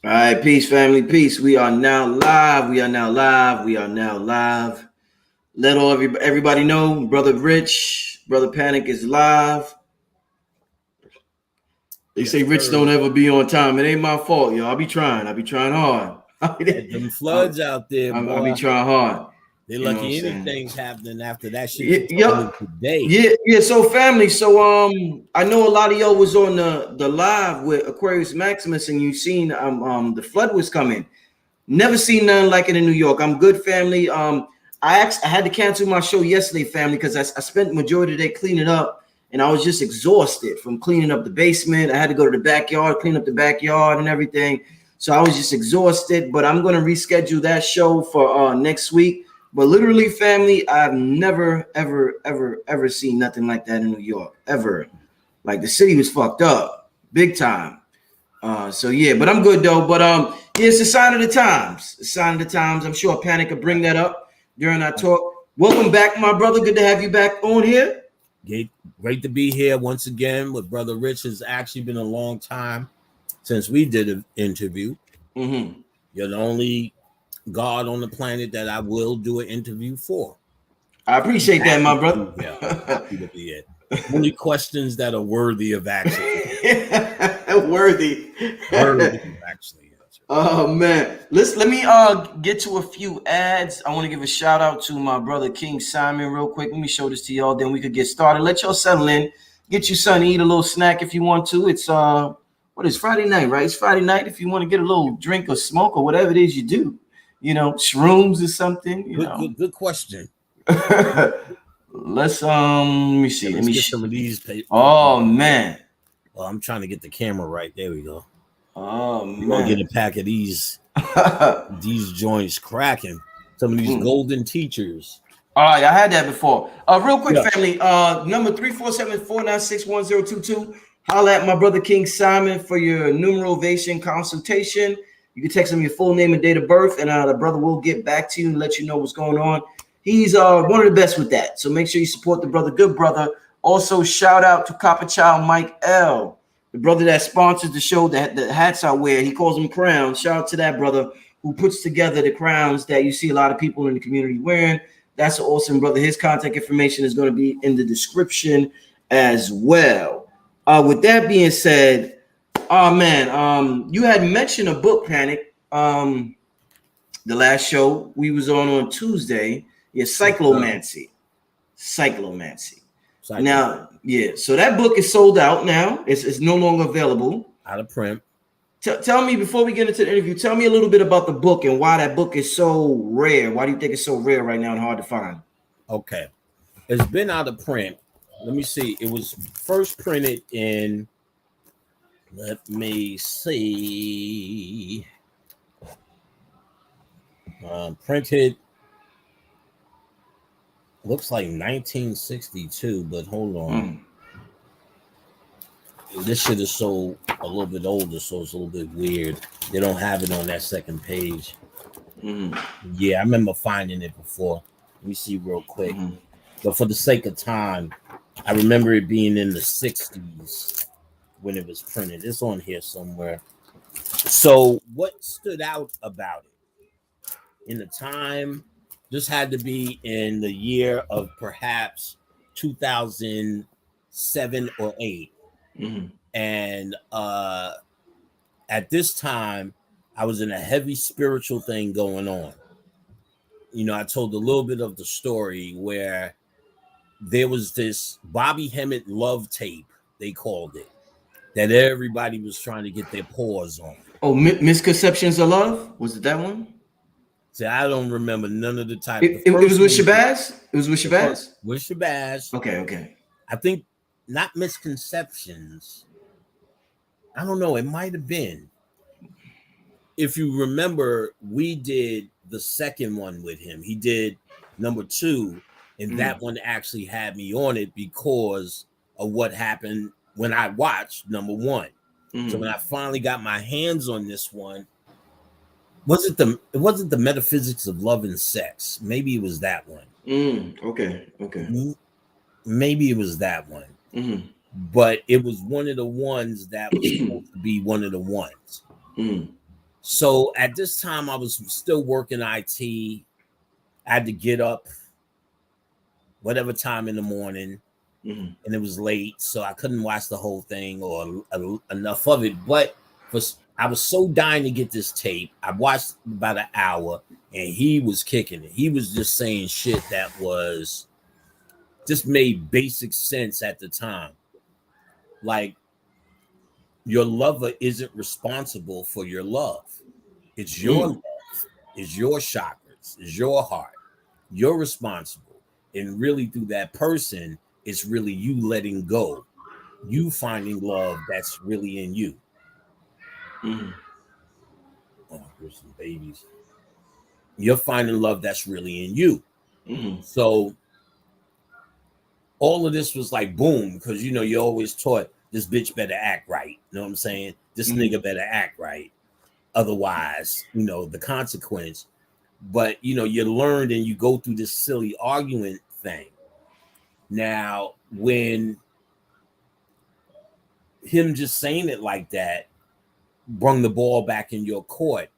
All right, peace, family, peace. We are now live. We are now live. We are now live. Let everybody know, Brother Rich, Brother Panic is live. They say Rich don't ever be on time. It ain't my fault, yo. I be trying hard. Them floods out there, boy. I be trying hard. They lucky anything's happening after that shit. Today. Yeah. So family. So I know a lot of y'all was on the live with Aquarius Maximus, and you seen the flood was coming. Never seen nothing like it in New York. I'm good, family. I had to cancel my show yesterday, family, because I spent majority of the day cleaning up, and I was just exhausted from cleaning up the basement. I had to go to the backyard, clean up the backyard and everything. So I was just exhausted, but I'm going to reschedule that show for next week. But literally, family, I've never, ever seen nothing like that in New York, ever. Like, the city was fucked up, big time. So yeah, but I'm good though. But yeah, it's a sign of the times. A sign of the times. I'm sure Panic will bring that up during our talk. Welcome back, my brother. Good to have you back on here. Great to be here once again with Brother Rich. It's actually been a long time since we did an interview. Mm-hmm. You're the only God on the planet that I will do an interview for. I appreciate that, my brother. Happy to be it. Only questions that are worthy of action. worthy actually. Oh man, let me get to a few ads. I want to give a shout out to my brother King Simon real quick. Let me show this to y'all, then we could get started. Let y'all settle in, get your son to eat a little snack if you want to. It's what is Friday night, right? It's Friday night. If you want to get a little drink or smoke or whatever it is you do, shrooms or something. Good question. Let me see. Let me get some of these papers. Oh man. Well, I'm trying to get the camera right. There we go. Oh man. We're gonna get a pack of these joints cracking. Some of these golden teachers. All right, I had that before. Real quick, family. Number 347-496-1022. Holla at my brother King Simon for your numerovation consultation. You can text him your full name and date of birth, and the brother will get back to you and let you know what's going on. He's one of the best with that. So make sure you support the brother, good brother. Also, shout out to Copper Child Mike L, the brother that sponsors the show, that the hats I wear. He calls them crowns. Shout out to that brother who puts together the crowns that you see a lot of people in the community wearing. That's an awesome brother. His contact information is going to be in the description as well. With that being said, you had mentioned a book, Panic. The last show we was on Tuesday. Yeah, Cyclomancy. Now, yeah, so that book is sold out now. It's no longer available. Out of print. Tell me, before we get into the interview, tell me a little bit about the book and why that book is so rare. Why do you think it's so rare right now and hard to find? Okay. It's been out of print. Let me see. It was first printed in, let me see. Printed, looks like 1962, but hold on. This shit is so a little bit older, so it's a little bit weird. They don't have it on that second page. Yeah, I remember finding it before. Let me see real quick. But for the sake of time, I remember it being in the 60s when it was printed. It's on here somewhere. So what stood out about it? In the time, this had to be in the year of perhaps 2007 or 8. And at this time, I was in a heavy spiritual thing going on. I told a little bit of the story where there was this Bobby Hemmett love tape, they called it, that everybody was trying to get their paws on. Oh, Misconceptions of Love? Was it that one? See, I don't remember none of the type. It was with Shabazz? It was with Shabazz? With Shabazz. Okay. I think not Misconceptions. I don't know. It might have been. If you remember, we did the second one with him. He did number 2, and that one actually had me on it because of what happened when I watched number 1. So when I finally got my hands on this one, it wasn't the Metaphysics of Love and Sex. Maybe it was that one. Okay. Maybe it was that one. But it was one of the ones that was supposed to be one of the ones. So at this time, I was still working IT. I had to get up whatever time in the morning, and it was late, so I couldn't watch the whole thing or enough of it. But I was so dying to get this tape. I watched about an hour, and he was kicking it. He was just saying shit that was just made basic sense at the time. Like, your lover isn't responsible for your love. It's your love. It's your chakras. It's your heart. You're responsible. And really, through that person, it's really you letting go. You finding love that's really in you. Oh, here's some babies. You're finding love that's really in you. So all of this was like boom, because you're always taught this bitch better act right. You know what I'm saying? This nigga better act right. Otherwise, the consequence. But you learned and you go through this silly argument thing. Now, when him just saying it like that brung the ball back in your court,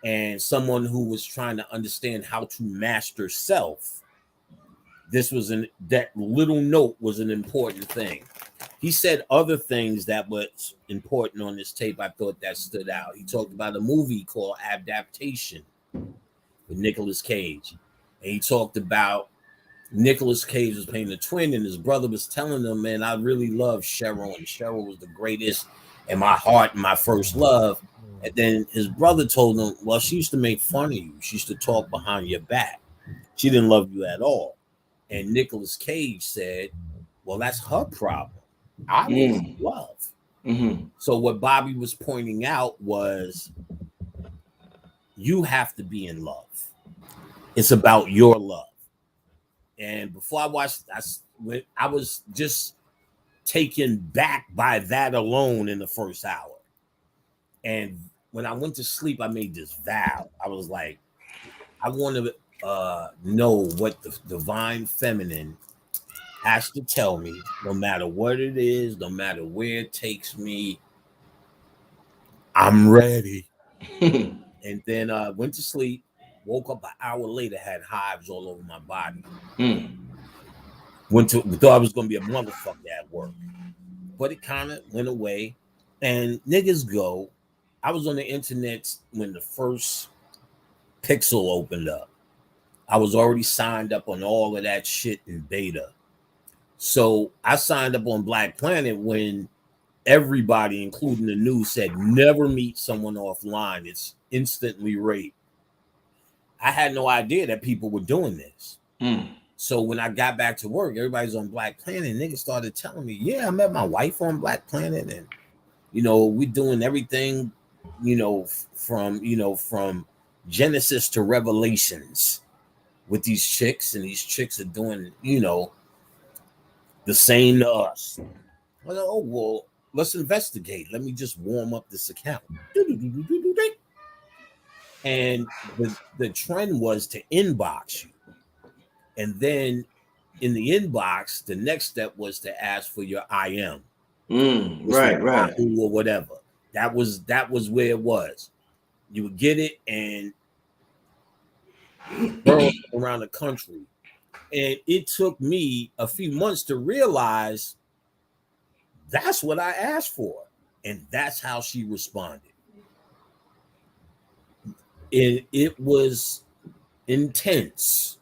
and someone who was trying to understand how to master self, that little note was an important thing. He said other things that was important on this tape. I thought that stood out. He talked about a movie called Adaptation with Nicolas Cage, and he talked about Nicolas Cage was playing the twin, and his brother was telling him, "Man, I really love Cheryl, and Cheryl was the greatest in my heart and my first love." And then his brother told him, "Well, she used to make fun of you. She used to talk behind your back. She didn't love you at all." And Nicolas Cage said, "Well, that's her problem. I was in love." So what Bobby was pointing out was, you have to be in love. It's about your love. And before I watched, I was just taken back by that alone in the first hour. And when I went to sleep, I made this vow. I was like, I want to know what the divine feminine has to tell me, no matter what it is, no matter where it takes me. I'm ready. And then went to sleep, woke up an hour later, had hives all over my body. Thought I was going to be a motherfucker at work. But it kind of went away. And niggas go, I was on the internet when the first Pixel opened up. I was already signed up on all of that shit in beta. So I signed up on Black Planet when everybody, including the news, said never meet someone offline. It's instantly rape. I had no idea that people were doing this. So when I got back to work, everybody's on Black Planet. Niggas started telling me, yeah, I met my wife on Black Planet. And, we're doing everything, from Genesis to Revelations with these chicks. And these chicks are doing, the same to us. I go, oh, well, let's investigate. Let me just warm up this account. And the trend was to inbox you. And then in the inbox, the next step was to ask for your IM. Right. Or whatever. That was where it was. You would get it, and girls around the country. And it took me a few months to realize that's what I asked for. And that's how she responded. And it was intense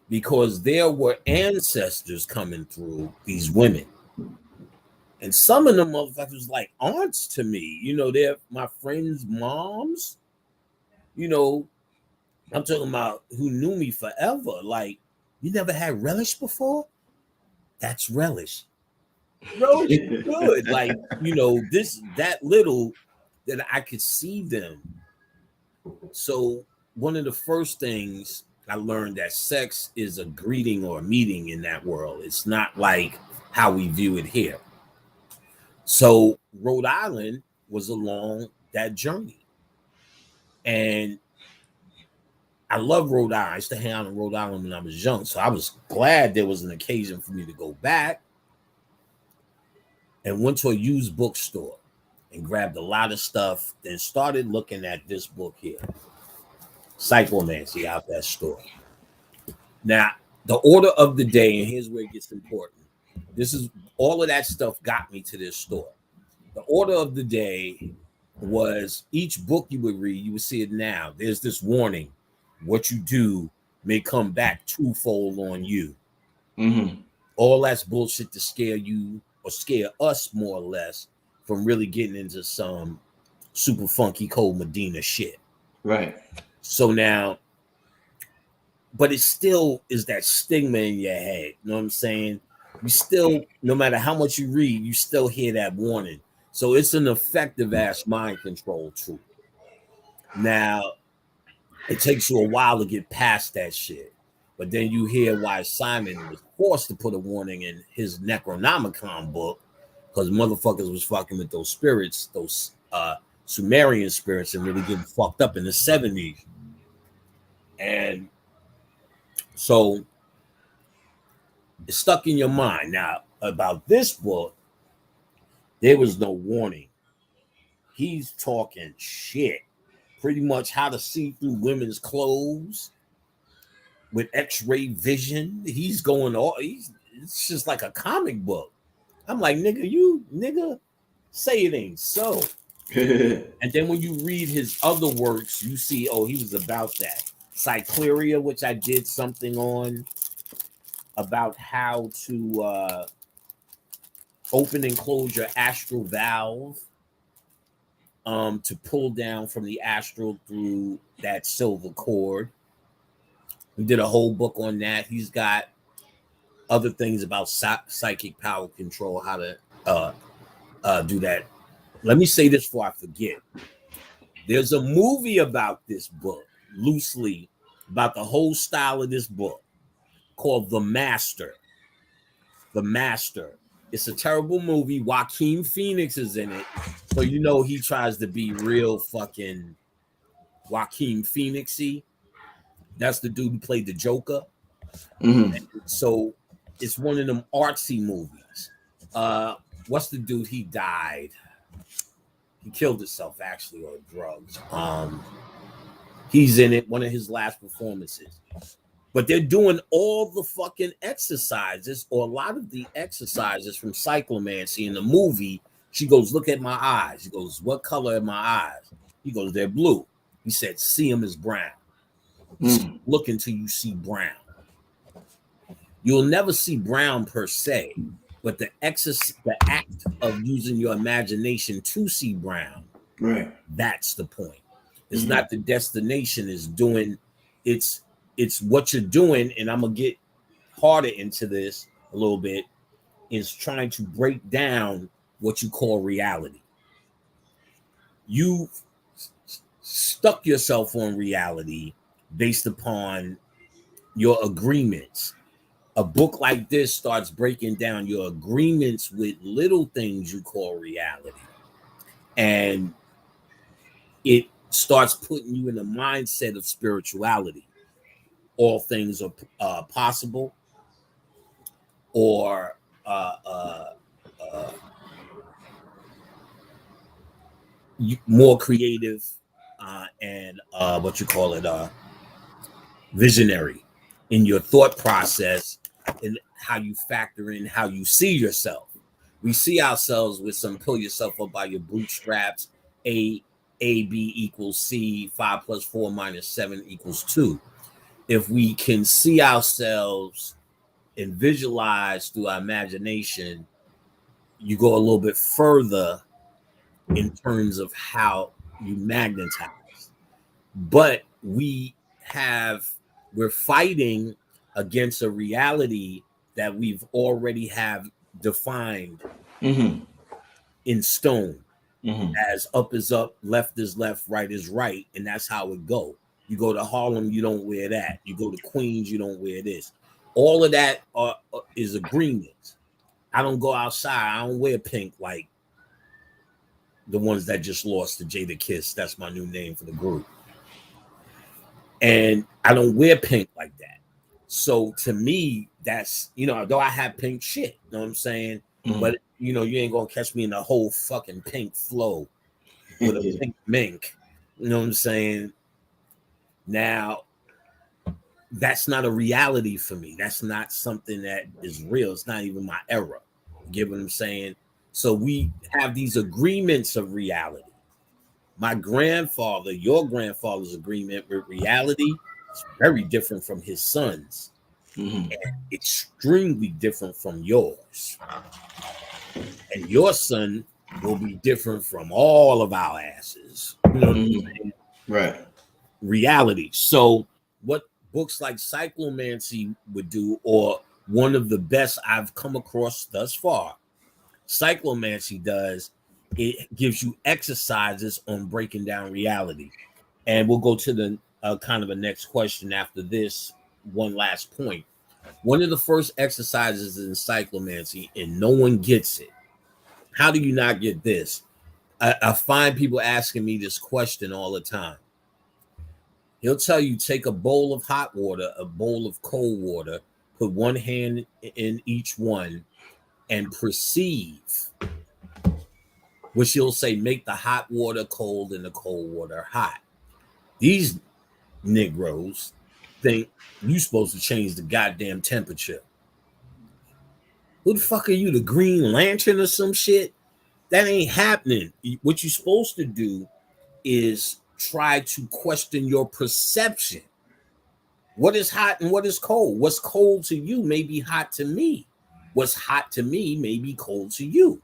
because there were ancestors coming through these women. And some of them motherfuckers like aunts to me. They're my friends' moms. I'm talking about who knew me forever. Like, you never had relish before? That's relish. Bro, it's good. Like, that little that I could see them. So one of the first things I learned that sex is a greeting or a meeting in that world. It's not like how we view it here. So Rhode Island was along that journey. And I love Rhode Island. I used to hang out in Rhode Island when I was young. So I was glad there was an occasion for me to go back, and went to a used bookstore. and grabbed a lot of stuff, then started looking at this book here, Cyclomancy, out that store. Now, the order of the day, and here's where it gets important. This is all of that stuff got me to this store. The order of the day was each book you would read, you would see it now. There's this warning: what you do may come back twofold on you. Mm-hmm. All that's bullshit to scare you or scare us more or less from really getting into some super funky cold Medina shit. Right. So now, but it still is that stigma in your head. You know what I'm saying? You still, no matter how much you read, you still hear that warning. So it's an effective ass mind control tool. Now, it takes you a while to get past that shit. But then you hear why Simon was forced to put a warning in his Necronomicon book, because motherfuckers was fucking with those spirits, those Sumerian spirits, and really getting fucked up in the 70s. And so it's stuck in your mind. Now, about this book, there was no warning. He's talking shit. Pretty much how to see through women's clothes with X-ray vision. He's going all, it's just like a comic book. I'm like, nigga, say it ain't so. And then when you read his other works, you see, oh, he was about that. Cycleria, which I did something on about how to open and close your astral valve to pull down from the astral through that silver cord. We did a whole book on that. He's got other things about psychic power control, how to do that. Let me say this before I forget. There's a movie about this book, loosely, about the whole style of this book, called The Master. The Master. It's a terrible movie. Joaquin Phoenix is in it. So you know he tries to be real fucking Joaquin Phoenix-y. That's the dude who played the Joker. Mm-hmm. So it's one of them artsy movies. What's the dude? He died. He killed himself, actually, on drugs. He's in it, one of his last performances. But they're doing all the fucking exercises, or a lot of the exercises from Cyclomancy in the movie. She goes, look at my eyes. He goes, what color are my eyes? He goes, they're blue. He said, see them as brown. Look until you see brown. You'll never see brown per se, but the act of using your imagination to see brown, right? That's the point. It's not the destination. It's doing. It's what you're doing, and I'm gonna get harder into this a little bit. Is trying to break down what you call reality. You stuck yourself on reality based upon your agreements. A book like this starts breaking down your agreements with little things you call reality. And it starts putting you in a mindset of spirituality. All things are possible, or more creative and what you call it, visionary in your thought process and how you factor in how you see yourself. We see ourselves with some pull yourself up by your bootstraps. A B equals C, 5 + 4 - 7 = 2. If we can see ourselves and visualize through our imagination, you go a little bit further in terms of how you magnetize. But we're fighting against a reality that we've already have defined in stone. As up is up, left is left, right is right, and that's how it go. You go to Harlem, you don't wear that. You go to Queens, you don't wear this. All of that is agreement. I don't go outside. I don't wear pink like the ones that just lost to Jada Kiss. That's my new name for the group. And I don't wear pink like that. So to me, that's, though I have pink shit, you know what I'm saying? But you know, you ain't gonna catch me in a whole fucking pink flow with a pink mink. You know what I'm saying? Now, that's not a reality for me. That's not something that is real. It's not even my era. You get what I'm saying? So we have these agreements of reality. My grandfather, your grandfather's agreement with reality is very different from his son's, and extremely different from yours. And your son will be different from all of our asses. You know what I'm saying? Right. Reality. So what books like Cyclomancy would do, or one of the best I've come across thus far, Cyclomancy does, it gives you exercises on breaking down reality. And we'll go to the kind of a next question after this one last point. One of the first exercises in Cyclomancy, and no one gets it. How do you not get this? I find people asking me this question all the time. He'll tell you, take a bowl of hot water, a bowl of cold water, put one hand in each one, and perceive, which he'll say, make the hot water cold and the cold water hot. These Negroes think you're supposed to change the goddamn temperature. Who the fuck are you, the Green Lantern or some shit? That ain't happening. What you're supposed to do is try to question your perception. What is hot and what is cold? What's cold to you may be hot to me. What's hot to me may be cold to you,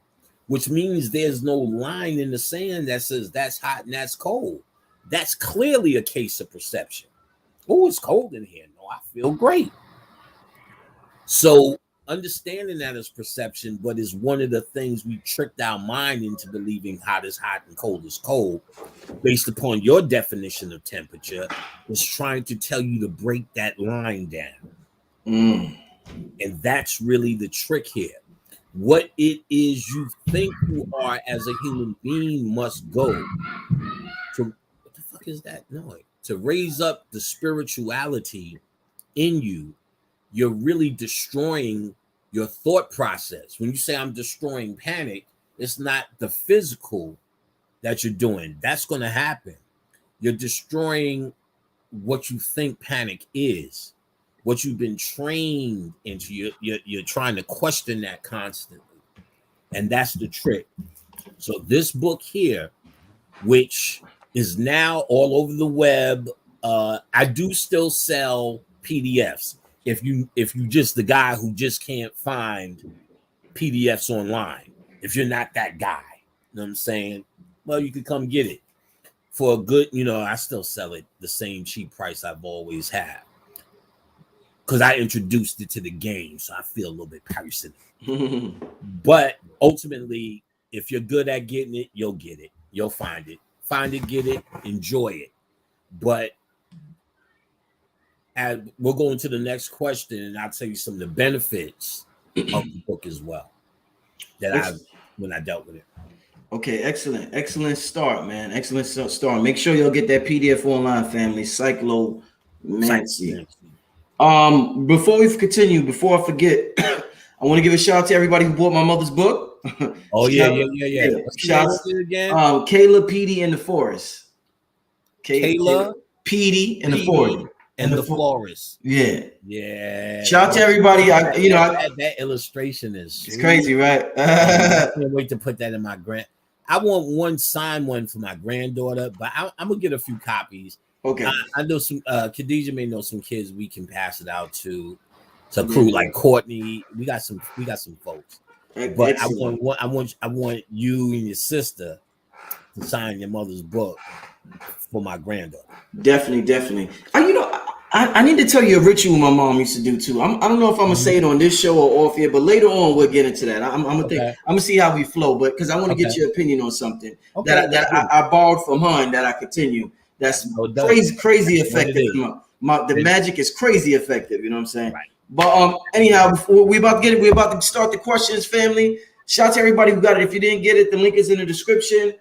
which means there's no line in the sand that says that's hot and that's cold. That's clearly a case of perception. Oh, it's cold in here. No, I feel great. So understanding that as perception, but is one of the things we tricked our mind into believing hot is hot and cold is cold, based upon your definition of temperature, is trying to tell you to break that line down. And that's really the trick here. What it is you think you are as a human being must go to, what the fuck is that noise? To raise up the spirituality in you. You're really destroying your thought process. When you say I'm destroying panic, it's not the physical that you're doing. That's going to happen. You're destroying what you think panic is, what you've been trained into. You're trying to question that constantly. And that's the trick. So this book here, which is now all over the web, I do still sell PDFs. If you just the guy who just can't find PDFs online, if you're not that guy, you know what I'm saying? Well, you could come get it for a good, I still sell it the same cheap price I've always had, because I introduced it to the game, so I feel a little bit personal. But ultimately, if you're good at getting it, you'll get it. You'll find it, get it, enjoy it. But we'll go into the next question, and I'll tell you some of the benefits of the book as well when I dealt with it. Okay, excellent start, man. Excellent start. Make sure you'll get that PDF online, family. Cyclomancy. Before we continue, before I forget, I want to give a shout out to everybody who bought my mother's book. Oh yeah. Shout out again. Kayla, Petey, and the Forest. Kayla, Petey, and the Forest. And the forest. Yeah. Shout out to everybody. That illustration is crazy, right? I can't wait to put that in my I want one signed one for my granddaughter, but I'm gonna get a few copies. Okay. I know some Khadijah may know some kids we can pass it out to crew like Courtney. We got some folks. But excellent. I want you and your sister to sign your mother's book for my granddaughter. Definitely. I need to tell you a ritual my mom used to do too. I don't know if I'm gonna say it on this show or off here, but later on we'll get into that. I'm gonna see how we flow, but because I want to get your opinion on something that I borrowed from her and that I continue. That's crazy effective. The magic is crazy effective. You know what I'm saying? Right. But anyhow, before we're about to start the questions, family. Shout out to everybody who got it. If you didn't get it, the link is in the description.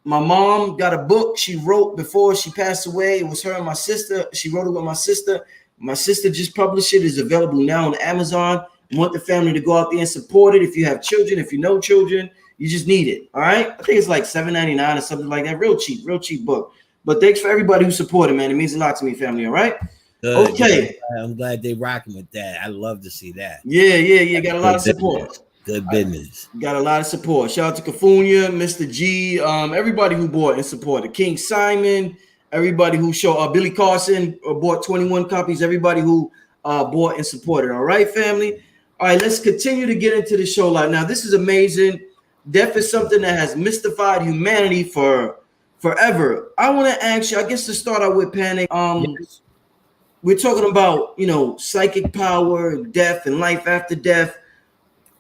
My mom got a book she wrote before she passed away. It was her and my sister. She wrote it with my sister. My sister just published it. It's available now on Amazon. You want the family to go out there and support it. If you have children, if you know children, you just need it. All right. I think it's like $7.99 or something like that. Real cheap book. But thanks for everybody who supported, man. It means a lot to me, family. All right. Good. Okay. Yeah, I'm glad they rocking with that. I love to see that. Yeah. Got a lot of support. Good business. Got a lot of support. Shout out to Kafunya, Mr. G, everybody who bought and supported. King Simon, everybody who showed Billy Carson bought 21 copies. Everybody who bought and supported. All right, family. All right, let's continue to get into the show. Now, this is amazing. Death is something that has mystified humanity for forever. I want to ask you, I guess to start out with Panic. Yes. We're talking about, psychic power, death, and life after death.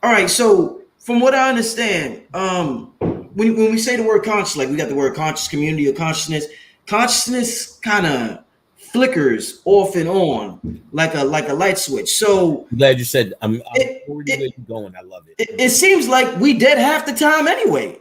All right, so from what I understand, when we say the word conscious, like we got the word conscious community or consciousness kind of flickers off and on like a light switch. So I'm glad you said I'm already going. I love it. It seems like we dead half the time anyway,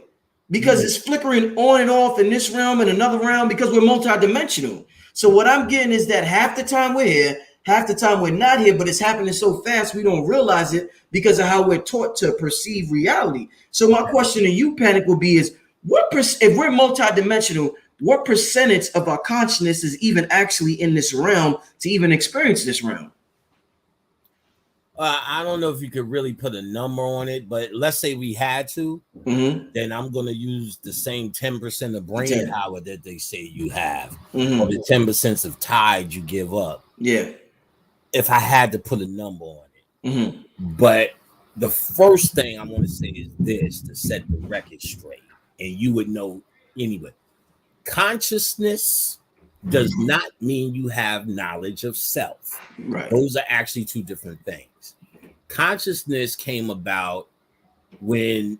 because it's flickering on and off in this realm and another realm because we're multidimensional. So what I'm getting is that half the time we're here, half the time we're not here, but it's happening so fast we don't realize it because of how we're taught to perceive reality. So my question to you, Panic, will be is if we're multidimensional, what percentage of our consciousness is even actually in this realm to even experience this realm? I don't know if you could really put a number on it, but let's say we had to, then I'm going to use the same 10% of brain power that they say you have, or the 10% of tide you give up. Yeah. If I had to put a number on it. But the first thing I want to say is this to set the record straight, and you would know anyway. Consciousness does not mean you have knowledge of self. Right. Those are actually two different things. Consciousness came about when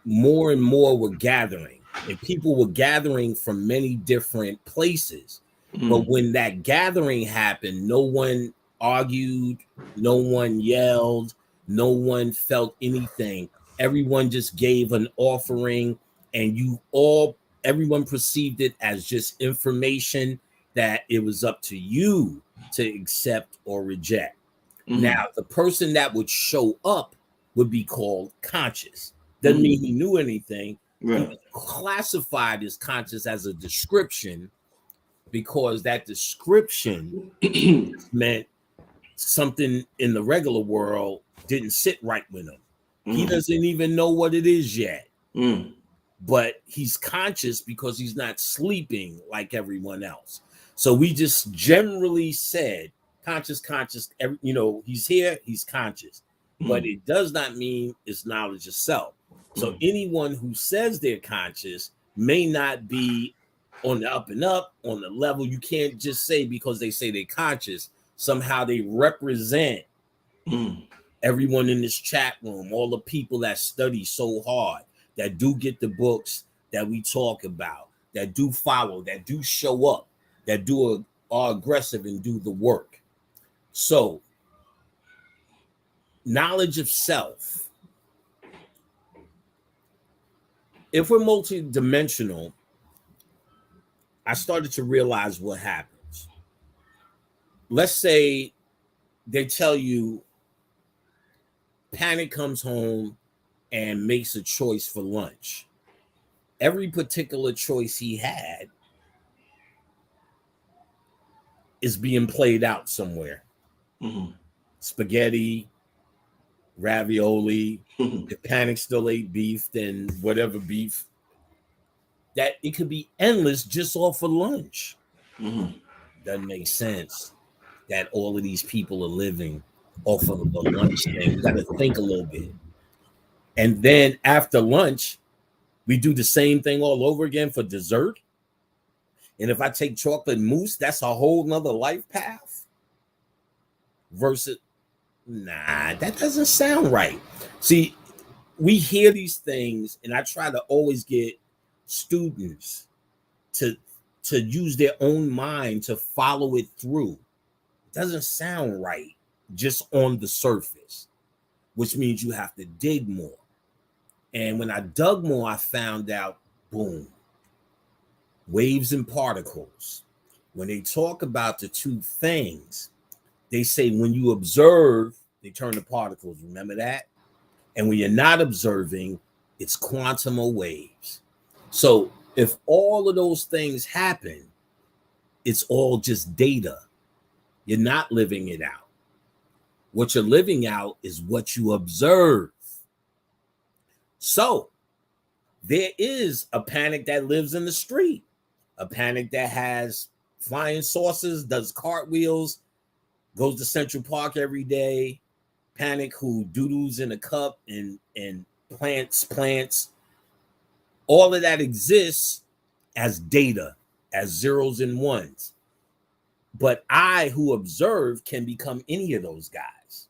more and more were gathering, and people were gathering from many different places. But when that gathering happened, no one argued, no one yelled, no one felt anything. Everyone just gave an offering, and everyone perceived it as just information that it was up to you to accept or reject. Now, the person that would show up would be called conscious. Doesn't mean he knew anything. Right. He was classified as conscious as a description because that description meant something in the regular world didn't sit right with him. He doesn't even know what it is yet. But he's conscious because he's not sleeping like everyone else. So we just generally said conscious, he's here, he's conscious. But it does not mean it's knowledge of self. So anyone who says they're conscious may not be on the up and up, on the level. You can't just say because they say they're conscious, somehow they represent everyone in this chat room, all the people that study so hard, that do get the books that we talk about, that do follow, that do show up, that are aggressive and do the work. So, knowledge of self. If we're multidimensional, I started to realize what happens. Let's say they tell you Panic comes home and makes a choice for lunch. Every particular choice he had is being played out somewhere. Spaghetti, ravioli. If Panic still ate beef, then whatever beef. That it could be endless just off for lunch. Doesn't make sense that all of these people are living off of the lunch thing. We got to think a little bit. And then after lunch, we do the same thing all over again for dessert. And if I take chocolate mousse, that's a whole nother life path. Versus, nah, that doesn't sound right. See, we hear these things, and I try to always get students to use their own mind to follow it through. It doesn't sound right just on the surface, which means you have to dig more. And when I dug more, I found out, boom, waves and particles. When they talk about the two things, they say when you observe they turn to particles. Remember that? And when you're not observing, it's quantum or waves. So if all of those things happen, it's all just data. You're not living it out. What you're living out is what you observe. So there is a panic that lives in the street, a panic that has flying saucers, does cartwheels, goes to Central Park every day, panic who doodles in a cup and plants. All of that exists as data, as zeros and ones. But I, who observe, can become any of those guys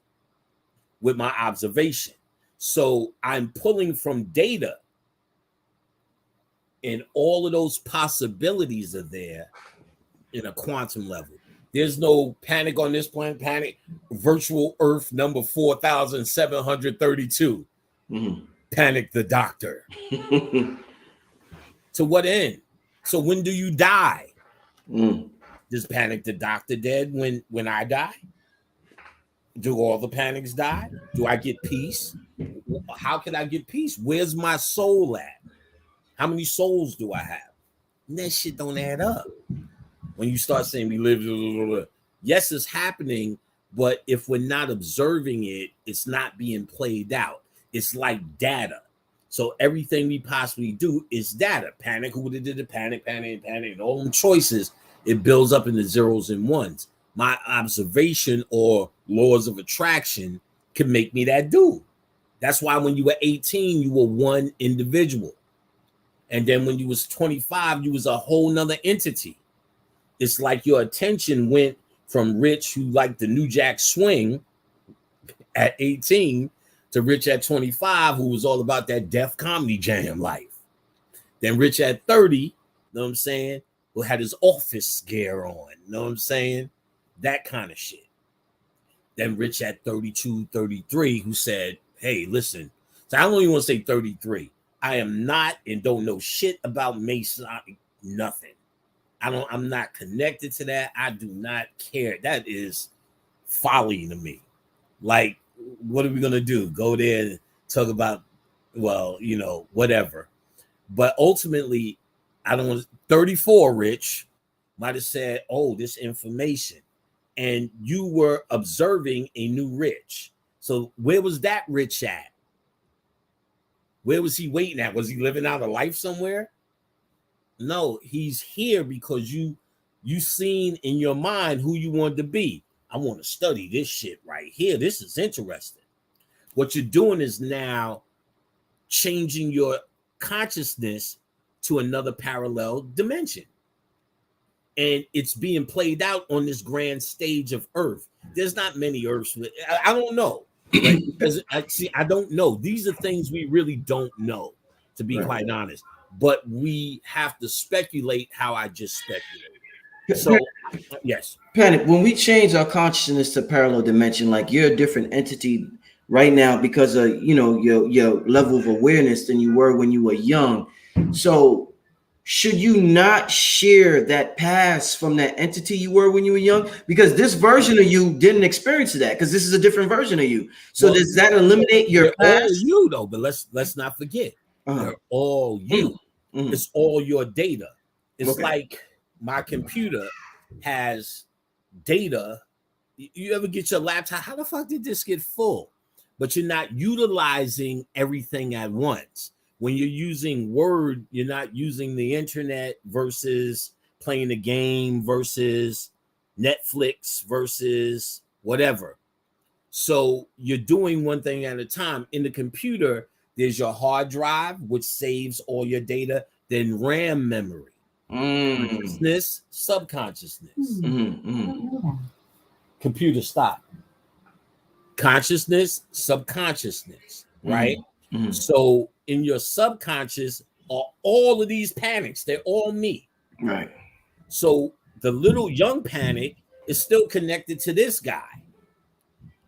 with my observation. So I'm pulling from data, and all of those possibilities are there in a quantum level. There's no panic on this planet, panic, virtual Earth number 4,732. Panic the doctor. To what end? So when do you die? Does Panic the Doctor dead when I die? Do all the panics die? Do I get peace? How can I get peace? Where's my soul at? How many souls do I have? And that shit don't add up. When you start saying we live, yes, it's happening, but if we're not observing it, it's not being played out. It's like data. So everything we possibly do is data. Panic, who did the panic, and all them choices, it builds up into zeros and ones. My observation or laws of attraction can make me that dude. That's why when you were 18, you were one individual. And then when you was 25, you was a whole nother entity. It's like your attention went from Rich, who liked the New Jack Swing at 18, to Rich at 25, who was all about that Def Comedy Jam life. Then Rich at 30, you know what I'm saying, who had his office gear on, you know what I'm saying? That kind of shit. Then Rich at 32, 33, who said, hey, listen, so I don't even want to say 33. I am not and don't know shit about Mason, nothing. I'm not connected to that. I do not care. That is folly to me. Like, what are we going to do? Go there and talk about, well, you know, whatever. But ultimately, I don't want 34, Rich, might have said, oh, this information. And you were observing a new Rich. So where was that Rich at? Where was he waiting at? Was he living out a life somewhere? No, he's here because you seen in your mind who you wanted to be. I want to study this shit right here. This is interesting. What you're doing is now changing your consciousness to another parallel dimension. And it's being played out on this grand stage of Earth. There's not many Earths. I don't know. Right? Because I don't know. These are things we really don't know, to be quite honest. But we have to speculate how I just speculated. So, yes. Panic, when we change our consciousness to parallel dimension, like you're a different entity right now because of, you know, your level of awareness than you were when you were young. So should you not share that past from that entity you were when you were young? Because this version of you didn't experience that, because this is a different version of you. So does that eliminate your past? All you though, but let's not forget, they're all you. It's all your data. It's like my computer has data. You ever get your laptop? How the fuck did this get full? But you're not utilizing everything at once. When you're using Word, you're not using the internet versus playing a game versus Netflix versus whatever. So you're doing one thing at a time. In the computer, there's your hard drive, which saves all your data, then RAM memory, consciousness, subconsciousness. Computer stop. Consciousness, subconsciousness, right? So in your subconscious are all of these panics. They're all me. Right. So the little young panic is still connected to this guy.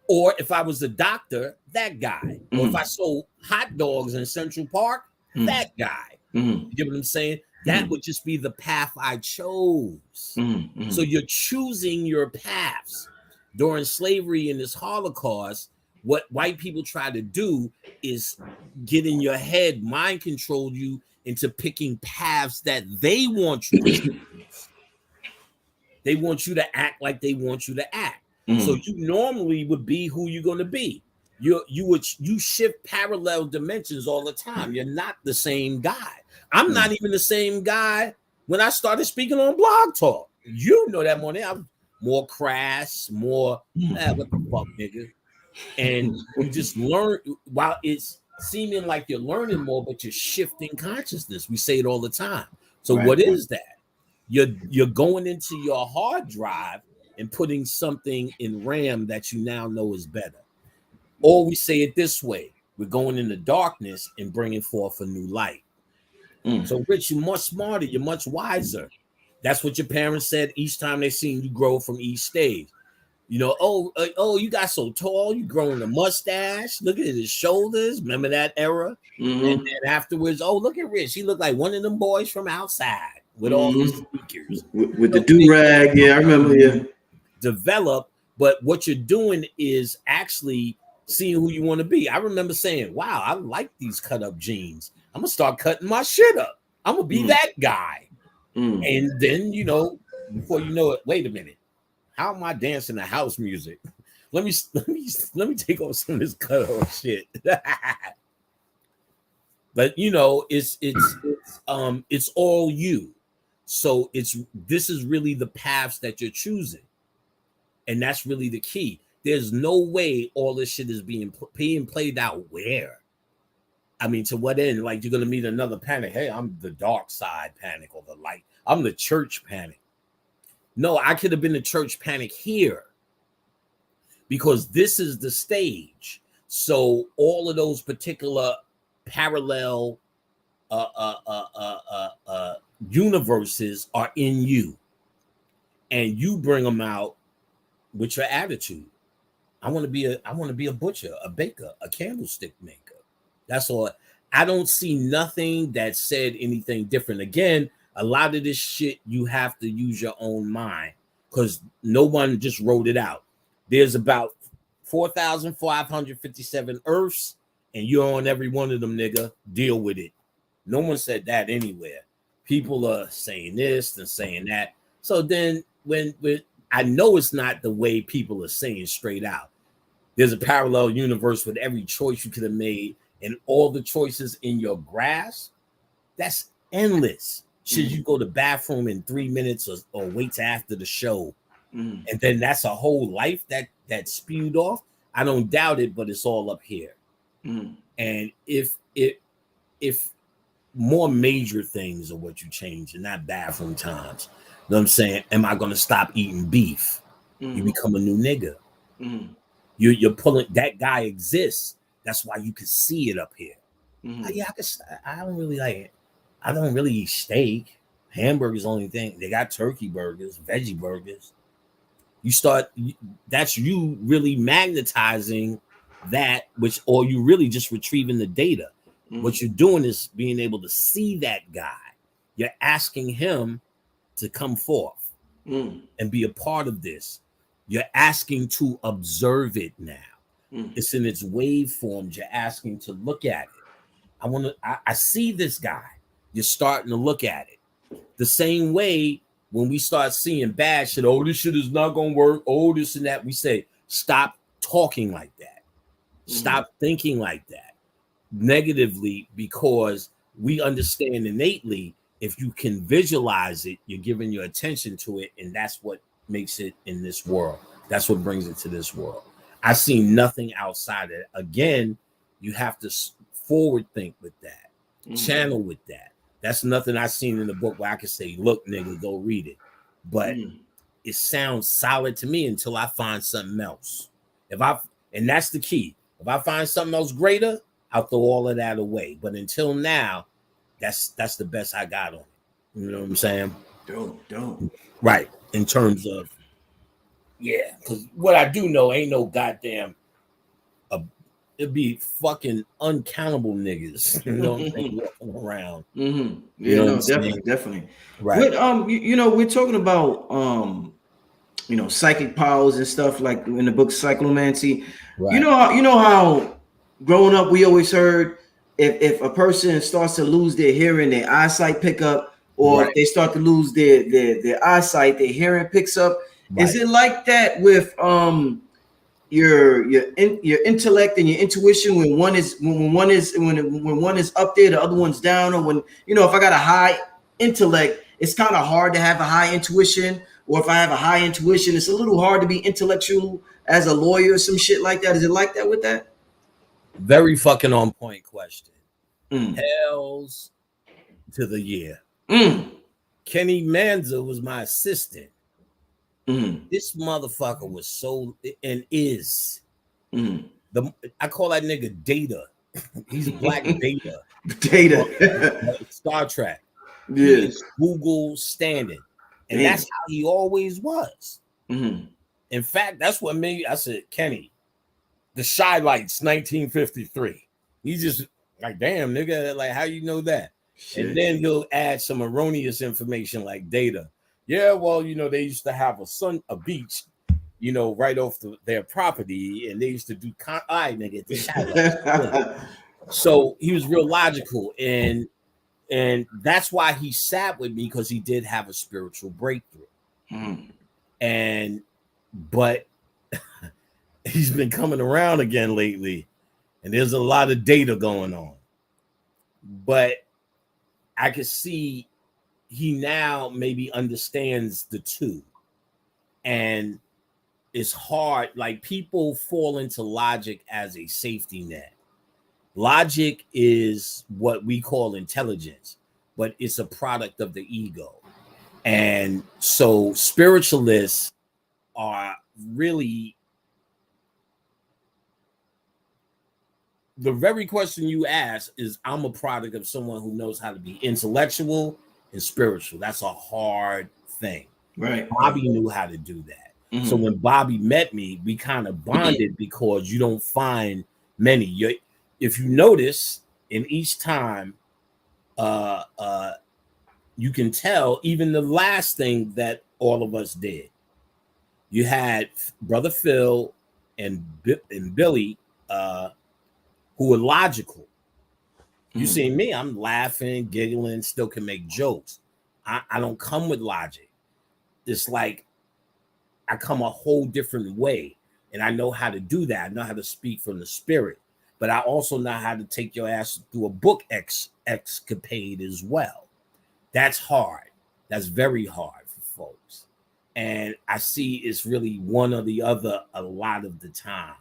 Or if I was a doctor, that guy. Or if I sold hot dogs in Central Park, that guy. You get what I'm saying? That would just be the path I chose. So you're choosing your paths. During slavery and this Holocaust, What white people try to do is get in your head, mind control you into picking paths that they want you to choose. They want you to act like they want you to act. So you normally would be who you're going to be. You shift parallel dimensions all the time. You're not the same guy. I'm not even the same guy when I started speaking on Blog Talk. You know that more than I'm more crass, more what the fuck, nigga. And you just learn while it's seeming like you're learning more, but you're shifting consciousness. We say it all the time. So what is that? You're going into your hard drive and putting something in RAM that you now know is better. Or we say it this way: we're going into darkness and bringing forth a new light. So, Rich, you're much smarter. You're much wiser. That's what your parents said each time they seen you grow from each stage. You know, oh, you got so tall. You growing a mustache. Look at his shoulders. Remember that era? And then afterwards, oh, look at Rich. He looked like one of them boys from outside with all his sneakers. With the do-rag. Yeah, I remember. Yeah. Develop, but what you're doing is actually seeing who you want to be. I remember saying, wow, I like these cut-up jeans. I'm going to start cutting my shit up. I'm going to be that guy. And then, you know, before you know it, wait a minute. How am I dancing to house music? Let me take off some of this cut-off shit. But you know, it's all you. So this is really the paths that you're choosing. And that's really the key. There's no way all this shit is being played out where? I mean, to what end? Like, you're going to meet another panic. Hey, I'm the dark side panic or the light. I'm the church panic. No, I could have been the church panic here because this is the stage. So all of those particular parallel universes are in you. And you bring them out with your attitude. I want to be a butcher, a baker, a candlestick maker. That's all. I don't see nothing that said anything different. Again, a lot of this shit you have to use your own mind because no one just wrote it out. There's about 4,557 Earths, and you're on every one of them, nigga. Deal with it. No one said that anywhere. People are saying this and saying that. So then when I know it's not the way people are saying straight out. There's a parallel universe with every choice you could have made and all the choices in your grasp. That's endless. Should you go to the bathroom in 3 minutes or wait till after the show? And then that's a whole life that spewed off. I don't doubt it, but it's all up here. And if more major things are what you change and not bathroom times. You know what I'm saying? Am I going to stop eating beef? You become a new nigga. You're pulling, that guy exists. That's why you can see it up here. Yeah, I don't really like it. I don't really eat steak. Hamburgers only thing. They got turkey burgers, veggie burgers. That's you really magnetizing that, or you really just retrieving the data. What you're doing is being able to see that guy. You're asking him to come forth and be a part of this. You're asking to observe it now. It's in its waveforms. You're asking to look at it. I see this guy. You're starting to look at it. The same way when we start seeing bad shit, oh, this shit is not going to work. Oh, this and that. We say, stop talking like that. Stop thinking like that negatively, because we understand innately if you can visualize it, you're giving your attention to it, and that's what makes it in this world. That's what brings it to this world. I see nothing outside of it. Again, you have to forward think with that, channel with that. That's nothing I've seen in the book where I can say, look, nigga, go read it. But it sounds solid to me until I find something else. And that's the key. If I find something else greater, I'll throw all of that away. But until now, that's the best I got on it. You know what I'm saying? Dope. Right. In terms of, yeah, because what I do know ain't no goddamn, it'd be fucking uncountable niggas, you know what I'm saying, walking around. Yeah, no, definitely. Right. But, you know, we're talking about psychic powers and stuff, like in the book Cyclomancy. Right. You know how growing up we always heard if a person starts to lose their hearing, their eyesight pick up, or if they start to lose their eyesight, their hearing picks up. Right. Is it like that with your intellect and your intuition when one is up there, the other one's down? Or when if I got a high intellect, it's kind of hard to have a high intuition, or if I have a high intuition, it's a little hard to be intellectual as a lawyer or some shit like that. Is it like that with that? Very fucking on point question. Hells to the year. Kenny Manza was my assistant. This motherfucker was so and is I call that nigga Data. He's Black Data. Star Trek. Yes. Google standing. And that's how he always was. In fact, that's what made I said, Kenny, the Shy Lights 1953. He's just like, damn, nigga, like, how you know that? Shit. And then he'll add some erroneous information like Data. Yeah, well, they used to have a beach, right off their property, and they used to do nigga, the Shy Lights. So he was real logical, and that's why he sat with me, because he did have a spiritual breakthrough. But he's been coming around again lately, and there's a lot of data going on. But I could see he now maybe understands the two. And it's hard, like people fall into logic as a safety net. Logic is what we call intelligence, but it's a product of the ego. And so spiritualists are really, the very question you ask is, I'm a product of someone who knows how to be intellectual and spiritual. That's a hard thing. Right. Bobby knew how to do that. So when Bobby met me, we kind of bonded because you don't find many. If you notice, in each time, you can tell, even the last thing that all of us did, you had Brother Phil and Billy, who were logical. You see me, I'm laughing, giggling, still can make jokes. I don't come with logic. It's like I come a whole different way, and I know how to do that. I know how to speak from the spirit, but I also know how to take your ass through a book escapade as well. That's hard. That's very hard for folks. And I see it's really one or the other a lot of the time.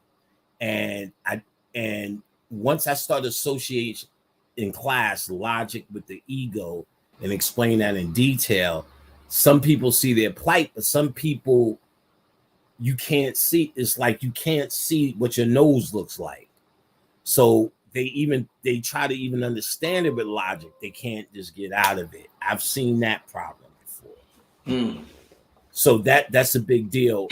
And once I start associating in class logic with the ego and explain that in detail, some people see their plight, but some people you can't see. It's like you can't see what your nose looks like. So they try to even understand it with logic. They can't just get out of it. I've seen that problem before. So that's a big deal.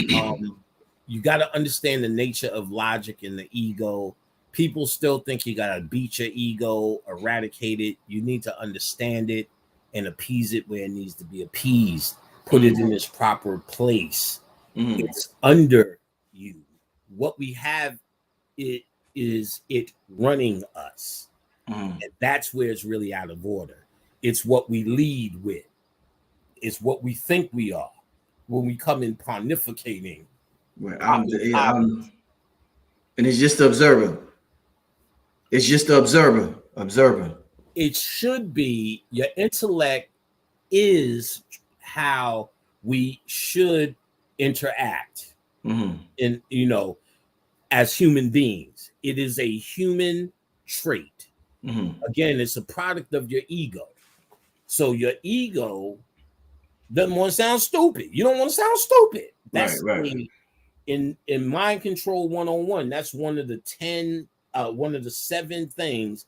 You got to understand the nature of logic and the ego. People still think you got to beat your ego, eradicate it. You need to understand it and appease it where it needs to be appeased. Put it in its proper place. It's under you. What we have, it running us. And that's where it's really out of order. It's what we lead with. It's what we think we are when we come in pontificating. Right. And it's just the observer. It's just the observer. It should be your intellect is how we should interact in, as human beings. It is a human trait. Again, it's a product of your ego. So your ego doesn't want to sound stupid. You don't want to sound stupid. That's right. In Mind Control 101, that's one of the 7 things.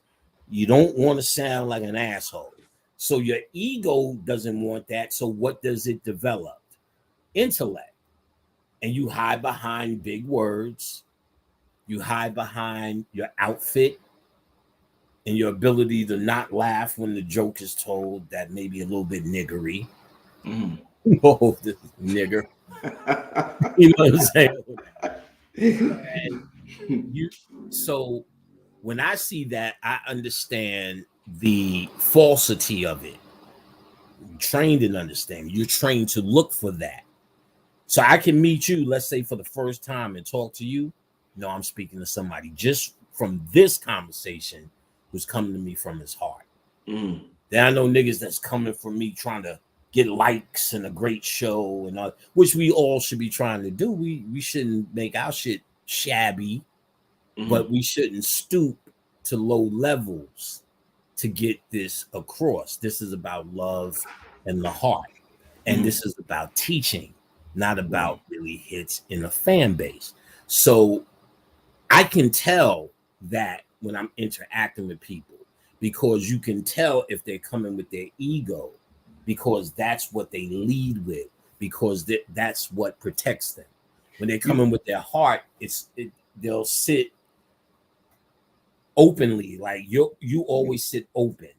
You don't want to sound like an asshole. So your ego doesn't want that. So what does it develop? Intellect. And you hide behind big words. You hide behind your outfit and your ability to not laugh when the joke is told that may be a little bit niggery. Oh, this nigger. You know what I'm saying? And so when I see that, I understand the falsity of it. You're trained in understanding. You're trained to look for that. So I can meet you, let's say, for the first time and talk to you. No, I'm speaking to somebody just from this conversation who's coming to me from his heart. Then I know niggas that's coming from me trying to get likes and a great show and all, which we all should be trying to do. We shouldn't make our shit shabby, but we shouldn't stoop to low levels to get this across. This is about love and the heart. And this is about teaching, not about really hits in a fan base. So I can tell that when I'm interacting with people, because you can tell if they're coming with their ego, because that's what they lead with, because that's what protects them. When they're coming with their heart, they'll sit openly, like you always sit open.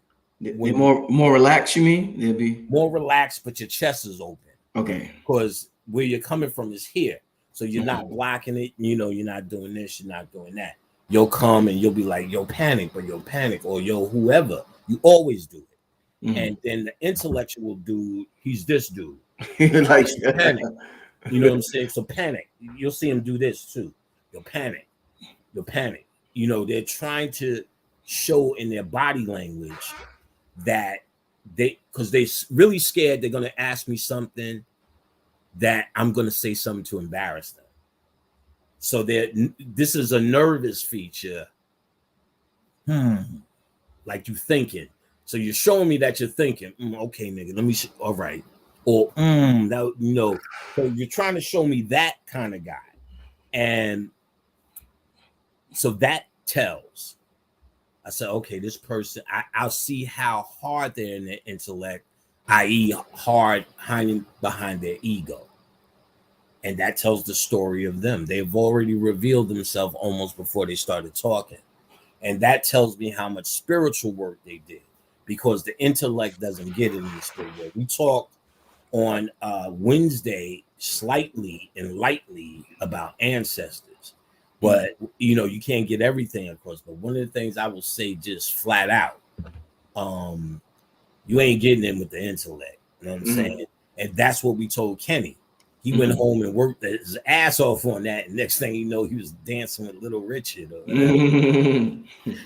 When more relaxed, you mean? They'll be more relaxed, but your chest is open. Okay. Because where you're coming from is here. So you're not blocking it, you're not doing this, you're not doing that. You'll come and you'll be like, yo, panic, but yo, panic, or yo, whoever. You always do it. And then the intellectual dude, he's this dude. Like panic. You know what I'm saying? So panic. You'll see him do this too. You'll panic. You'll panic. They're trying to show in their body language that because they're really scared they're going to ask me something that I'm going to say something to embarrass them. So this is a nervous feature. Like you thinking. So you're showing me that you're thinking, okay, nigga, let me, all right. Or, that, so you're trying to show me that kind of guy. And so that tells. I said, okay, this person, I'll see how hard they're in their intellect, i.e. hard hiding behind their ego. And that tells the story of them. They've already revealed themselves almost before they started talking. And that tells me how much spiritual work they did, because the intellect doesn't get it in the spiritual work. We talked on Wednesday slightly and lightly about ancestors, but you can't get everything across. But one of the things I will say just flat out, you ain't getting in with the intellect. You know what I'm saying? And that's what we told Kenny. He went home and worked his ass off on that. And next thing you know, he was dancing with Little Richard.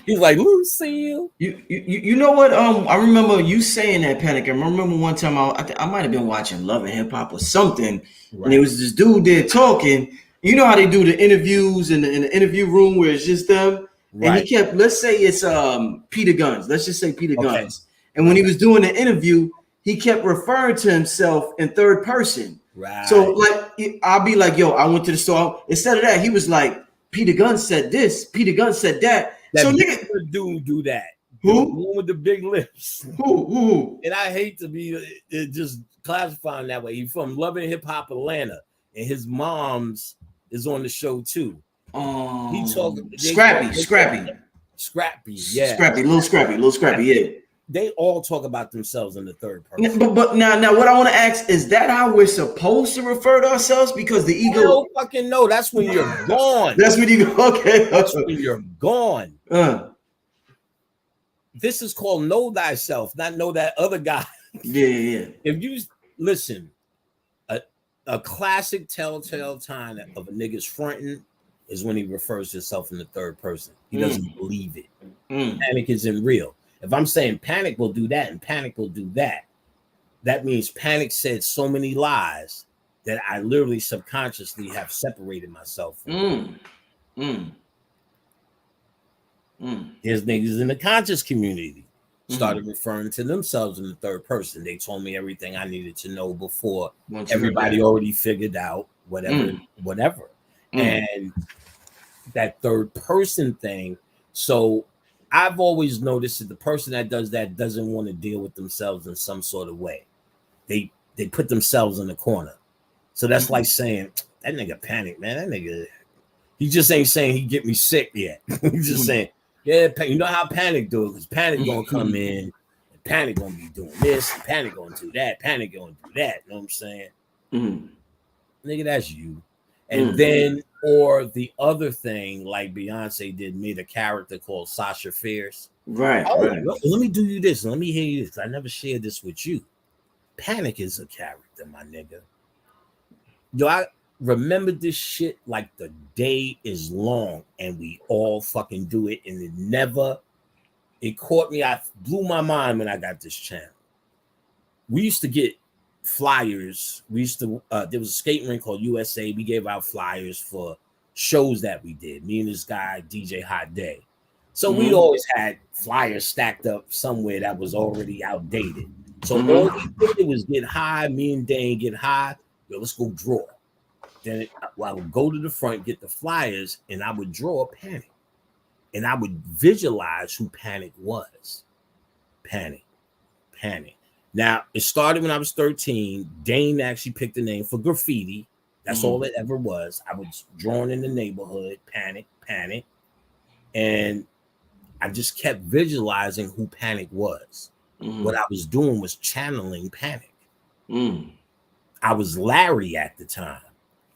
He's like, Lucille. You know what? I remember you saying that, Panic. I remember one time I might have been watching Love and Hip Hop or something, right. And there was this dude there talking. You know how they do the interviews in the interview room where it's just them, right. And he kept, let's say it's Peter Guns. Let's just say Peter Guns. And when he was doing the interview, he kept referring to himself in third person. Right. So like I'll be like, yo, I went to the store. Instead of that, he was like, Peter Gunn said this, Peter Gunn said that. So nigga, dude do that. Who? The one with the big lips. Who? And I hate to be just classifying that way. He's from Love and Hip Hop Atlanta, and his mom's is on the show too. He talking Scrappy, yeah. Little Scrappy, yeah. They all talk about themselves in the third person. But now what I want to ask is that how we're supposed to refer to ourselves? Because the ego. I don't fucking know. That's when you're gone. That's when you go. Okay. That's when you're gone. This is called know thyself, not know that other guy. Yeah. If you listen, a classic telltale time of a nigga's fronting is when he refers to himself in the third person. He doesn't believe it. Panic isn't real. If I'm saying Panic will do that and Panic will do that, that means Panic said so many lies that I literally subconsciously have separated myself from. There's niggas in the conscious community started referring to themselves in the third person. They told me everything I needed to know before everybody already figured out whatever. And that third person thing. So I've always noticed that the person that does that doesn't want to deal with themselves in some sort of way. They put themselves in the corner. So that's like saying, that nigga Panic, man. That nigga, he just ain't saying he get me sick yet. He's just saying, yeah, you know how Panic do it, because Panic gonna come in, and Panic gonna be doing this, and Panic gonna do that, Panic gonna do that. You know what I'm saying? nigga, that's you. And then, or the other thing, like Beyonce did, made a character called Sasha Fierce. Right. Let me do you this. Let me hear you this. I never shared this with you. Panic is a character, my nigga. Yo, I remember this shit like the day is long, and we all fucking do it, and it caught me. I blew my mind when I got this channel. We used to get flyers. There was a skating rink called USA. We gave out flyers for shows that we did. Me and this guy, DJ Hot Day. So we always had flyers stacked up somewhere that was already outdated. So all we did was get high. Me and Dane get high. Yo, let's go draw. Then I would go to the front, get the flyers, and I would draw Panic. And I would visualize who Panic was. Panic. Now, it started when I was 13. Dane actually picked the name for graffiti. That's all it ever was. I was drawing in the neighborhood, Panic. And I just kept visualizing who Panic was. What I was doing was channeling Panic. I was Larry at the time,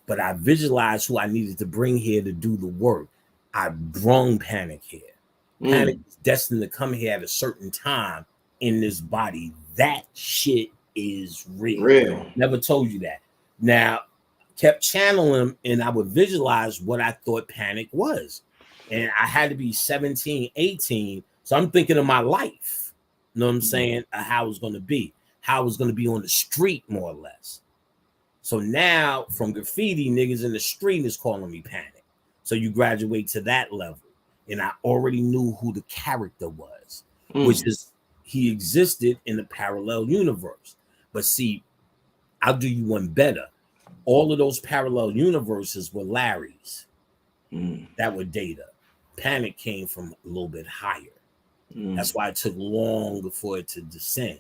but I visualized who I needed to bring here to do the work. I brung Panic here. Panic is destined to come here at a certain time in this body. That shit is real. Never told you that. Now, kept channeling him, and I would visualize what I thought Panic was. And I had to be 17, 18. So I'm thinking of my life. You know what I'm saying? How it was going to be. How it was going to be on the street, more or less. So now, from graffiti, niggas in the street is calling me Panic. So you graduate to that level. And I already knew who the character was, which is he existed in a parallel universe. But see, I'll do you one better. All of those parallel universes were Larry's that were Data. Panic came from a little bit higher. That's why it took long for it to descend.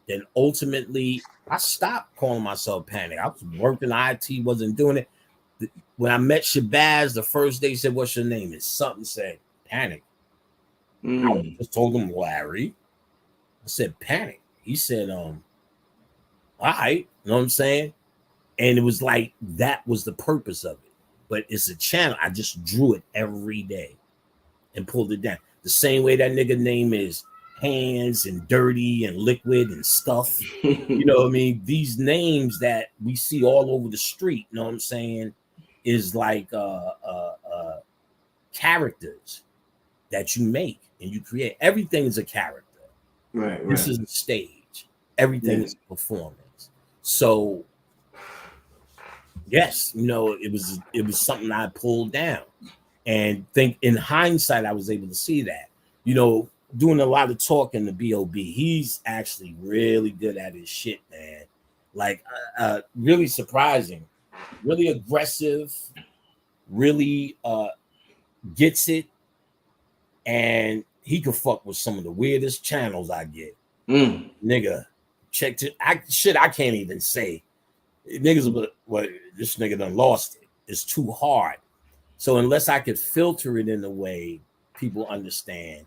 Then ultimately, I stopped calling myself Panic. I was working IT, wasn't doing it. When I met Shabazz, the first day he said, "What's your name?" And something said Panic. I just told him Larry. I said Panic. He said, all right, you know what I'm saying? And it was like that was the purpose of it. But it's a channel. I just drew it every day and pulled it down. The same way that nigga name is Hands and Dirty and Liquid and Stuff. You know what I mean? These names that we see all over the street, you know what I'm saying, is like characters that you make and you create. Everything is a character. Right. This is a stage. Everything is a performance. So yes, you know, it was something I pulled down. And think in hindsight, I was able to see that. You know, doing a lot of talking to B.O.B. He's actually really good at his shit, man. Like, really surprising, really aggressive, really gets it. And he could fuck with some of the weirdest channels I get. Nigga, check it. I can't even say. Niggas, what this nigga done lost it. It's too hard. So unless I could filter it in a way people understand,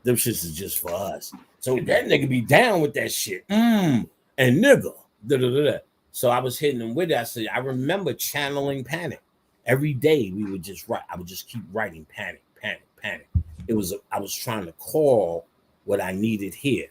them shits is just for us. So that nigga be down with that shit. And nigga. Da-da-da-da. So I was hitting him with that. I said, I remember channeling Panic. Every day we would just write. I would just keep writing Panic. I was trying to call what I needed here.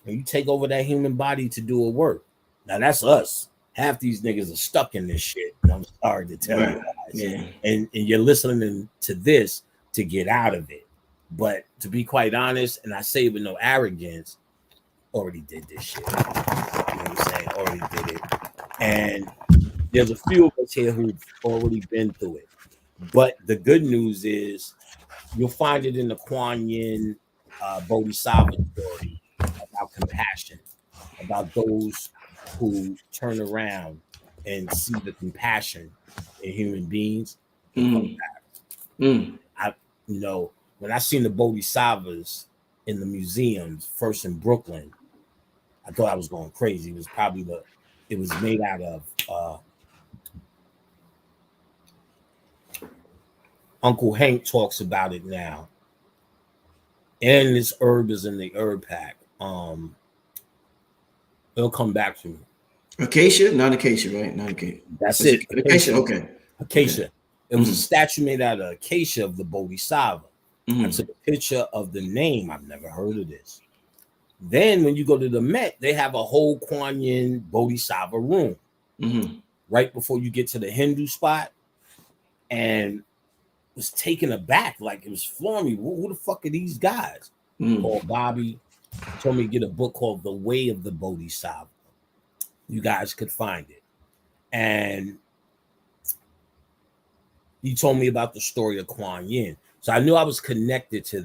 When you take over that human body to do a work, now that's us. Half these niggas are stuck in this shit. And I'm sorry to tell you guys. And you're listening to this to get out of it. But to be quite honest, and I say it with no arrogance, already did this shit. You know what I'm saying? Already did it. And there's a few of us here who've already been through it. But the good news is you'll find it in the Kuan Yin Bodhisattva story about compassion, about those who turn around and see the compassion in human beings and come back. When I seen the Bodhisattvas in the museums, first in Brooklyn, I thought I was going crazy. It was probably it was made out of Uncle Hank talks about it now. And this herb is in the herb pack. It'll come back to me. Acacia, not acacia, right? Not acacia. That's it. Acacia. Okay. Acacia. Okay. It was a statue made out of acacia of the Bodhisattva. I took a picture of the name. I've never heard of this. Then when you go to the Met, they have a whole Kuan Yin Bodhisattva room right before you get to the Hindu spot, and was taken aback, like it was flooring me. Who the fuck are these guys? Called Bobby, told me to get a book called The Way of the Bodhisattva. You guys could find it. And he told me about the story of Kuan Yin. So I knew I was connected to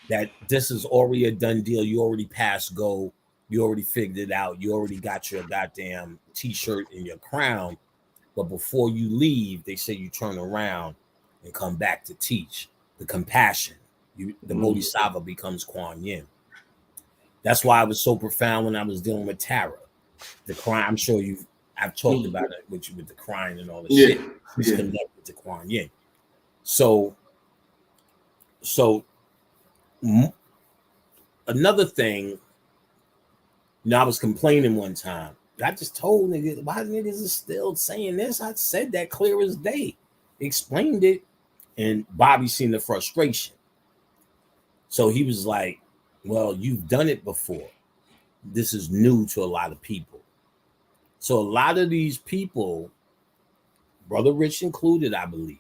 that this is already a done deal. You already passed go. You already figured it out. You already got your goddamn t-shirt and your crown. But before you leave, they say you turn around and come back to teach the compassion. The Bodhisattva becomes Kuan Yin. That's why it was so profound when I was dealing with Tara. The crying, I'm sure I've talked about it with you, with the crying and all the shit. It's connected to Kuan Yin. So another thing, I was complaining one time. I just told niggas, why niggas is still saying this? I said that clear as day. Explained it, and Bobby seen the frustration. So he was like, well, you've done it before. This is new to a lot of people. So a lot of these people, Bro.Rich included, I believe,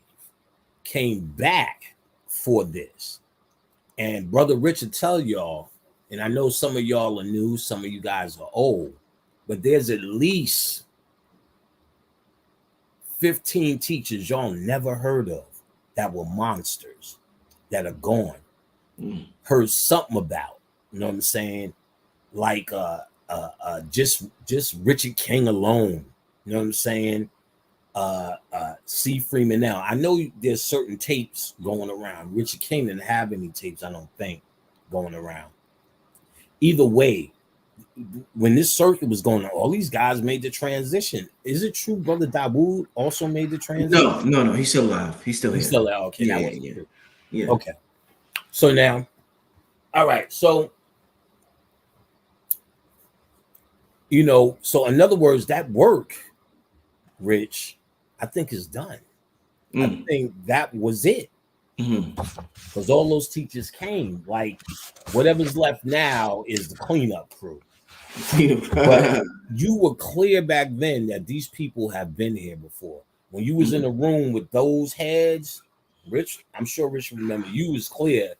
came back for this. And Bro.Rich will tell y'all, and I know some of y'all are new, some of you guys are old, but there's at least 15 teachers y'all never heard of that were monsters that are gone. Heard something about, you know what I'm saying? Like just Richard King alone, you know what I'm saying? C. Freeman now. I know there's certain tapes going around. Richard King didn't have any tapes, I don't think, going around. Either way, when this circuit was going on, all these guys made the transition. Is it true Brother Dawood also made the transition? No, he's still alive. He's still here. He's still alive. Okay, yeah. Okay. So now, all right. So, so in other words, that work, Rich, I think is done. I think that was it. Because all those teachers came. Like, whatever's left now is the cleanup crew. But you were clear back then that these people have been here before. When you was in a room with those heads, Rich, I'm sure Rich remember, you was clear.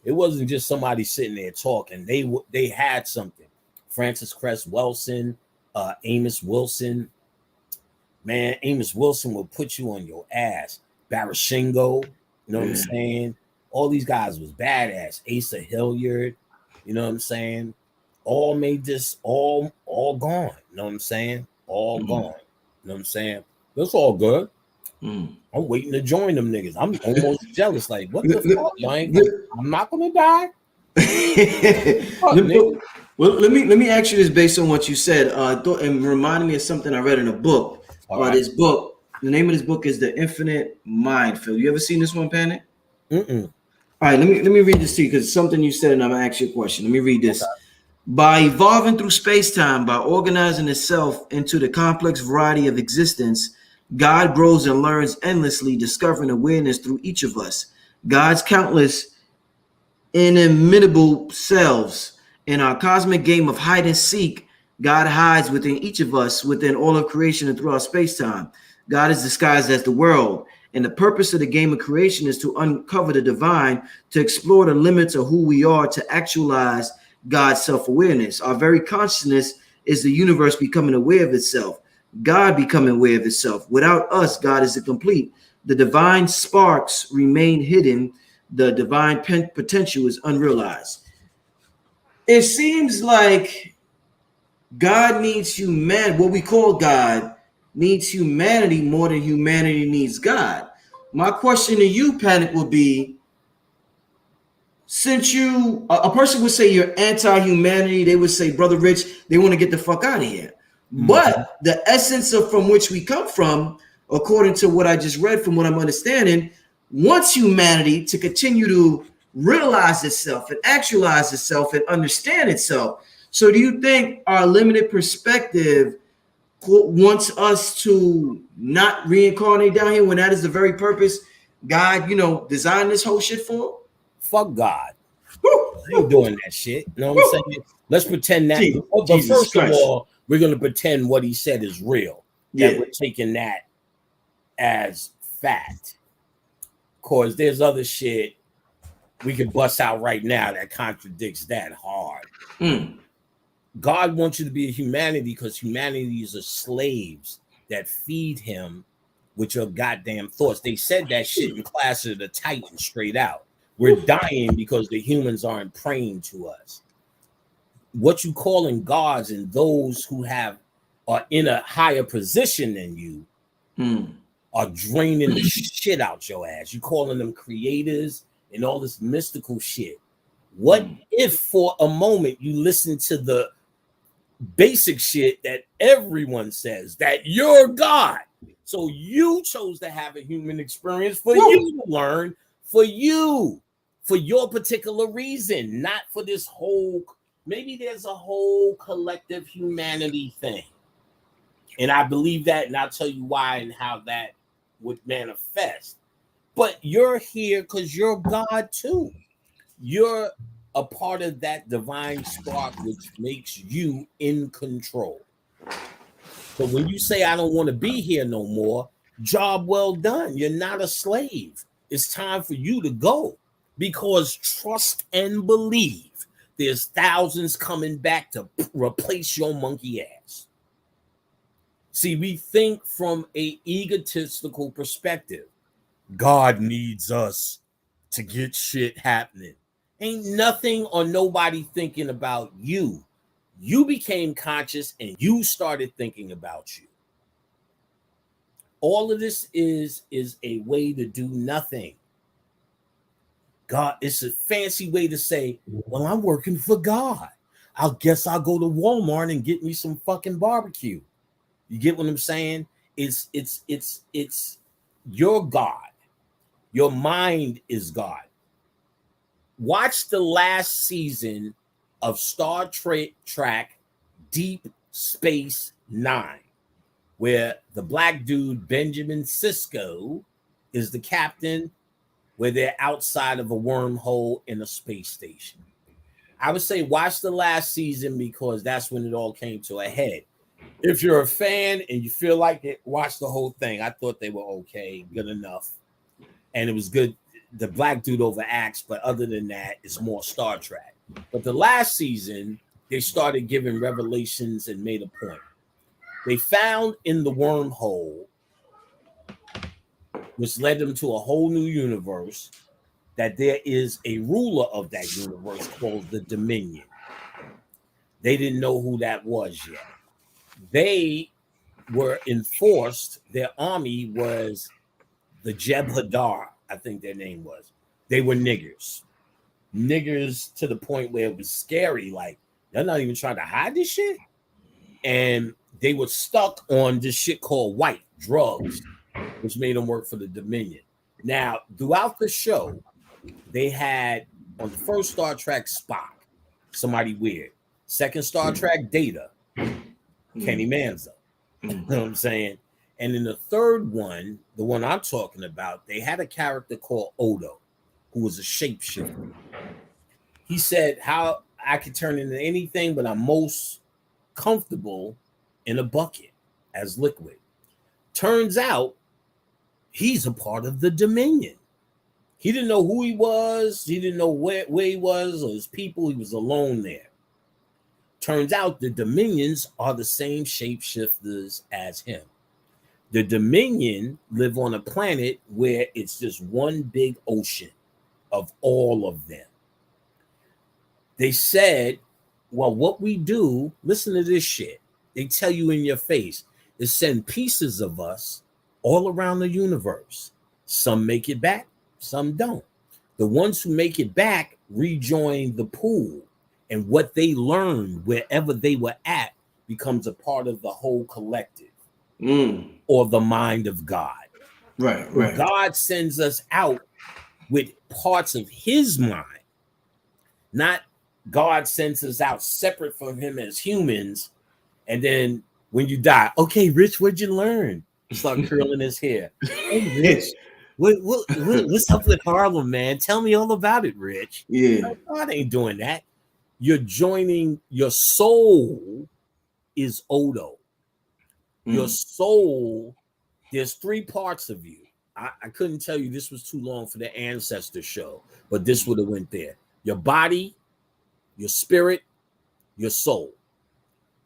It wasn't just somebody sitting there talking. They had something. Francis Cress Wilson, Amos Wilson. Man, Amos Wilson will put you on your ass. Barashingo, you know what I'm saying? All these guys was badass. Asa Hilliard, you know what I'm saying? All made this all gone. You know what I'm saying? All gone. You know what I'm saying? That's all good. I'm waiting to join them niggas. I'm almost jealous. Like, what the fuck? I'm not gonna die. Well, let me ask you this based on what you said. And reminded me of something I read in a book. This book, the name of this book is The Infinite Minefield. You ever seen this one, Panic? All right, let me read this to you because it's something you said, and I'm gonna ask you a question. Let me read this. Okay. By evolving through space-time, by organizing itself into the complex variety of existence, God grows and learns endlessly, discovering awareness through each of us. God's countless inimitable selves. In our cosmic game of hide and seek, God hides within each of us, within all of creation and throughout space-time. God is disguised as the world. And the purpose of the game of creation is to uncover the divine, to explore the limits of who we are, to actualize God's self-awareness. Our very consciousness is the universe becoming aware of itself. God becoming aware of itself. Without us, God is incomplete. The divine sparks remain hidden. The divine potential is unrealized. It seems like God needs humanity. What we call God needs humanity more than humanity needs God. My question to you, Panic, will be, since a person would say you're anti-humanity, they would say, Bro.Rich, they want to get the fuck out of here. But the essence of from which we come from, according to what I just read, from what I'm understanding, wants humanity to continue to realize itself and actualize itself and understand itself. So do you think our limited perspective wants us to not reincarnate down here when that is the very purpose God, designed this whole shit for? Fuck God. I ain't doing that shit. You know what I'm saying? Let's pretend that. But first of all, we're going to pretend what he said is real. That we're taking that as fact. Of course, there's other shit we could bust out right now that contradicts that hard. God wants you to be a humanity because humanities are slaves that feed him with your goddamn thoughts. They said that shit in Class of the Titans straight out. We're dying because the humans aren't praying to us. What you calling gods and those who are in a higher position than you are draining the shit out your ass. You calling them creators and all this mystical shit. What if for a moment you listen to the basic shit that everyone says, that you're God? So you chose to have a human experience for you to learn, for your particular reason, not for this whole, maybe there's a whole collective humanity thing. And I believe that, and I'll tell you why and how that would manifest. But you're here because you're God too. You're a part of that divine spark which makes you in control. But when you say, I don't want to be here no more, job well done. You're not a slave. It's time for you to go, because trust and believe there's thousands coming back to replace your monkey ass. See, we think from an egotistical perspective. God needs us to get shit happening. Ain't nothing or nobody thinking about you. You became conscious and you started thinking about you. All of this is a way to do nothing. God, it's a fancy way to say, well, I'm working for God. I guess I'll go to Walmart and get me some fucking barbecue. You get what I'm saying? It's your God. Your mind is God. Watch the last season of Star Trek Deep Space Nine, where the black dude Benjamin Sisko is the captain, where they're outside of a wormhole in a space station. I would say watch the last season because that's when it all came to a head. If you're a fan and you feel like it, watch the whole thing. I thought they were okay, good enough. And it was good. The black dude overacts, but other than that, it's more Star Trek. But the last season, they started giving revelations and made a point. They found in the wormhole, which led them to a whole new universe, that there is a ruler of that universe called the Dominion. They didn't know who that was yet. They were enforced. Their army was the Jebhadar, I think their name was. They were niggers. Niggers to the point where it was scary. Like, they're not even trying to hide this shit. And they were stuck on this shit called white drugs, which made them work for the Dominion. Now, throughout the show, they had on the first Star Trek Spock, somebody weird. Second Star Trek Data, Kenny Manza. You know what I'm saying? And in the third one, the one I'm talking about, they had a character called Odo, who was a shapeshifter. He said how I could turn into anything, but I'm most comfortable in a bucket as liquid. Turns out he's a part of the Dominion. He didn't know who he was. He didn't know where he was or his people. He was alone there. Turns out the Dominions are the same shapeshifters as him. The Dominion live on a planet where it's just one big ocean of all of them. They said, well, what we do, listen to this shit. They tell you in your face, is send pieces of us all around the universe. Some make it back, some don't. The ones who make it back rejoin the pool, and what they learn wherever they were at becomes a part of the whole collective. Or the mind of God. Right. God sends us out with parts of his mind, not God sends us out separate from him as humans, and then when you die. Okay, Rich, what'd you learn? Start curling his hair. Hey, Rich, what's up with Harlem, man? Tell me all about it, Rich. Yeah. God ain't doing that. You're joining your soul is Odo. Your soul, there's 3 parts of you. I couldn't tell you, this was too long for the Ancestor show, but this would have went there. Your body, your spirit, your soul.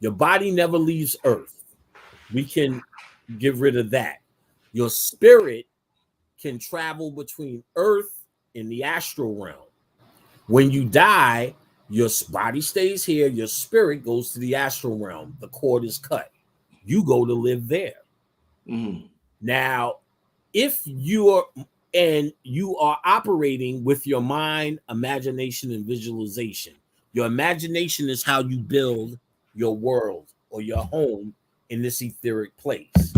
Your body never leaves Earth. We can get rid of that. Your spirit can travel between Earth and the astral realm. When you die, your body stays here, your spirit goes to the astral realm. The cord is cut. You go to live there. Now, if you are operating with your mind, imagination, and visualization. Your imagination is how you build your world or your home in this etheric place.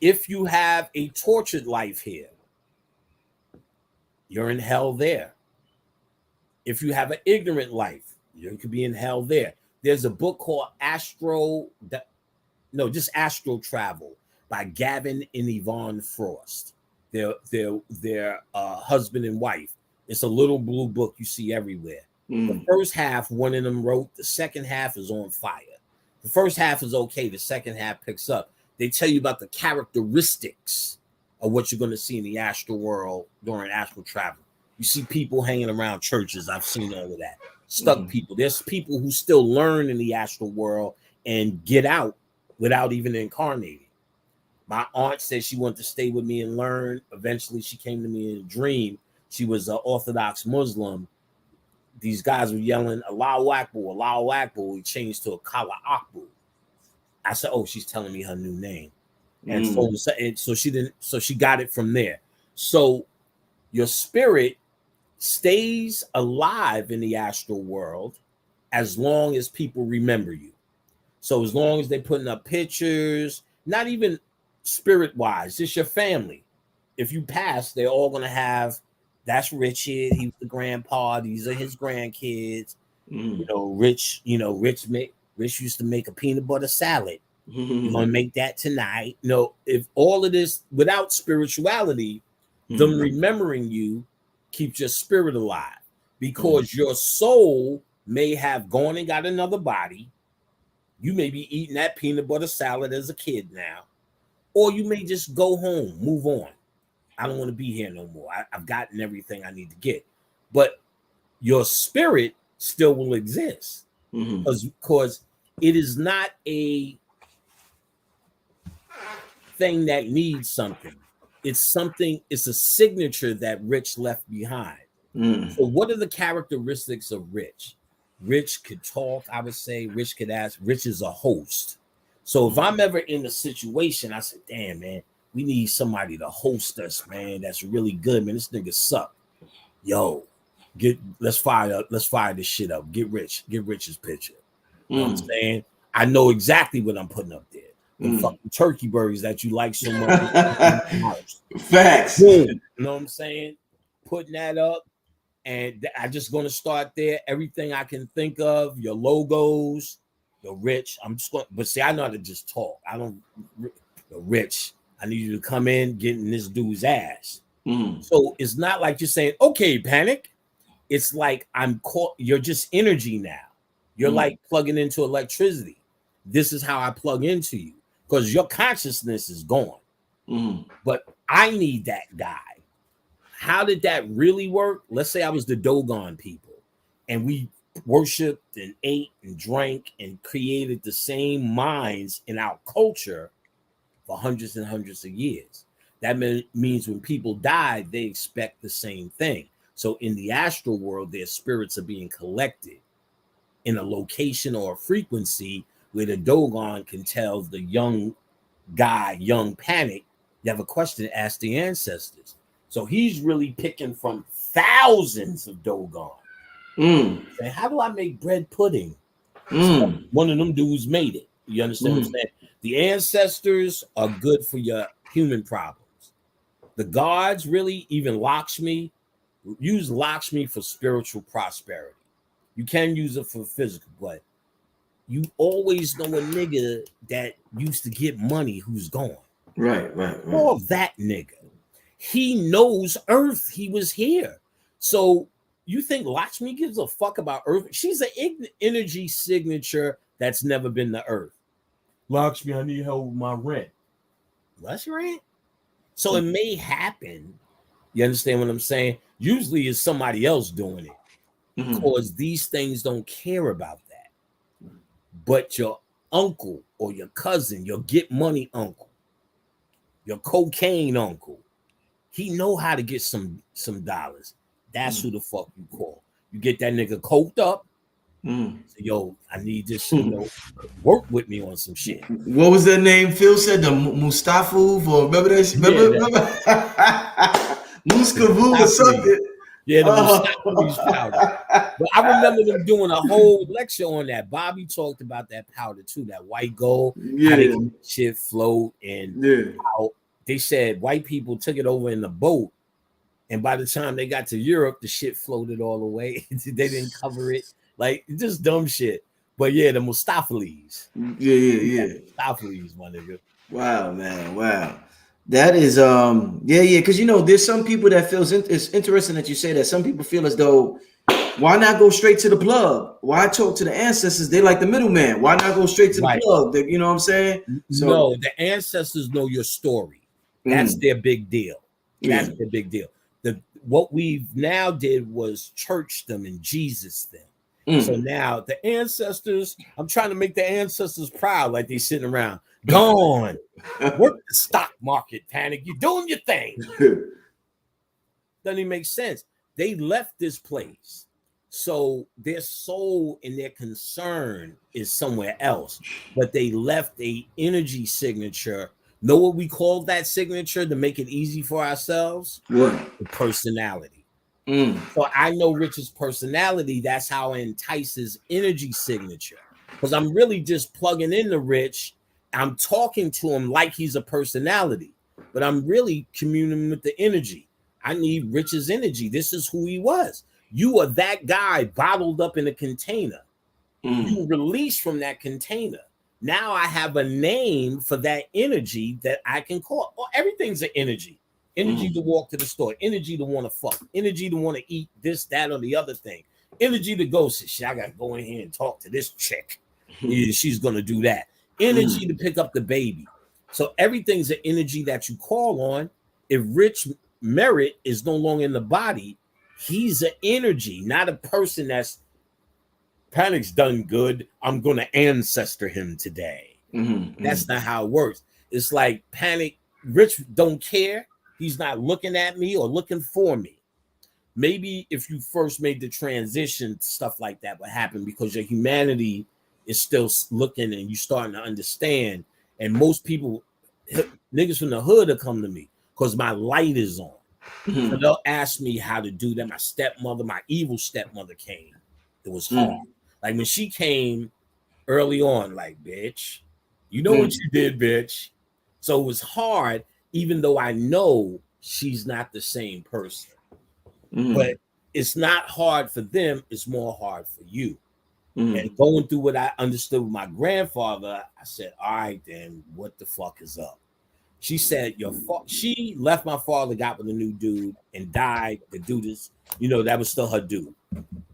If you have a tortured life here, you're in hell there. If you have an ignorant life, you could be in hell there. There's a book called Astral Travel by Gavin and Yvonne Frost. They're husband and wife. It's a little blue book you see everywhere. The first half, one of them wrote. The second half is on fire. The first half is okay. The second half picks up. They tell you about the characteristics of what you're going to see in the astral world during astral travel. You see people hanging around churches. I've seen all of that. Stuck people. There's people who still learn in the astral world and get out without even incarnating. My aunt said she wanted to stay with me and learn. Eventually, she came to me in a dream. She was an Orthodox Muslim. These guys were yelling, Allahu Akbar, Allahu Akbar. We changed to a Kala Akbar. I said, oh, she's telling me her new name. And so she got it from there. So your spirit stays alive in the astral world as long as people remember you. So as long as they're putting up pictures, not even spirit-wise, it's your family. If you pass, they're all going to have, that's Richard, he was the grandpa, these are his grandkids. Rich used to make a peanut butter salad. You're going to make that tonight. If all of this, without spirituality, them remembering you keeps your spirit alive, because your soul may have gone and got another body. You may be eating that peanut butter salad as a kid now, or you may just go home, move on. I don't want to be here no more. I've gotten everything I need to get. But your spirit still will exist, because it is not a thing that needs something. It's a signature that Rich left behind. So what are the characteristics of Rich? Rich could talk, I would say. Rich could ask. Rich is a host. So if I'm ever in a situation, I said, damn, man, we need somebody to host us, man. That's really good, man. This nigga suck. Yo, let's fire this shit up. Get Rich's picture. You know what I'm saying? I know exactly what I'm putting up there. The fucking turkey burgers that you like so much. Facts. Boom. You know what I'm saying? Putting that up. And I'm just going to start there. Everything I can think of, your logos, your Rich. I'm just going, but see, I know how to just talk. I don't, Rich, I need you to come in, get in this dude's ass. So it's not like you're saying, okay, Panic. It's like you're just energy now. You're like plugging into electricity. This is how I plug into you, because your consciousness is gone. But I need that guy. How did that really work? Let's say I was the Dogon people and we worshipped and ate and drank and created the same minds in our culture for hundreds and hundreds of years. That means when people die, they expect the same thing. So in the astral world, their spirits are being collected in a location or a frequency where the Dogon can tell the young Panic, you have a question, ask the ancestors. So he's really picking from thousands of Dogon. Saying, how do I make bread pudding? So one of them dudes made it. You understand what I'm saying? The ancestors are good for your human problems. The gods, really, even Lakshmi, use Lakshmi for spiritual prosperity. You can use it for physical, but you always know a nigga that used to get money who's gone. Right. Call that nigga. He knows Earth. He was here. So you think Lakshmi gives a fuck about Earth? She's an energy signature that's never been to Earth. Lakshmi, I need help with my rent. What's rent? So it may happen. You understand what I'm saying? Usually it's somebody else doing it because these things don't care about that. But your uncle or your cousin, your get money uncle, your cocaine uncle, he know how to get some dollars. That's who the fuck you call. You get that nigga coked up. So, yo, I need this, work with me on some shit. What was that name? Phil said the Mustafa, or remember that? Remember? Muskavu or something. Yeah, the Mustafa powder. But I remember them doing a whole lecture on that. Bobby talked about that powder too, that white gold, how they can shit float, and how they said white people took it over in the boat, and by the time they got to Europe, the shit floated all the way. They didn't cover it. Like, just dumb shit. But yeah, the Mustafa'lis. Yeah. Mustafa'lis, my nigga. Wow, man. Wow. That is because there's some people that feels it's interesting that you say that. Some people feel as though, why not go straight to the plug? Why talk to the ancestors? They like the middleman. Why not go straight to the plug? You know what I'm saying? So, no, the ancestors know your story. That's their big deal. That's their big deal. What we've now did was church them and Jesus them. So now the ancestors, I'm trying to make the ancestors proud, like they sitting around. Gone. Work the stock market, Panic. You're doing your thing. Doesn't even make sense. They left this place. So their soul and their concern is somewhere else. But they left a energy signature. Know what we call that signature to make it easy for ourselves? What? The personality. So I know Rich's personality. That's how I entice his energy signature. Because I'm really just plugging into Rich. I'm talking to him like he's a personality, but I'm really communing with the energy. I need Rich's energy. This is who he was. You are that guy bottled up in a container. You release from that container. Now I have a name for that energy that I can call. Well, everything's an energy. Energy to walk to the store, energy to want to fuck, energy to want to eat this, that, or the other thing, energy to go say, shit, I got to go in here and talk to this chick. Yeah, she's going to do that. Energy to pick up the baby. So everything's an energy that you call on. If Rich Merit is no longer in the body, he's an energy, not a person that's Panic's done good. I'm going to ancestor him today. That's not how it works. It's like Panic, Rich don't care. He's not looking at me or looking for me. Maybe if you first made the transition, stuff like that would happen because your humanity is still looking and you starting to understand. And most people, niggas from the hood, will come to me because my light is on. So they'll ask me how to do that. My stepmother, my evil stepmother came. It was hard. Like when she came early on, like, bitch, you know what you did, bitch. So it was hard. Even though I know she's not the same person. But it's not hard for them, it's more hard for you. And going through what I understood with my grandfather, I said, all right, then what the fuck is up? She said, she left my father, got with a new dude and died. The dude is, that was still her dude.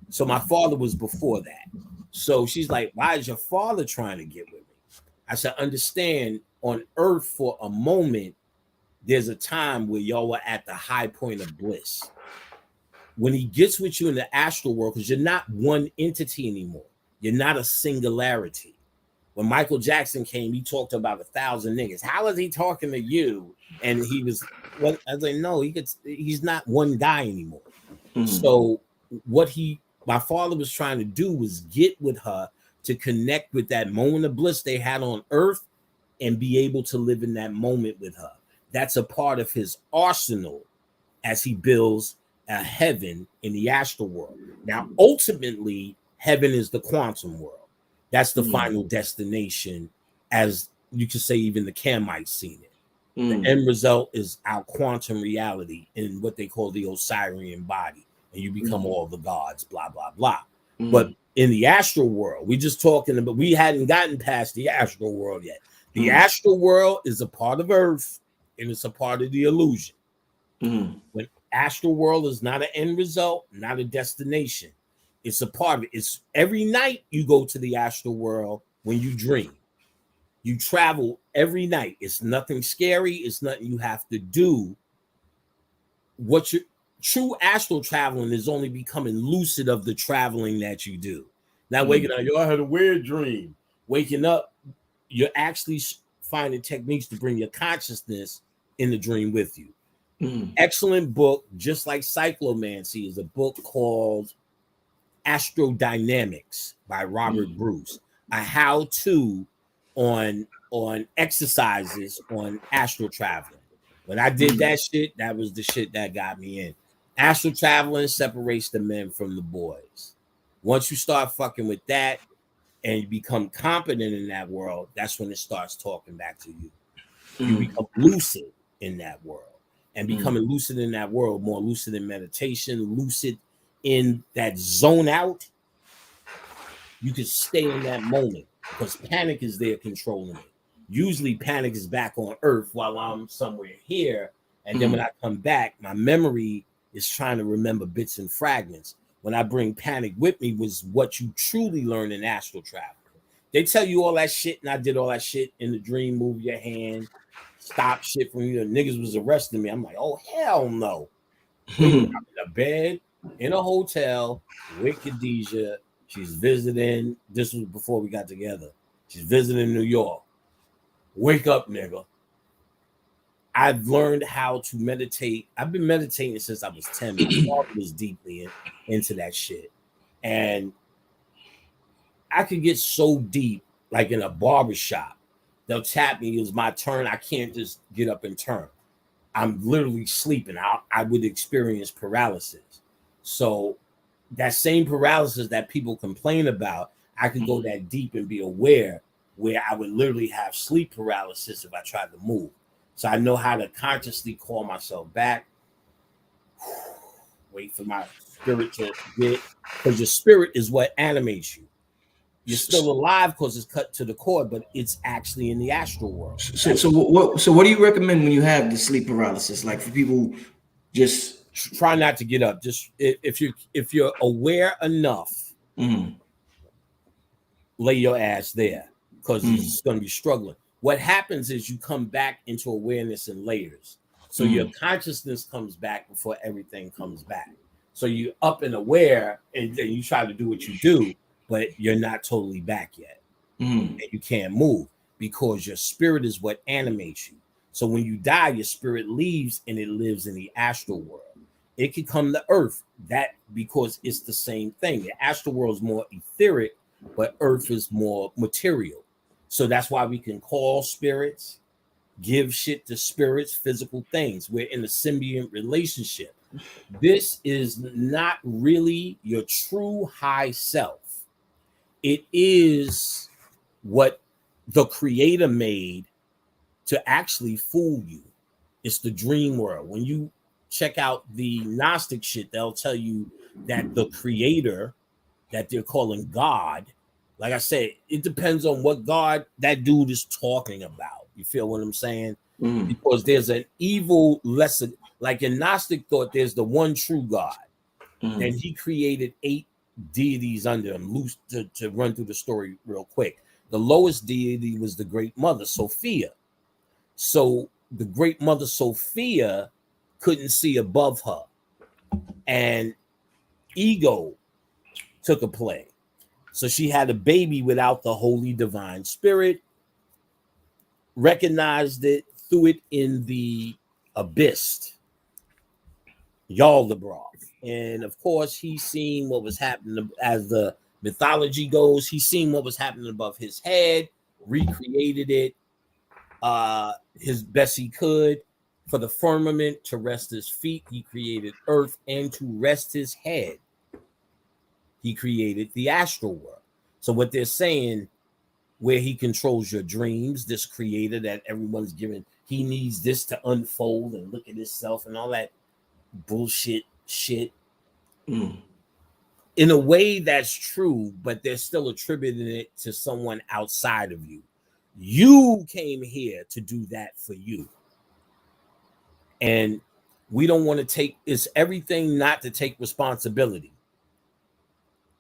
So my father was before that. So she's like, why is your father trying to get with me? I said, understand, on earth for a moment, there's a time where y'all were at the high point of bliss. When he gets with you in the astral world, because you're not one entity anymore. You're not a singularity. When Michael Jackson came, he talked about 1,000 niggas. How is he talking to you? And he was, I was like, no, he's not one guy anymore. So what my father was trying to do was get with her to connect with that moment of bliss they had on earth and be able to live in that moment with her. That's a part of his arsenal as he builds a heaven in the astral world. Now, ultimately, heaven is the quantum world. That's the final destination, as you could say, even the Kamites seen it. The end result is our quantum reality in what they call the Osirian body, and you become all the gods, blah, blah, blah. But in the astral world, we just talking about, we hadn't gotten past the astral world yet. The astral world is a part of Earth, and it's a part of the illusion. When astral world is not an end result, not a destination, it's a part of it. It's every night you go to the astral world when you dream. You travel every night. It's nothing scary. It's nothing you have to do. What your true astral traveling is only becoming lucid of the traveling that you do. Not waking up, y'all had a weird dream. Waking up, you're actually finding techniques to bring your consciousness in the dream with you. Excellent book, just like Cyclomancy, is a book called Astral Dynamics by Robert Bruce. A how-to on exercises on astral traveling. When I did that shit, that was the shit that got me in. Astral traveling separates the men from the boys. Once you start fucking with that and you become competent in that world, that's when it starts talking back to you. You become lucid in that world. And becoming lucid in that world, more lucid in meditation, lucid in that zone out, you can stay in that moment because panic is there controlling it. Usually panic is back on Earth while I'm somewhere here. And then when I come back, my memory is trying to remember bits and fragments. When I bring panic with me was what you truly learn in astral travel. They tell you all that shit, and I did all that shit in the dream, move your hand, stop shit from you. Niggas was arresting me. I'm like, oh, hell no. In a bed, in a hotel with Khadijah. She's visiting. This was before we got together. She's visiting New York. Wake up, nigga. I've learned how to meditate. I've been meditating since I was 10. My father was deeply into that shit. And I could get so deep, like in a barbershop. They'll tap me. It's my turn. I can't just get up and turn. I'm literally sleeping. I would experience paralysis. So that same paralysis that people complain about, I could go that deep and be aware where I would literally have sleep paralysis if I tried to move. So I know how to consciously call myself back, wait for my spirit to get, because your spirit is what animates you. You're still alive because it's cut to the core, but it's actually in the astral world. So what do you recommend when you have the sleep paralysis? Like for people, just try not to get up. Just if you're aware enough, lay your ass there because it's going to be struggling. What happens is you come back into awareness in layers. So your consciousness comes back before everything comes back. So you're up and aware, and then you try to do what you do, but you're not totally back yet. And you can't move because your spirit is what animates you. So when you die, your spirit leaves and it lives in the astral world. It can come to Earth, that because it's the same thing. The astral world is more etheric, but Earth is more material. So that's why we can call spirits, give shit to spirits, physical things. We're in a symbiont relationship. This is not really your true high self. It is what the creator made to actually fool you. It's the dream world. When you check out the Gnostic shit, they'll tell you that the creator that they're calling God, like I said, it depends on what God that dude is talking about. You feel what I'm saying? Because there's an evil lesson. Like in Gnostic thought, there's the one true God. Then he created 8 deities under him. Loose to run through the story real quick. The lowest deity was the Great Mother, Sophia. So the Great Mother Sophia couldn't see above her. And ego took a play. So she had a baby without the Holy Divine Spirit, recognized it, threw it in the abyss, Yaldabaoth. And of course, he's seen what was happening as the mythology goes. He's seen what was happening above his head, recreated it his best he could. For the firmament to rest his feet, he created earth, and to rest his head, he created the astral world. So what they're saying, where he controls your dreams, this creator that everyone's given, he needs this to unfold and look at himself and all that bullshit shit. in a way that's true, but they're still attributing it to someone outside of you. You came here to do that for you. And we don't want to take, it's everything not to take responsibility.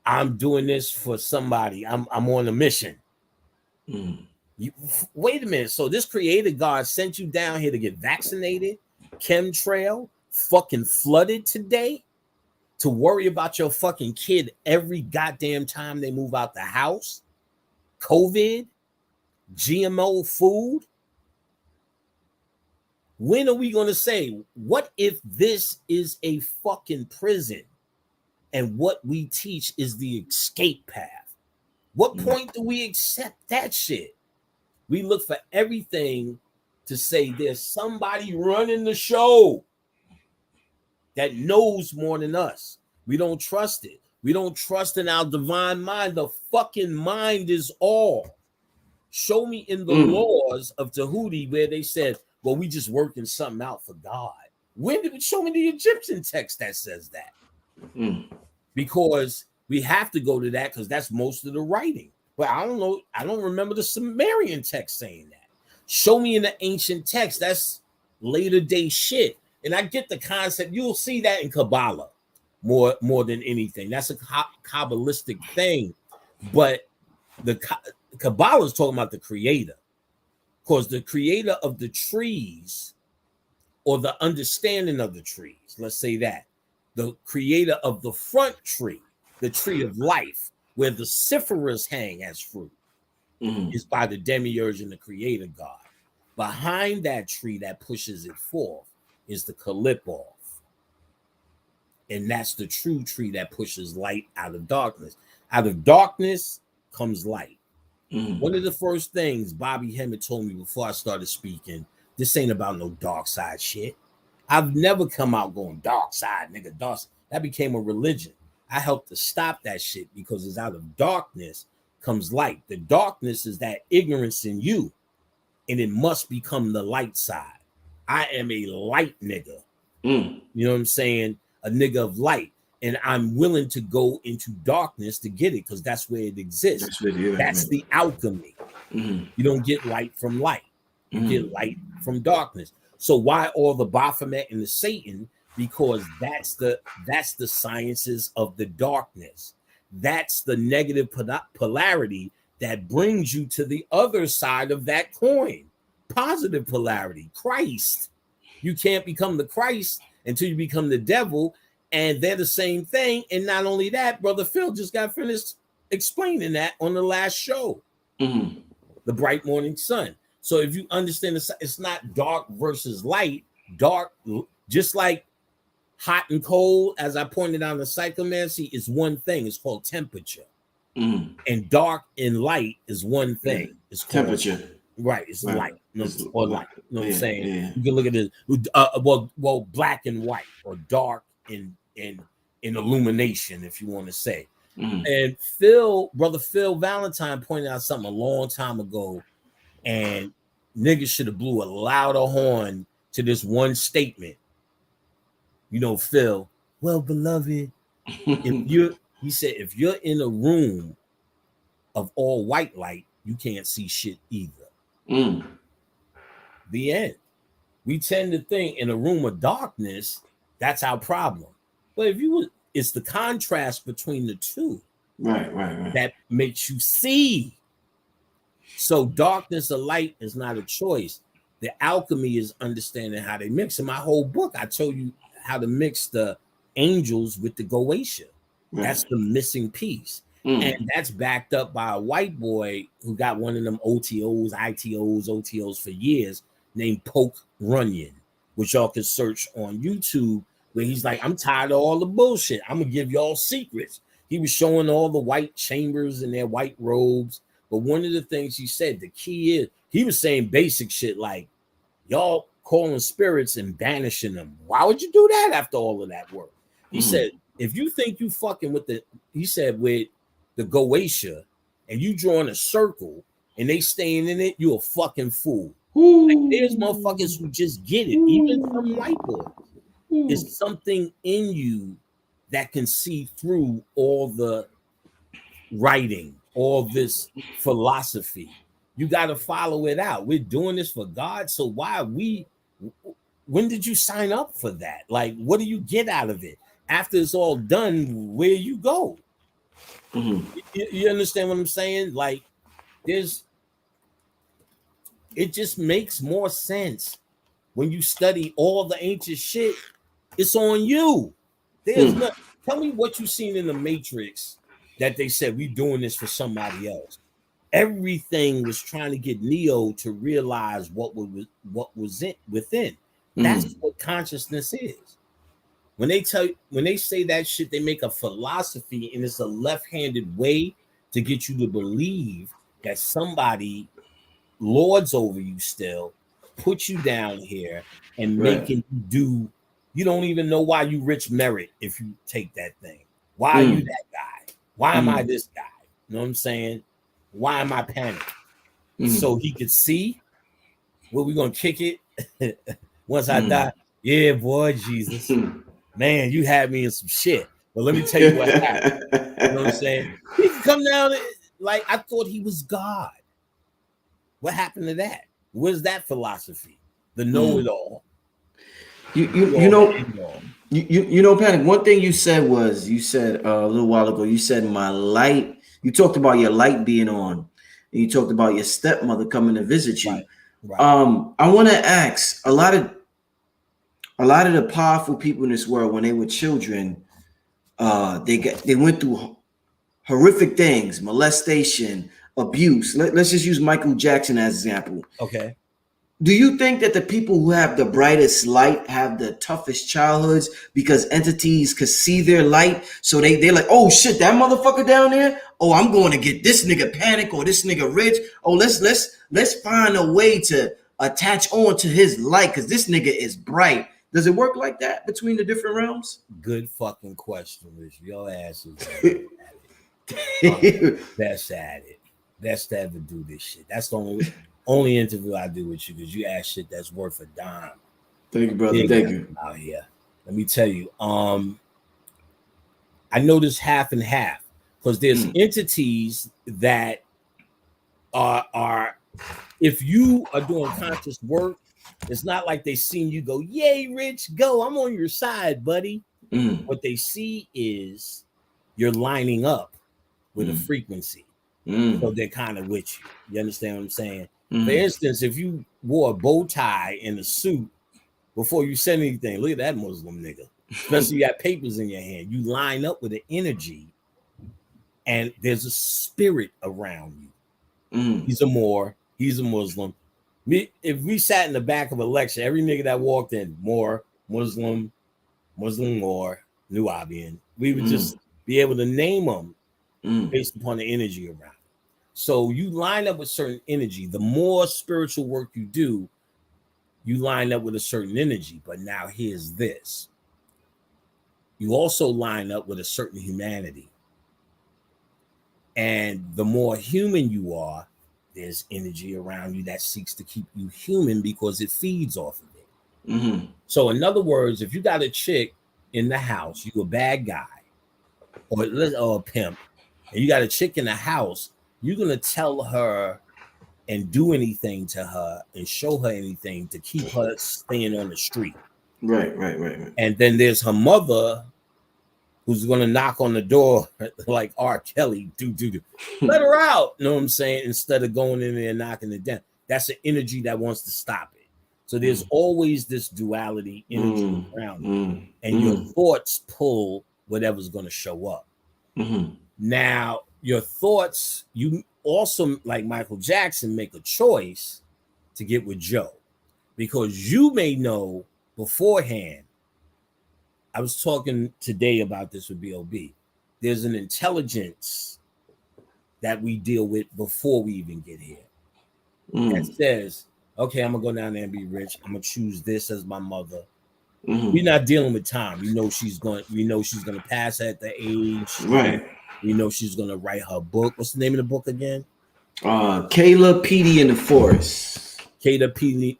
I'm doing this for somebody. I'm on a mission. Wait a minute. So this creator God sent you down here to get vaccinated, chemtrail, fucking flooded today, to worry about your fucking kid every goddamn time they move out the house? COVID, GMO food. When are we going to say, what if this is a fucking prison and what we teach is the escape path? What point do we accept that shit? We look for everything to say there's somebody running the show that knows more than us. We don't trust it. We don't trust in our divine mind. The fucking mind is all. Show me in the laws of Tahuti where they said, well, we just working something out for God. When did it show me the Egyptian text that says that? Because we have to go to that because that's most of the writing. But I don't know. I don't remember the Sumerian text saying that. Show me in the ancient text. That's later day shit. And I get the concept. You'll see that in Kabbalah more than anything. That's a Kabbalistic thing. But the Kabbalah is talking about the creator. Because the creator of the trees, or the understanding of the trees, let's say that, the creator of the front tree, the tree of life, where the Cypherus hang as fruit, is by the demiurge and the creator God. Behind that tree that pushes it forth is the Kalipov. And that's the true tree that pushes light out of darkness. Out of darkness comes light. One of the first things Bobby Hemmett told me before I started speaking, this ain't about no dark side shit. I've never come out going dark side, nigga, dark side. That became a religion. I helped to stop that shit because it's out of darkness comes light. The darkness is that ignorance in you, and it must become the light side. I am a light nigga. You know what I'm saying? A nigga of light. And I'm willing to go into darkness to get it because that's where it exists. That's the alchemy. You don't get light from light. You get light from darkness. So why all the Baphomet and the Satan? Because that's the sciences of the darkness. That's the negative polarity that brings you to the other side of that coin. Positive polarity, Christ. You can't become the Christ until you become the devil. And they're the same thing. And not only that, Brother Phil just got finished explaining that on the last show. The bright morning sun. So if you understand, it's not dark versus light. Dark, just like hot and cold, as I pointed out in the Cyclomancy, is one thing. It's called temperature. And dark and light is one thing. It's called temperature. Right. It's light. Or light. You know what I'm saying? You can look at it. Well, black and white, or dark in illumination, if you want to say. And Brother Phil Valentine pointed out something a long time ago, and niggas should have blew a louder horn to this one statement. You know, Phil, well, beloved, he said, if you're in a room of all white light, you can't see shit either. The end. We tend to think in a room of darkness, that's our problem. But it's the contrast between the two, right, that makes you see. So darkness or light is not a choice. The alchemy is understanding how they mix. In my whole book, I told you how to mix the angels with the Goetia. That's the missing piece. And that's backed up by a white boy who got one of them OTOs for years, named Poke Runyon, which y'all can search on YouTube, where he's like, I'm tired of all the bullshit. I'm going to give y'all secrets. He was showing all the white chambers in their white robes. But one of the things he said, the key is, he was saying basic shit like, y'all calling spirits and banishing them. Why would you do that after all of that work? He said, if you think you fucking with with the Goetia and you drawing a circle and they staying in it, you a fucking fool. Like, there's motherfuckers who just get it, even from white boys. It's something in you that can see through all the writing, all this philosophy. You got to follow it out. We're doing this for God. So why are we? When did you sign up for that? Like, what do you get out of it? After it's all done, where you go? You understand what I'm saying? Like, it just makes more sense when you study all the ancient shit. It's on you. There's no. Tell me what you seen in the Matrix that they said we doing this for somebody else. Everything was trying to get Neo to realize what was within. That's what consciousness is. When they say that shit, they make a philosophy, and it's a left-handed way to get you to believe that somebody lords over you still, put you down here, and making you do. You don't even know why you rich merit if you take that thing. Why are you that guy? Why am I this guy? You know what I'm saying? Why am I panicked? So he could see where we gonna kick it once I die. Yeah, boy, Jesus. Man, you had me in some shit. But let me tell you what happened. You know what I'm saying? He can come down like I thought he was God. What happened to that? Where's that philosophy? The know-it-all. You know, Panic. One thing you said a little while ago. You said my light. You talked about your light being on, and you talked about your stepmother coming to visit you. Right. I want to ask a lot of the powerful people in this world when they were children, they went through horrific things, molestation, abuse. Let's just use Michael Jackson as an example. Okay. Do you think that the people who have the brightest light have the toughest childhoods because entities could see their light? So they're like, oh shit, that motherfucker down there. Oh, I'm going to get this nigga Panic or this nigga Rich. Oh, let's find a way to attach on to his light because this nigga is bright. Does it work like that between the different realms? Good fucking question, Rich. Your ass is at it. Best at it. Best to ever do this shit. That's the only interview I do with you because you ask shit that's worth a dime. Thank you, brother. Thank you. Out here. Let me tell you. I know this half and half because there's entities that are if you are doing conscious work, it's not like they seen you go, yay, Rich, go. I'm on your side, buddy. What they see is you're lining up with a frequency. So they're kind of with you. You understand what I'm saying? For instance, if you wore a bow tie and a suit before you said anything, look at that Muslim nigga. Especially you got papers in your hand. You line up with the energy and there's a spirit around you. He's a Moor. He's a Muslim. If we sat in the back of a lecture, every nigga that walked in, Moor, Muslim, Moor, Nubian, we would just be able to name them based upon the energy around. So you line up with certain energy. The more spiritual work you do, you line up with a certain energy. But now here's this. You also line up with a certain humanity. And the more human you are, there's energy around you that seeks to keep you human because it feeds off of it. So in other words, if you got a chick in the house, you a bad guy or a pimp, and you got a chick in the house, you're going to tell her and do anything to her and show her anything to keep her staying on the street. Right. And then there's her mother who's going to knock on the door like R. Kelly, do. Let her out. You know what I'm saying? Instead of going in there and knocking it down. That's an energy that wants to stop it. So there's always this duality energy around you. And your thoughts pull whatever's going to show up. Now, your thoughts, you also, like Michael Jackson, make a choice to get with Joe. Because you may know beforehand. I was talking today about this with B.O.B. There's an intelligence that we deal with before we even get here. That says, okay, I'm going to go down there and be rich. I'm going to choose this as my mother. We're not dealing with time. We know she's going to pass at the age. Right. We know she's going to write her book. What's the name of the book again? Kayla Petey in the Forest. Kayla Petey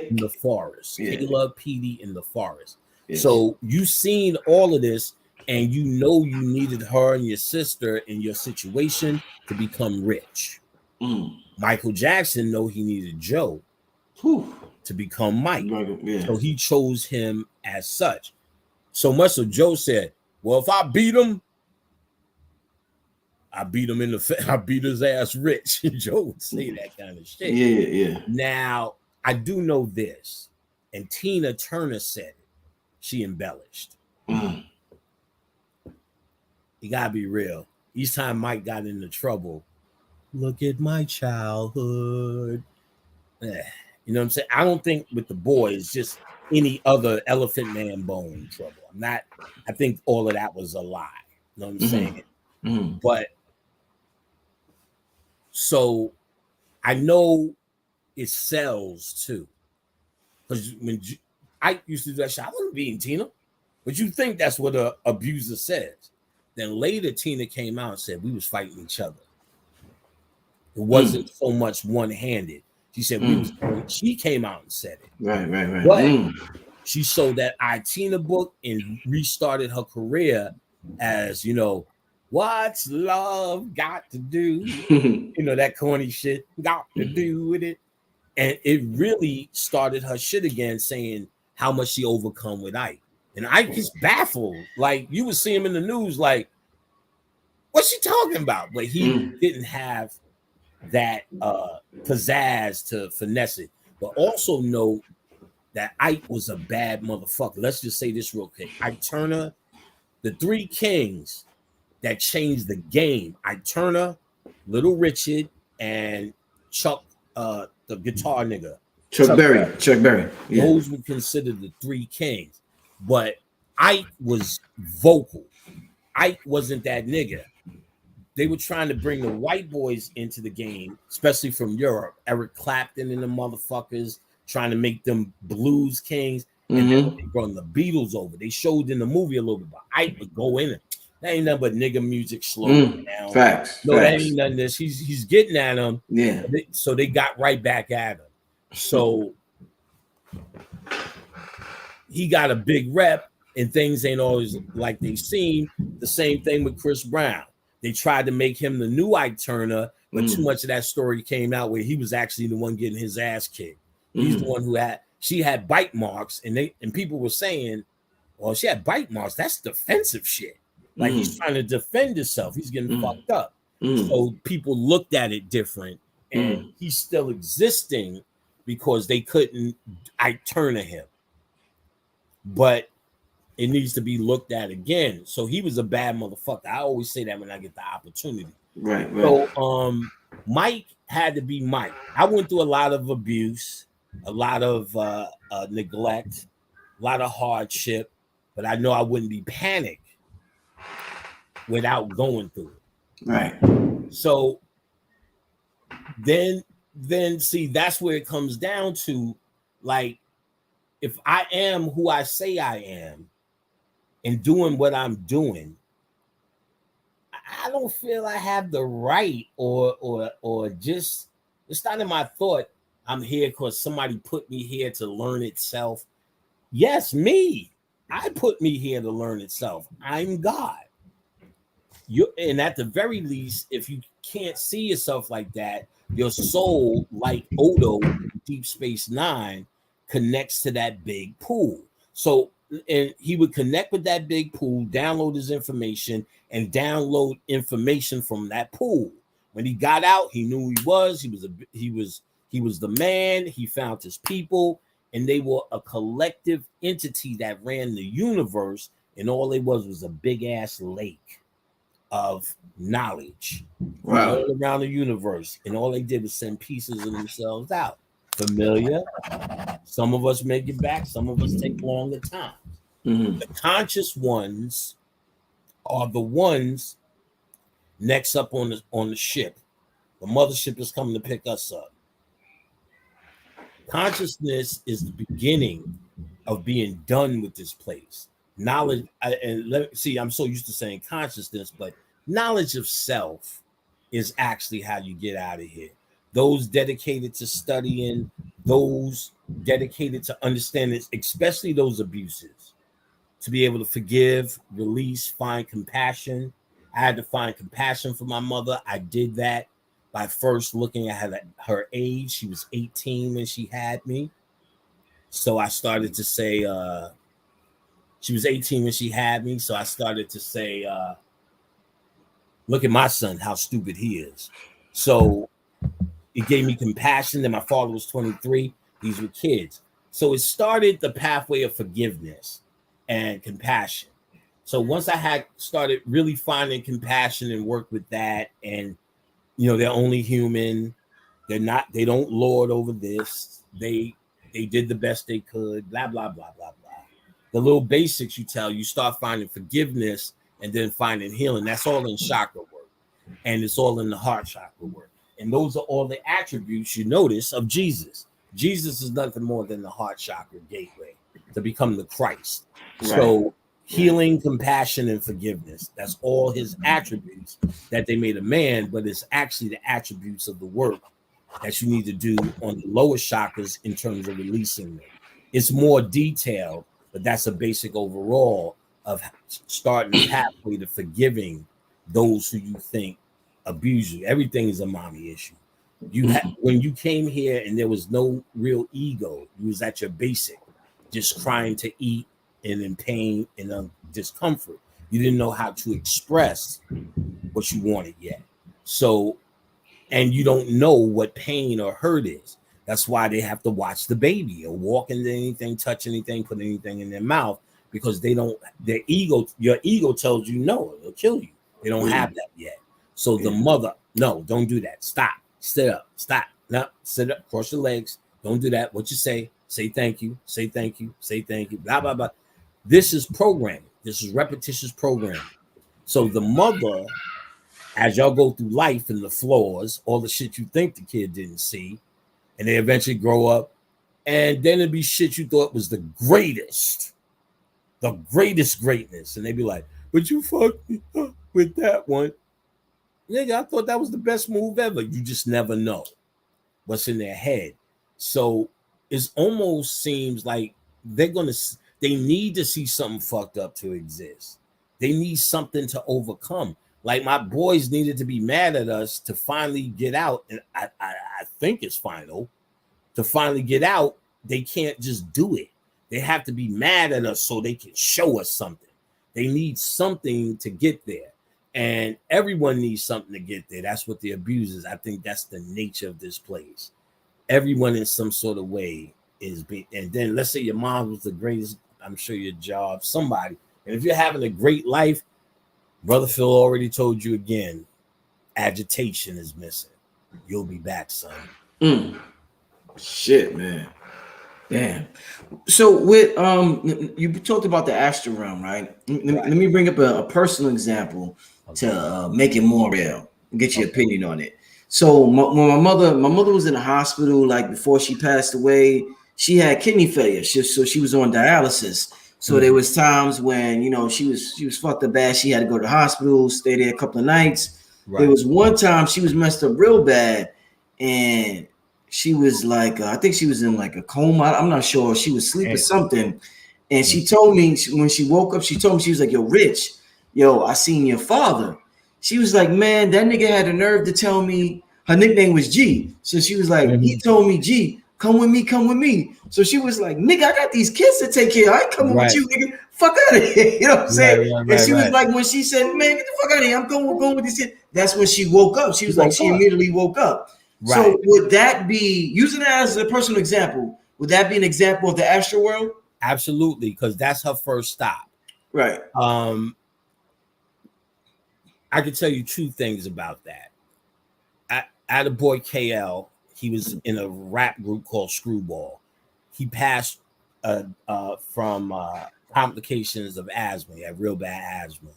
in the Forest. Yeah. Kayla Petey in the Forest. Yes. So you've seen all of this. and you know you needed her and your sister in your situation to become rich. Michael Jackson know he needed Joe to become Mike. Yeah. So he chose him as such. So much so Joe said, well, if I beat him in the I beat his ass rich. Joe would say that kind of shit. Yeah. Now, I do know this, and Tina Turner said it. She embellished. You gotta be real. Each time Mike got into trouble, look at my childhood. You know what I'm saying? I don't think with the boys, just any other Elephant Man bone trouble. I think all of that was a lie. You know what I'm saying? But so I know it sells too. Because when I used to do that shit, I wasn't beating Tina. But you think that's what an abuser says. Then later Tina came out and said we was fighting each other. It wasn't so much one-handed. She said she came out and said it. Right. But she sold that Tina book and restarted her career as, you know, what's love got to do? You know, that corny shit got to do with it. And it really started her shit again, saying how much she overcome with Ike. And Ike is baffled. Like, you would see him in the news, like, what's she talking about? But he didn't have that pizzazz to finesse it. But also know that Ike was a bad motherfucker. Let's just say this real quick. Ike Turner, the three kings that changed the game. Ike Turner, Little Richard, and Chuck, the guitar nigga. Chuck Berry. Yeah. Those were considered the three kings. But Ike was vocal. Ike wasn't that nigga. They were trying to bring the white boys into the game, especially from Europe. Eric Clapton and the motherfuckers trying to make them blues kings. And then when they brought the Beatles over, they showed in the movie a little bit, but Ike would go in it. That ain't nothing but nigga music slowing down. Facts. That ain't nothing. This he's getting at them. Yeah. So they got right back at him. So he got a big rep, and things ain't always like they seem. The same thing with Chris Brown. They tried to make him the new Ike Turner, but too much of that story came out where he was actually the one getting his ass kicked. He's the one who she had bite marks, and people were saying, well, she had bite marks. That's defensive shit. Like he's trying to defend himself. He's getting fucked up. So people looked at it different, and he's still existing because they couldn't Ike Turner him. But it needs to be looked at again. So he was a bad motherfucker. I always say that when I get the opportunity. Right. So Mike had to be Mike. I went through a lot of abuse, a lot of neglect, a lot of hardship, but I know I wouldn't be panicked without going through it. Right. So then see, that's where it comes down to, like, if I am who I say I am and doing what I'm doing, I don't feel I have the right or just, it's not in my thought I'm here because somebody put me here to learn itself. Yes, me. I put me here to learn itself. I'm God. And at the very least, if you can't see yourself like that, your soul, like Odo in Deep Space Nine, connects to that big pool. So, and he would connect with that big pool, download his information, and download information from that pool. When he got out, he knew who he was. He was the man. He found his people, and they were a collective entity that ran the universe. And all it was a big ass lake of knowledge all around the universe. And all they did was send pieces of themselves out. Familiar? Some of us make it back. Some of us take longer times. The conscious ones are the ones next up on the ship. The mothership is coming to pick us up. Consciousness is the beginning of being done with this place. Knowledge, I'm so used to saying consciousness, but knowledge of self is actually how you get out of here. Those dedicated to studying, those dedicated to understanding, especially those abuses. to be able to forgive, release, find compassion. I had to find compassion for my mother. I did that by first looking at her age. She was 18 when she had me. So I started to say, she was 18 when she had me. So I started to say, look at my son, how stupid he is. So it gave me compassion. Then my father was 23. These were kids. So it started the pathway of forgiveness and compassion. So once I had started really finding compassion and work with that, and they're only human. They don't lord over this. They did the best they could, blah, blah, blah, blah, blah. The little basics you start finding forgiveness and then finding healing. That's all in chakra work. And it's all in the heart chakra work. And those are all the attributes you notice of Jesus. Jesus is nothing more than the heart chakra gateway to become the Christ. Right. So healing, compassion, and forgiveness. That's all his attributes that they made a man, but it's actually the attributes of the work that you need to do on the lower chakras in terms of releasing them. It's more detailed, but that's a basic overall of starting the pathway to forgiving those who you think abuse you. Everything is a mommy issue. When you came here and there was no real ego, you was at your basic, just trying to eat and in pain and discomfort. You didn't know how to express what you wanted yet. So, and you don't know what pain or hurt is. That's why they have to watch the baby or walk into anything, touch anything, put anything in their mouth, because your ego tells you no, it'll kill you. They don't have that yet. So the mother, no, don't do that. Stop, sit up, stop. No, sit up, cross your legs. Don't do that. What you say thank you, say thank you, say thank you, blah, blah, blah. This is programming. This is repetitious programming. So the mother, as y'all go through life and the flaws, all the shit you think the kid didn't see, and they eventually grow up, and then it'd be shit you thought was the greatest greatness. And they'd be like, but you fucked me up with that one. Nigga, I thought that was the best move ever. You just never know what's in their head. So it almost seems like they need to see something fucked up to exist. They need something to overcome. Like my boys needed to be mad at us to finally get out. And I think it's final. To finally get out, they can't just do it. They have to be mad at us so they can show us something. They need something to get there. And everyone needs something to get there. That's what the abuse is. I think that's the nature of this place. Everyone in some sort of way is being, and then let's say your mom was the greatest, I'm sure your job, somebody. And if you're having a great life, Brother Phil already told you again, agitation is missing. You'll be back, son. Shit, man. Damn. So with you talked about the astral realm, right? Let me bring up a personal example to make it more real. Get your opinion on it. So when my mother was in the hospital, like before she passed away, she had kidney failure. So she was on dialysis. So there was times when she was fucked up bad. She had to go to the hospital, stay there a couple of nights. Right. There was one time she was messed up real bad, and she was like, I think she was in like a coma. I'm not sure. She was asleep or something. And she told me when she woke up, she told me, she was like, yo, Rich, I seen your father. She was like, man, that nigga had the nerve to tell me, her nickname was G. So she was like, he told me, G, come with me, come with me. So she was like, nigga, I got these kids to take care of. I ain't coming with you, nigga. Fuck out of here. You know what I'm saying? And she was like, when she said, man, get the fuck out of here. I'm going with these kids. That's when she woke up. She was like, she immediately woke up. Right. So would that be, using that as a personal example, would that be an example of the astral world? Absolutely, because that's her first stop. Right. I can tell you two things about that. I had a boy, KL. He was in a rap group called Screwball. He passed from complications of asthma. He had real bad asthma.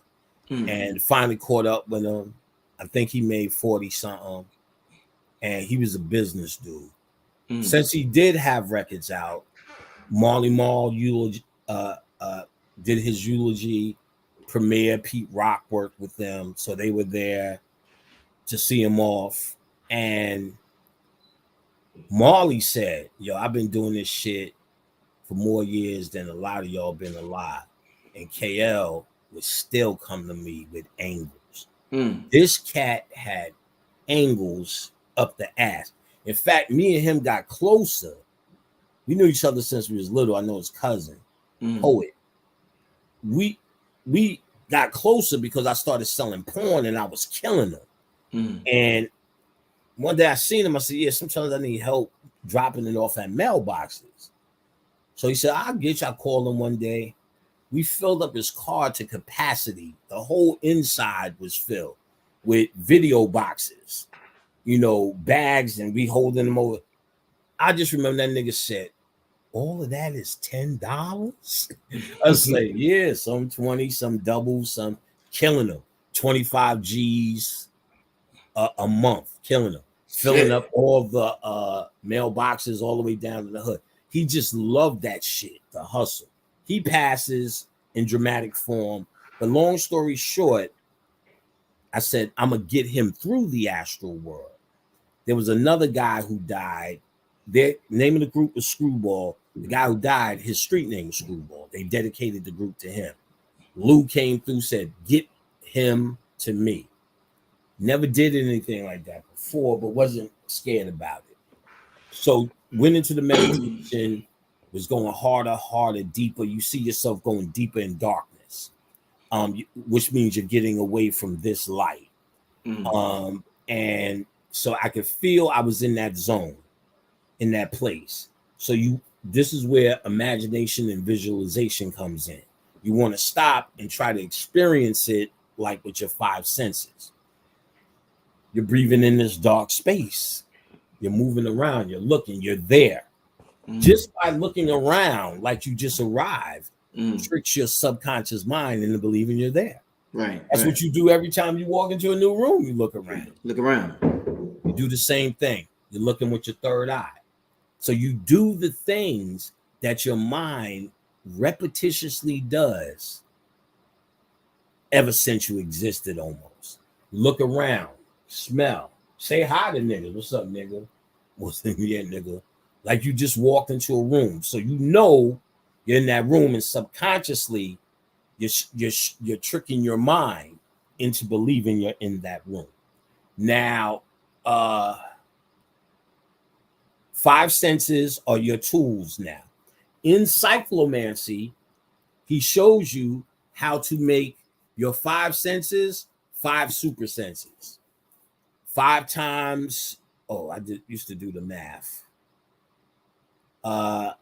And finally caught up with him. I think he made 40-something. And he was a business dude. Since he did have records out, Marley Marl eulogy, did his eulogy. Premier Pete Rock worked with them, so they were there to see him off. And Marley said, "Yo, I've been doing this shit for more years than a lot of y'all been alive." and KL would still come to me with angles. This cat had angles up the ass. In fact, me and him got closer. We knew each other since we was little. I know his cousin, Poet. We got closer because I started selling porn and I was killing them. And one day I seen him. I said, yeah, sometimes I need help dropping it off at mailboxes. So he said, I'll get you. I called him one day. We filled up his car to capacity. The whole inside was filled with video boxes, you know, bags, and we holding them over. I just remember that nigga said, all of that is $10. I was like, yeah, some 20, some double, some killing them. 25 G's a month, killing them. Filling up all the mailboxes all the way down to the hood. He just loved that shit, the hustle. He passes in dramatic form. But long story short, I said, I'm going to get him through the astral world. There was another guy who died. Their name of the group was Screwball. The guy who died, his street name was Screwball. They dedicated the group to him. Lou came through, said, get him to me. Never did anything like that before, but wasn't scared about it. So went into the meditation, was going harder, deeper. You see yourself going deeper in darkness, which means you're getting away from this light. And so I could feel I was in that zone, in that place. So this is where imagination and visualization comes in. You want to stop and try to experience it like with your five senses. You're breathing in this dark space. You're moving around. You're looking. You're there. Just by looking around like you just arrived, tricks your subconscious mind into believing you're there. Right. That's what you do every time you walk into a new room. You look around. Look around. You do the same thing. You're looking with your third eye. So you do the things that your mind repetitiously does ever since you existed almost. Look around, smell, say hi to niggas. What's up, nigga? What's up, yeah, nigga? Like you just walked into a room. So you know you're in that room, and subconsciously you're tricking your mind into believing you're in that room. Now, five senses are your tools now. In Cyclomancy, he shows you how to make your five senses 5 super senses. 5 times, used to do the math. I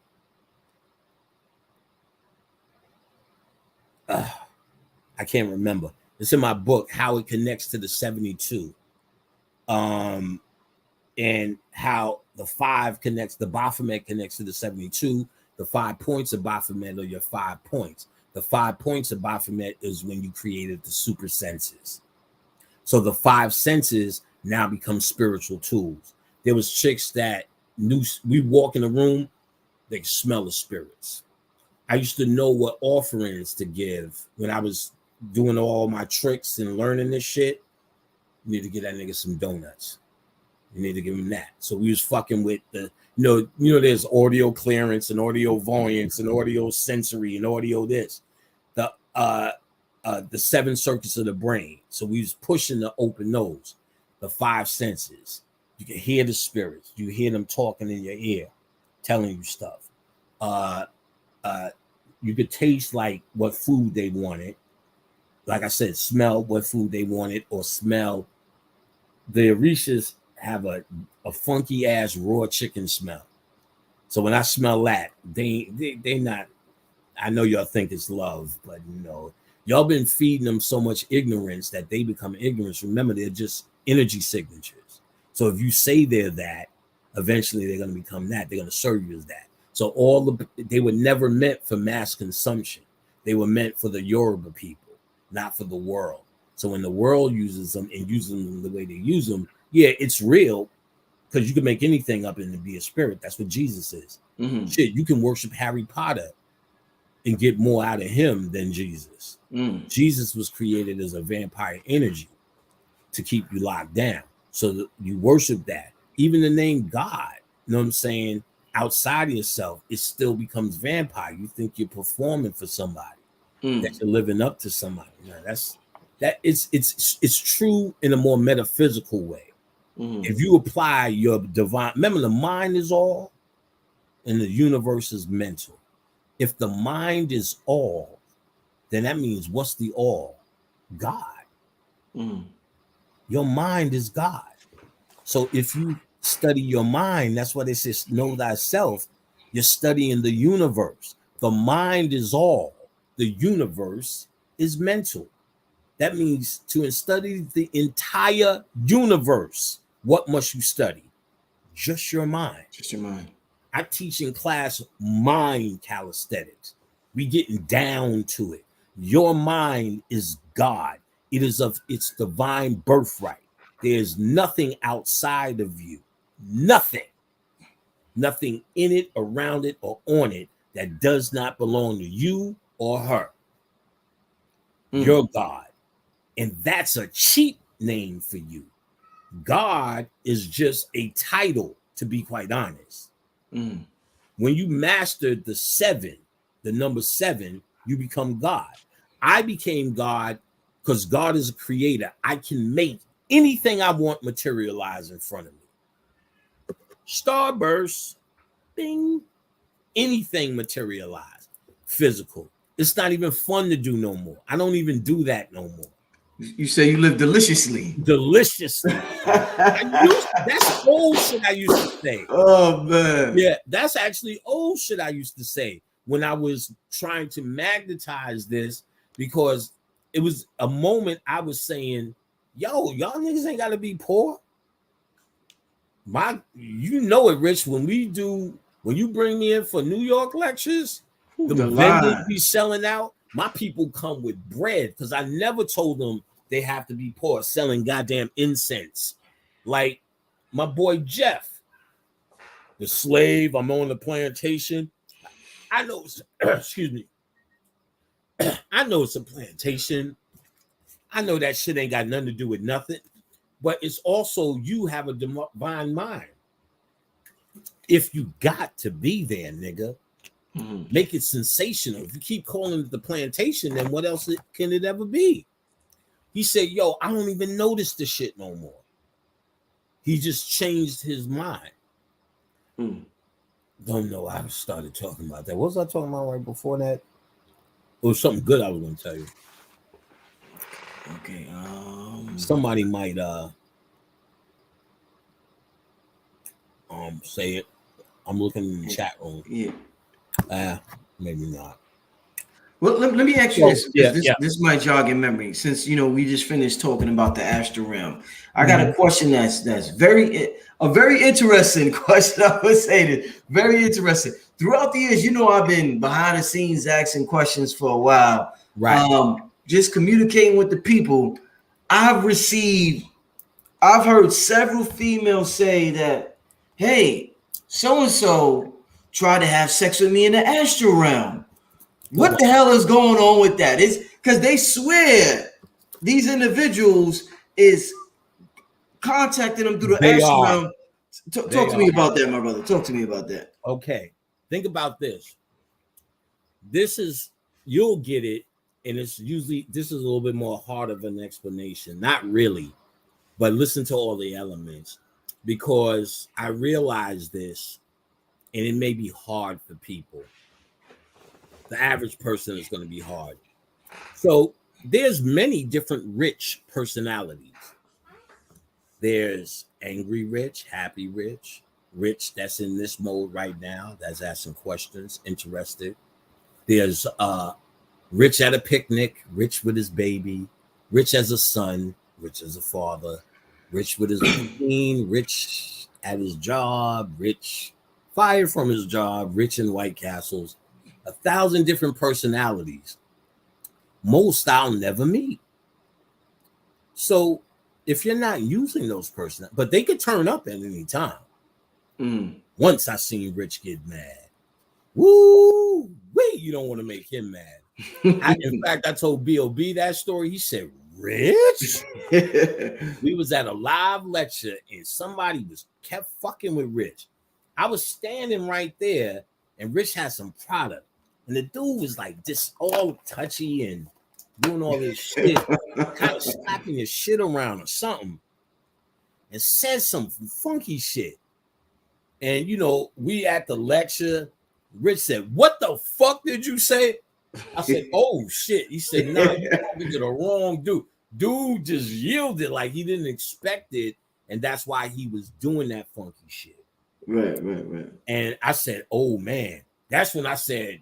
can't remember. It's in my book, how it connects to the 72. And how the 5 connects, the Baphomet connects to the 72. The 5 points of Baphomet are your 5 points. The 5 points of Baphomet is when you created the super senses. So the 5 senses now become spiritual tools. There was chicks that knew, we walk in a room, they smell the spirits. I used to know what offerings to give when I was doing all my tricks and learning this shit. You need to get that nigga some donuts. You need to give him that. So we was fucking with the, you know, there's audio clearance and audio voyance and audio sensory and audio this, the 7 circuits of the brain. So we was pushing to open those, the 5 senses. You can hear the spirits. You hear them talking in your ear, telling you stuff. You could taste like what food they wanted. Like I said, smell what food they wanted, or smell. The Orishas have a funky ass raw chicken smell. So when I smell that, they not. I know y'all think it's love, but y'all been feeding them so much ignorance that they become ignorant. Remember, they're just energy signatures. So if you say they're that, eventually they're going to become that. They're going to serve you as that. So they were never meant for mass consumption. They were meant for the Yoruba people, not for the world. So when the world uses them and uses them the way they use them, yeah, it's real, because you can make anything up and be a spirit. That's what Jesus is. Shit, you can worship Harry Potter and get more out of him than Jesus. Jesus was created as a vampire energy to keep you locked down. So that you worship that. Even the name God, you know what I'm saying? Outside of yourself, it still becomes vampire. You think you're performing for somebody. that you're living up to somebody. Now, it's true in a more metaphysical way. If you apply your divine, remember the mind is all and the universe is mental. If the mind is all, then that means what's the all? God. Your mind is God. So if you study your mind, that's why they say know thyself. You're studying the universe. The mind is all. The universe is mental. That means to study the entire universe, what must you study? Just your mind. Just your mind. I teach in class mind calisthenics. We getting down to it. Your mind is God. It is of its divine birthright. There's nothing outside of you. Nothing. Nothing in it, around it, or on it that does not belong to you or her. You're God. And that's a cheap name for you. God is just a title, to be quite honest. When you mastered the 7, the number 7, you become God. I became God because God is a creator. I can make anything I want materialize in front of me. Starburst, bing, anything materialize. Physical. It's not even fun to do no more. I don't even do that no more. You say you live deliciously. Deliciously. That's old shit I used to say. Oh, man. Yeah, that's actually old shit I used to say when I was trying to magnetize this, because it was a moment I was saying, yo, y'all niggas ain't got to be poor. You know it, Rich, when you bring me in for New York lectures, the vendors be selling out. My people come with bread because I never told them they have to be poor selling goddamn incense. Like my boy Jeff, the slave, I'm on the plantation. I know, excuse me. I know it's a plantation. I know that shit ain't got nothing to do with nothing, but it's also you have a divine mind. If you got to be there, nigga, make it sensational. If you keep calling it the plantation, then what else can it ever be? He said, yo, I don't even notice the shit no more. He just changed his mind. Don't know. I started talking about that. What was I talking about right before that? It was something good I was going to tell you. Okay. Somebody might say it. I'm looking in the chat room. Yeah. Maybe not. Well, let me ask you this. This might jog in memory, since we just finished talking about the astral realm. I got a question that's a very interesting question. I would say that very interesting. Throughout the years, I've been behind the scenes asking questions for a while. Right. Just communicating with the people. I've heard several females say that, hey, so and so tried to have sex with me in the astral realm. What the hell is going on with that? It's because they swear these individuals is contacting them through the astral realm. Talk to me about that, my brother. Talk to me about that. Okay. Think about this. You'll get it, and this is a little bit more hard of an explanation. Not really, but listen to all the elements, because I realize this, and it may be hard for people. The average person is going to be hard. So there's many different rich personalities. There's angry rich, happy rich, rich that's in this mode right now, that's asking questions, interested. There's rich at a picnic, rich with his baby, rich as a son, rich as a father, rich with his routine, rich at his job, rich fired from his job, rich in White Castles. 1,000 different personalities. Most I'll never meet. So if you're not using those personalities, but they could turn up at any time. Once I seen Rich get mad. Woo! Wait, you don't want to make him mad. In fact, I told B.O.B. that story. He said, Rich? We was at a live lecture and somebody kept fucking with Rich. I was standing right there and Rich had some product. And the dude was like this all touchy and doing all this shit, kind of slapping his shit around or something, and said some funky shit. And you know, we at the lecture, Rich said, "What the fuck did you say?" I said, "Oh shit." He said, "Nah, you talking to the wrong dude." Dude just yielded like he didn't expect it, and that's why he was doing that funky shit. Right. And I said, "Oh man," that's when I said,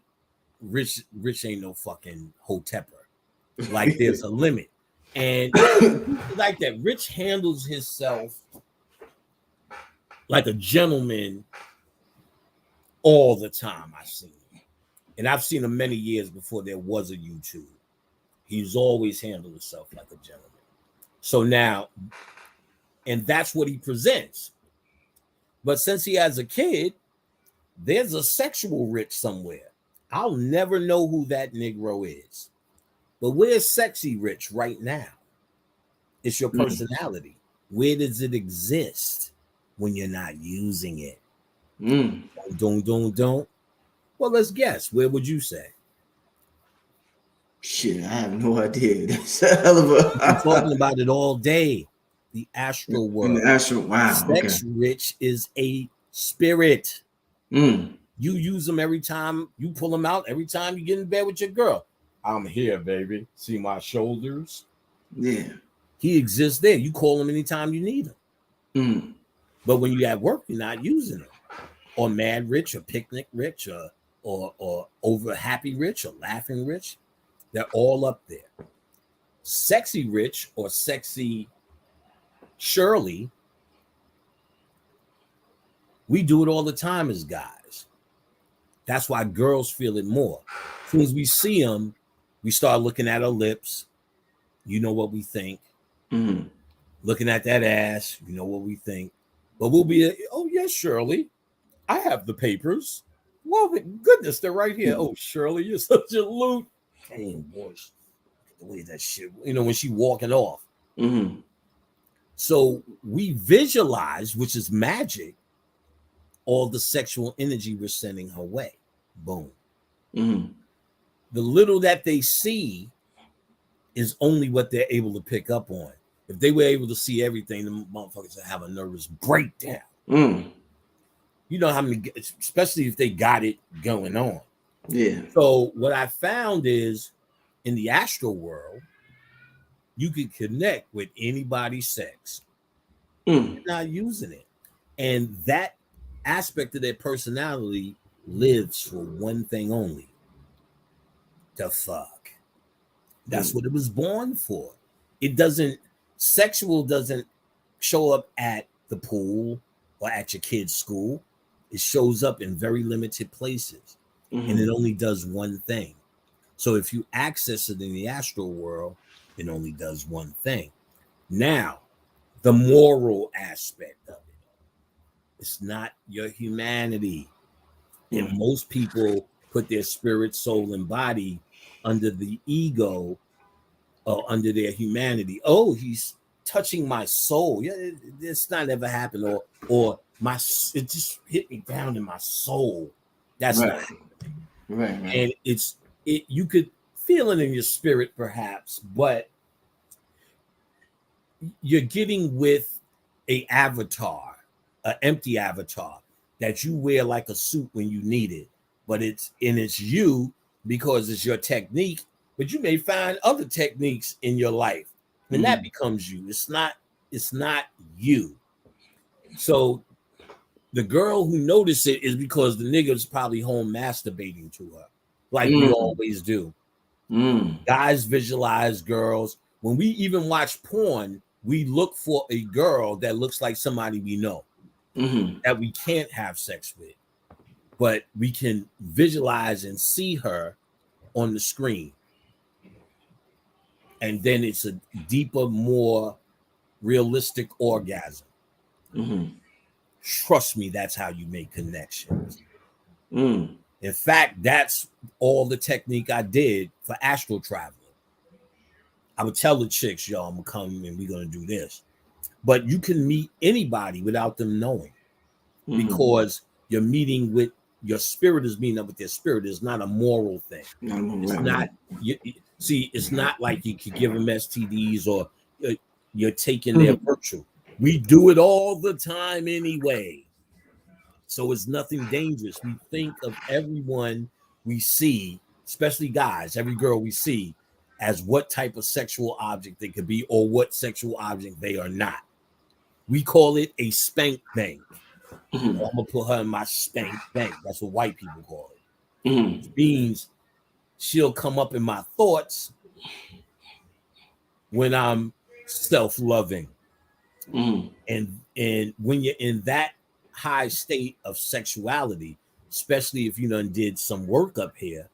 Rich ain't no fucking hotepper. Like there's a limit. And like that, Rich handles himself like a gentleman all the time. I've seen him. And I've seen him many years before there was a YouTube. He's always handled himself like a gentleman. So now, and that's what he presents. But since he has a kid, there's a sexual Rich somewhere. I'll never know who that Negro is. But where's sexy Rich right now? It's your personality. Where does it exist when you're not using it? Don't. Well, let's guess. Where would you say? Shit, I have no idea. That's a hell of a. I'm talking about it all day. The astral world. In the astral, wow. Sex Rich is a spirit. You use them every time you pull them out. Every time you get in bed with your girl. I'm here, baby. See my shoulders? Yeah. He exists there. You call him anytime you need him. But when you at work, you're not using him. Or mad Rich, or picnic Rich, or over happy Rich, or laughing Rich. They're all up there. Sexy Rich or sexy Shirley, we do it all the time as guys. That's why girls feel it more. As soon as we see them, we start looking at her lips. You know what we think. Looking at that ass, you know what we think. But we'll be, oh, yes, Shirley. I have the papers. Well, goodness, they're right here. Oh, Shirley, you're such a loot. Damn, boy, the way that shit, you know, when she walking off. So we visualize, which is magic, all the sexual energy we're sending her way. Boom. The little that they see is only what they're able to pick up on. If they were able to see everything, the motherfuckers would have a nervous breakdown. You know how many, especially if they got it going on. Yeah. So what I found is in the astral world, you can connect with anybody's sex. You're not using it. And that aspect of their personality lives for one thing only. The fuck. That's what it was born for. It doesn't, sexual doesn't show up at the pool or at your kid's school. It shows up in very limited places. And it only does one thing. So if you access it in the astral world, it only does one thing. Now, the moral aspect of it. It's not your humanity. And most people put their spirit, soul, and body under the ego or under their humanity. Oh, he's touching my soul. Yeah, it's not ever happened. Or my, it just hit me down in my soul. That's not happening. Right. And you could feel it in your spirit, perhaps, but you're getting with an avatar, an empty avatar that you wear like a suit when you need it, but it's you because it's your technique. But you may find other techniques in your life, and that becomes you. It's not you. So the girl who noticed it is because the nigga's probably home masturbating to her, like we always do. Guys visualize girls. When we even watch porn, we look for a girl that looks like somebody we know that we can't have sex with, but we can visualize and see her on the screen. And then it's a deeper, more realistic orgasm. Trust me, that's how you make connections. In fact, that's all the technique I did for astral traveling. I would tell the chicks, yo, I'm gonna come and we're gonna do this. But you can meet anybody without them knowing because you're meeting with your spirit is meeting up with their spirit. It's not a moral thing. It's not. See, it's not like you could give them STDs or you're taking their virtue. We do it all the time anyway. So it's nothing dangerous. We think of everyone we see, especially guys, every girl we see, as what type of sexual object they could be or what sexual object they are not. We call it a spank bank. I'm gonna put her in my spank bank. That's what white people call it. Which means she'll come up in my thoughts when I'm self-loving. And when you're in that high state of sexuality, especially if you done did some work up here,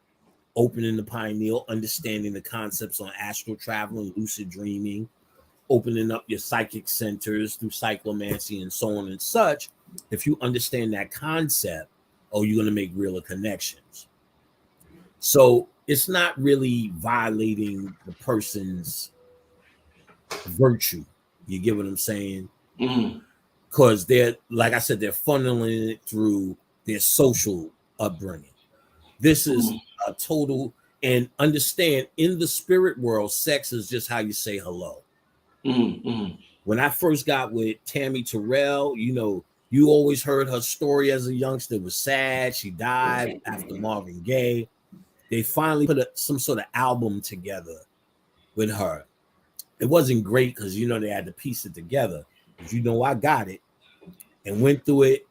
opening the pineal, understanding the concepts on astral travel and lucid dreaming, opening up your psychic centers through cyclomancy and so on and such, if you understand that concept, you're going to make realer connections. So it's not really violating the person's virtue. You get what I'm saying? Because they're, like I said, they're funneling it through their social upbringing. This is a total, and understand, in the spirit world, sex is just how you say hello. When I first got with Tammy Terrell, you always heard her story as a youngster. It was sad. She died after Marvin Gaye. They finally put some sort of album together with her. It wasn't great because, they had to piece it together. But I got it and went through it.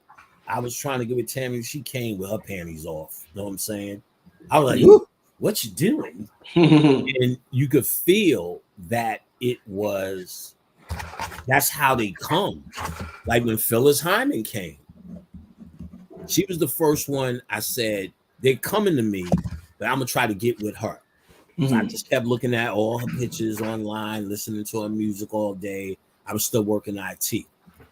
I was trying to give it to Tammy. She came with her panties off. You know what I'm saying? I was like, what you doing? And you could feel that that's how they come. Like when Phyllis Hyman came. She was the first one I said, they're coming to me, but I'm going to try to get with her. So I just kept looking at all her pictures online, listening to her music all day. I was still working IT.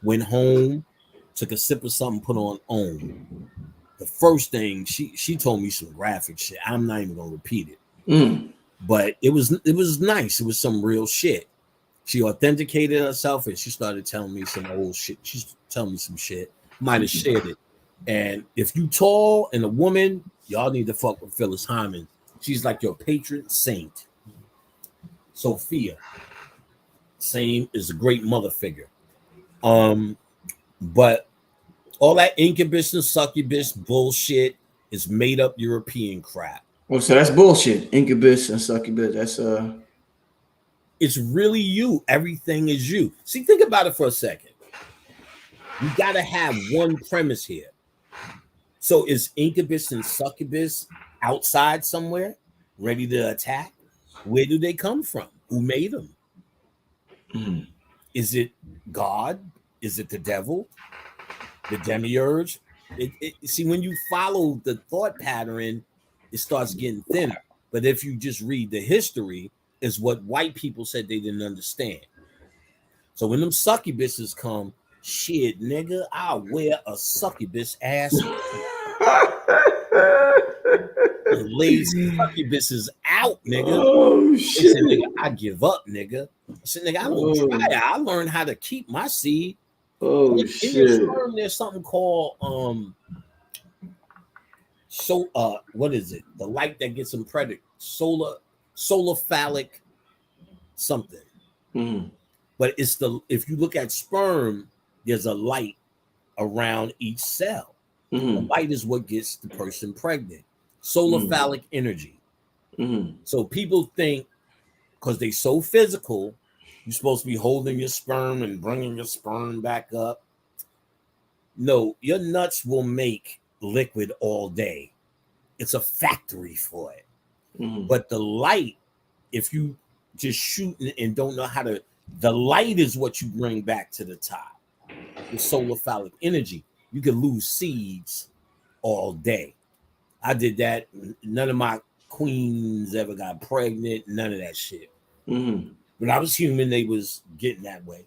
Went home, took a sip of something, put on OM. The first thing, she told me some graphic shit. I'm not even going to repeat it. But it was nice. It was some real shit. She authenticated herself and she started telling me some old shit. She's telling me some shit. Might have shared it. And if you tall and a woman, y'all need to fuck with Phyllis Hyman. She's like your patron saint. Sophia, same, is a great mother figure. But all that incubus and succubus bullshit is made up European crap. Oh, so that's bullshit. Incubus and succubus. That's It's really you. Everything is you. See, think about it for a second. You gotta have one premise here. So is incubus and succubus outside somewhere, ready to attack? Where do they come from? Who made them? Is it God? Is it the devil? The demiurge? See, when you follow the thought pattern, it starts getting thinner. But if you just read the history, is what white people said they didn't understand. So when them succubuses come, shit, nigga, I'll wear a succubus ass. Lazy succubuses out, nigga. Oh shit! Said, nigga, I give up, nigga. I said, nigga, I don't try it. I learned how to keep my seed. Oh in your sperm, there's something called what is it? The light that gets impregnated, solar phallic something. But it's if you look at sperm, there's a light around each cell. The light is what gets the person pregnant. Solar phallic energy. So people think because they're so physical, you're supposed to be holding your sperm and bringing your sperm back up. No, your nuts will make liquid all day. It's a factory for it. But the light, if you just shoot and don't know how to, the light is what you bring back to the top. The solar phallic energy. You can lose seeds all day. I did that. None of my queens ever got pregnant. None of that shit. When I was human, they was getting that way.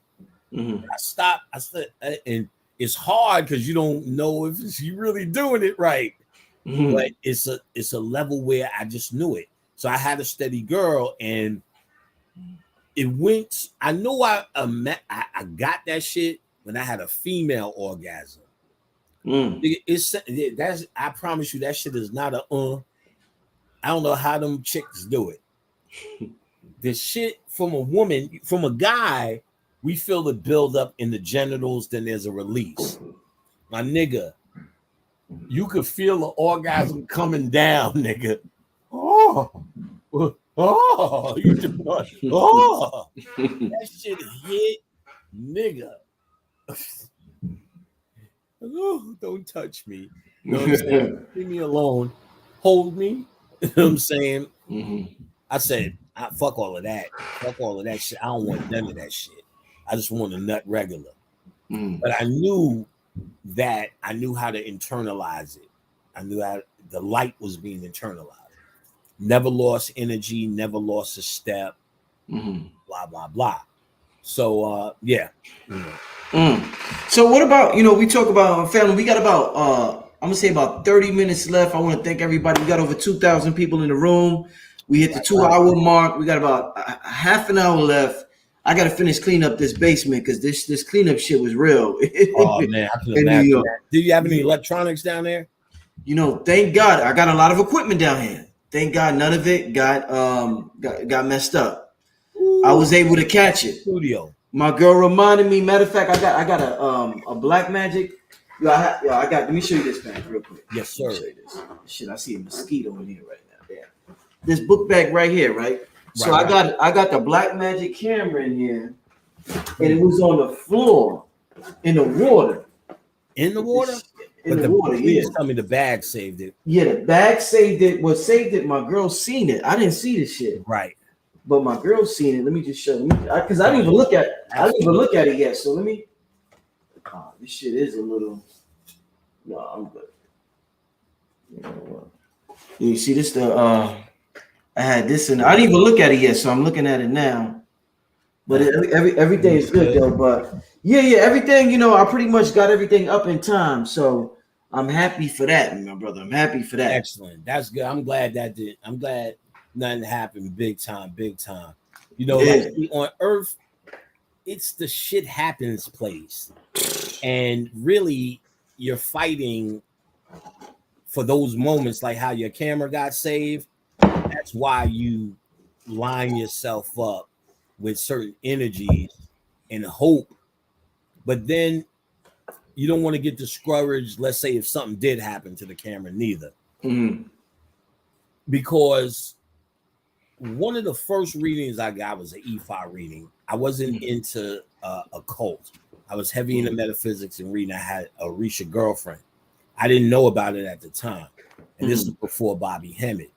I stopped. I said, and it's hard because you don't know if you really doing it right. But it's a level where I just knew it. So I had a steady girl, and it went. I know I got that shit when I had a female orgasm. It's that's, I promise you, that shit is not a I don't know how them chicks do it. The shit from a woman, from a guy, we feel the build up in the genitals, then there's a release. My nigga, you could feel the orgasm coming down, nigga. Oh, you just, that shit hit, nigga. Oh, don't touch me. You know what I'm saying? Leave me alone. Hold me. You know what I'm saying? I said, fuck all of that. Fuck all of that shit. I don't want none of that shit. I just want a nut regular. But I knew how to internalize it. I knew how the light was being internalized. Never lost energy, never lost a step, blah, blah, blah. So, yeah. So what about, we talk about family. We got about, I'm going to say about 30 minutes left. I want to thank everybody. We got over 2,000 people in the room. We hit the 2-hour mark. We got about a half an hour left. I got to finish cleaning up this basement because this cleanup shit was real. Oh, man, I can imagine that. Do you have any electronics down there? Thank God. I got a lot of equipment down here. Thank God none of it got messed up. Ooh, I was able to catch it. Studio. My girl reminded me. Matter of fact, I got a black magic. I got. Let me show you this bag real quick. Yes, sir. Let me show you this. Shit, I see a mosquito in here right now. Yeah. This book bag right here, right? So I got the black magic camera in here, and it was on the floor in the water. In the water? In the water. Yeah. Tell me the bag saved it. Yeah, the bag saved it. What saved it? My girl seen it. I didn't see this shit. Right. But my girl's seen it. Let me just show you, because I didn't even look at. I didn't even look at it yet. So let me. This shit is a little. No, I'm good. You see this? I had this, and I didn't even look at it yet. So I'm looking at it now. But everything is good though. But yeah, everything. I pretty much got everything up in time. So I'm happy for that, my brother. I'm happy for that. Excellent. That's good. I'm glad nothing happened big time. Yeah. Like on Earth, it's the shit happens place. And really, you're fighting for those moments, like how your camera got saved. That's why you line yourself up with certain energies and hope. But then you don't want to get discouraged, let's say, if something did happen to the camera, neither. Because one of the first readings I got was an EFI reading. I wasn't into occult. I was heavy into metaphysics and reading. I had a Orisha girlfriend. I didn't know about it at the time. And this was before Bobby Hemmett.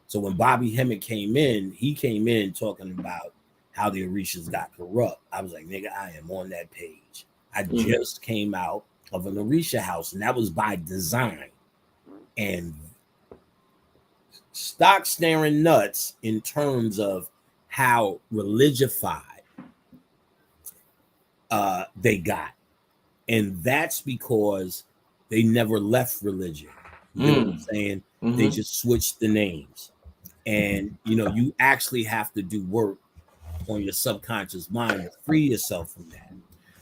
So when Bobby Hemmett came in, he came in talking about how the Orishas got corrupt. I was like, nigga, I am on that page. I just came out of an Orisha house, and that was by design. And stock staring nuts in terms of how religified they got. And that's because they never left religion. You know what I'm saying? They just switched the names. And, you actually have to do work on your subconscious mind to free yourself from that.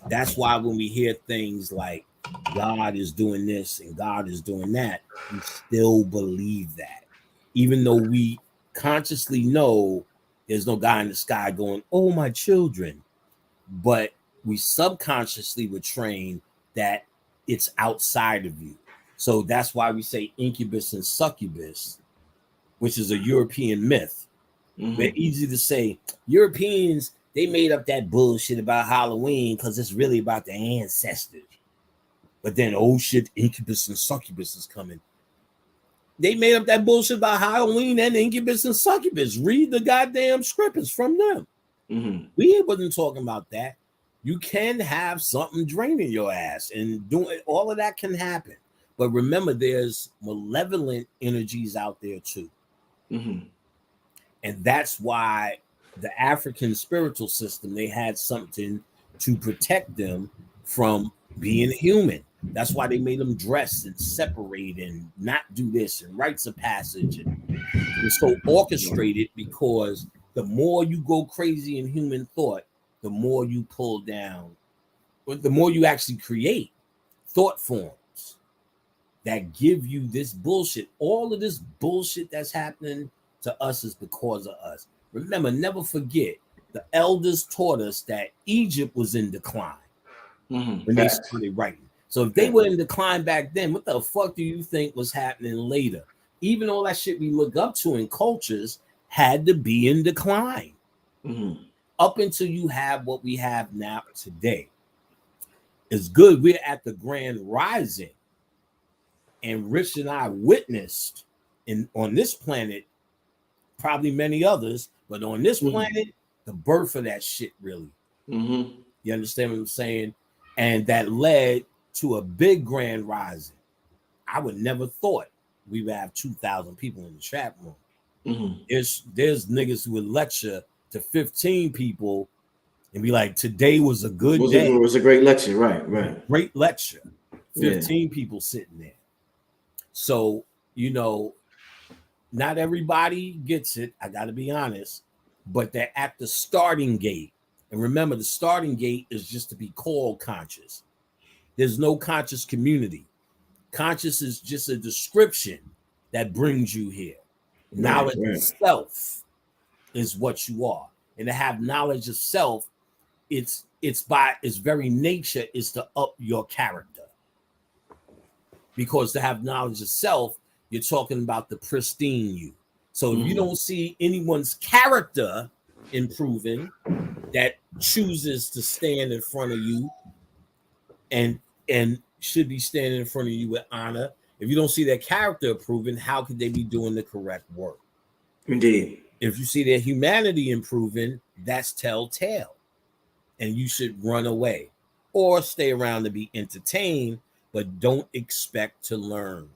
That's why when we hear things like God is doing this and God is doing that, we still believe that. Even though we consciously know there's no guy in the sky going, oh, my children. But we subconsciously were trained that it's outside of you. So that's why we say incubus and succubus, which is a European myth. They're easy to say. Europeans, they made up that bullshit about Halloween because it's really about the ancestors. But then, oh shit, incubus and succubus is coming. They made up that bullshit about Halloween and incubus and succubus. Read the goddamn script. It's from them. We wasn't talking about that. You can have something draining your ass, and doing all of that can happen. But remember, there's malevolent energies out there too. And that's why the African spiritual system, they had something to protect them from being human. That's why they made them dress and separate and not do this and rites of passage. And it's so orchestrated because the more you go crazy in human thought, the more you pull down, the more you actually create thought forms. that give you this bullshit. All of this bullshit that's happening to us is because of us. Remember, never forget, the elders taught us that Egypt was in decline when they started writing. So if they were in decline back then, what the fuck do you think was happening later? Even all that shit we look up to in cultures had to be in decline up until you have what we have now today. It's good we're at the grand rising, and Rich and I witnessed on this planet, probably many others, but on this planet, the birth of that shit really. You understand what I'm saying? And that led to a big grand rising. I would never thought we would have 2,000 people in the chat room. There's niggas who would lecture to 15 people and be like, today was a good day. It was a great lecture, right. Great lecture. 15 people sitting there. So, you know, not everybody gets it, I got to be honest, but they're at the starting gate. And remember, the starting gate is just to be called conscious. There's no conscious community. Conscious is just a description that brings you here. Knowledge of self is what you are. And to have knowledge of self, it's by its very nature is to up your character. Because to have knowledge of self, you're talking about the pristine you. So if you don't see anyone's character improving that chooses to stand in front of you and should be standing in front of you with honor, if you don't see their character improving, how could they be doing the correct work? Indeed. If you see their humanity improving, that's telltale. And you should run away or stay around to be entertained, but don't expect to learn.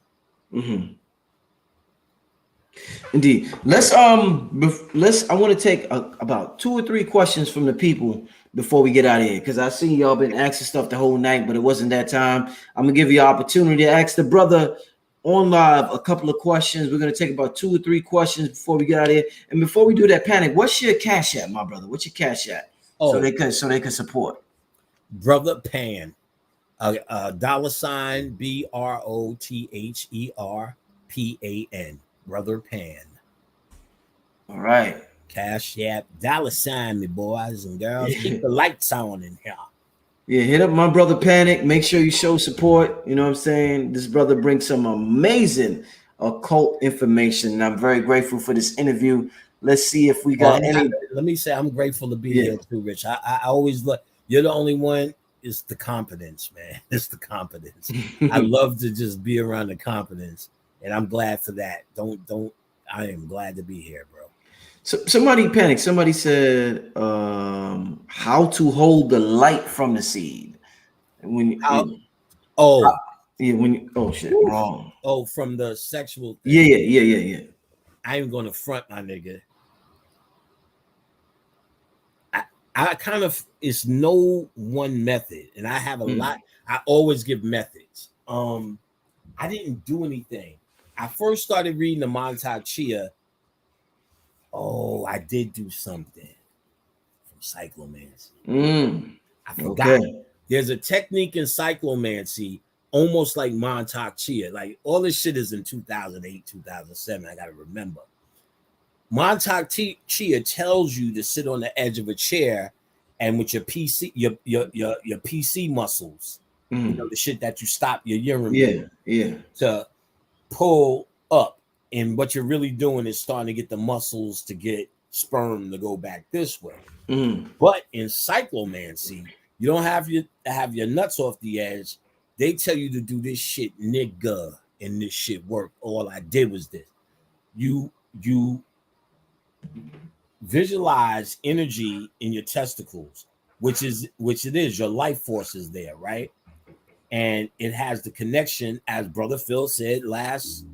Indeed. I want to take about 2 or 3 questions from the people before we get out of here, because I see y'all been asking stuff the whole night, but it wasn't that time. I'm gonna give you an opportunity to ask the brother on live a couple of questions. We're gonna take about 2 or 3 questions before we get out of here. And before we do that, Panic, what's your cash app, my brother? What's your cash app? So they can support. Brother Pan. $, BROTHERPAN. Brother Pan. All right. Cash app, $, me boys and girls. Keep the lights on in here. Yeah, hit up my brother Panic. Make sure you show support. You know what I'm saying? This brother brings some amazing occult information, and I'm very grateful for this interview. Let's see if we got any. Let me say I'm grateful to be here too, Rich. I always look. You're the only one. It's the confidence, man. It's the confidence. I love to just be around the confidence, and I'm glad for that. I am glad to be here, bro. So somebody panicked. Somebody said, "How to hold the light from the seed?" Wrong. From the sexual thing. Yeah. I ain't gonna front my nigga. I kind of, it's no one method, and I have a lot. I always give methods. I didn't do anything. I first started reading the Montauk Chia. I did do something from Cyclomancy. I forgot. Okay. There's a technique in Cyclomancy, almost like Montauk Chia. Like all this shit is in 2008, 2007. I gotta remember. Montauk Chia tells you to sit on the edge of a chair, and with your PC, your PC muscles, you know, the shit that you stop your urine, to pull up. And what you're really doing is starting to get the muscles to get sperm to go back this way. But in Cyclomancy, you don't have your nuts off the edge. They tell you to do this shit, nigga, and this shit work. All I did was this. You visualize energy in your testicles, which it is your life force is there, right? And it has the connection, as Brother Phil said last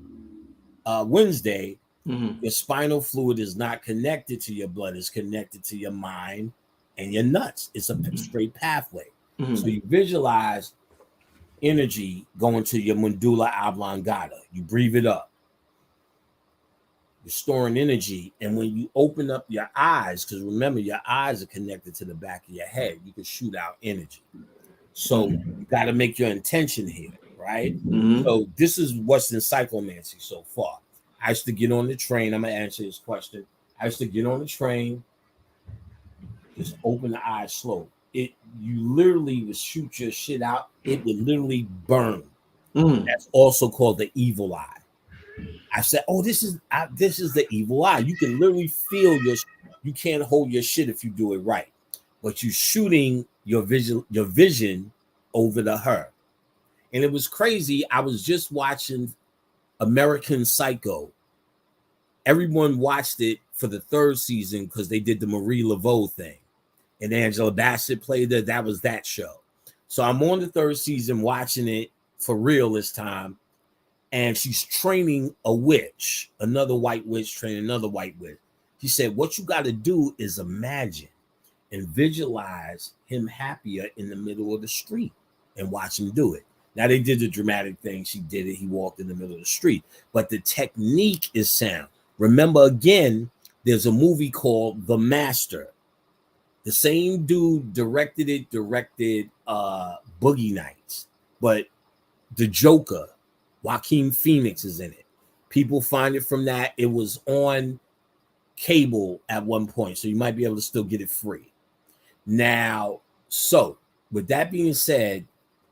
Wednesday. Your spinal fluid is not connected to your blood; it's connected to your mind and your nuts. It's a straight pathway. So you visualize energy going to your medulla oblongata. You breathe it up. You're storing energy, and when you open up your eyes, because remember, your eyes are connected to the back of your head, you can shoot out energy. So you got to make your intention here, right? So this is what's in Cyclomancy so far. I used to get on the train. I'm gonna answer this question. I used to get on the train, just open the eyes slow. You literally would shoot your shit out. It would literally burn. That's also called the evil eye. I said, "Oh, this is the evil eye. You can literally feel you can't hold your shit if you do it right, but you're shooting your vision over to her." And it was crazy. I was just watching American Psycho. Everyone watched it for the 3rd season because they did the Marie Laveau thing, and Angela Bassett played it. That was that show. So I'm on the 3rd season watching it for real this time. And she's training a witch, another white witch training another white witch. She said, what you got to do is imagine and visualize him happier in the middle of the street and watch him do it. Now, they did the dramatic thing. She did it. He walked in the middle of the street. But the technique is sound. Remember, again, there's a movie called The Master. The same dude directed Boogie Nights. But the Joker, Joaquin Phoenix, is in it. People find it from that. It was on cable at one point, so you might be able to still get it free. Now, so with that being said,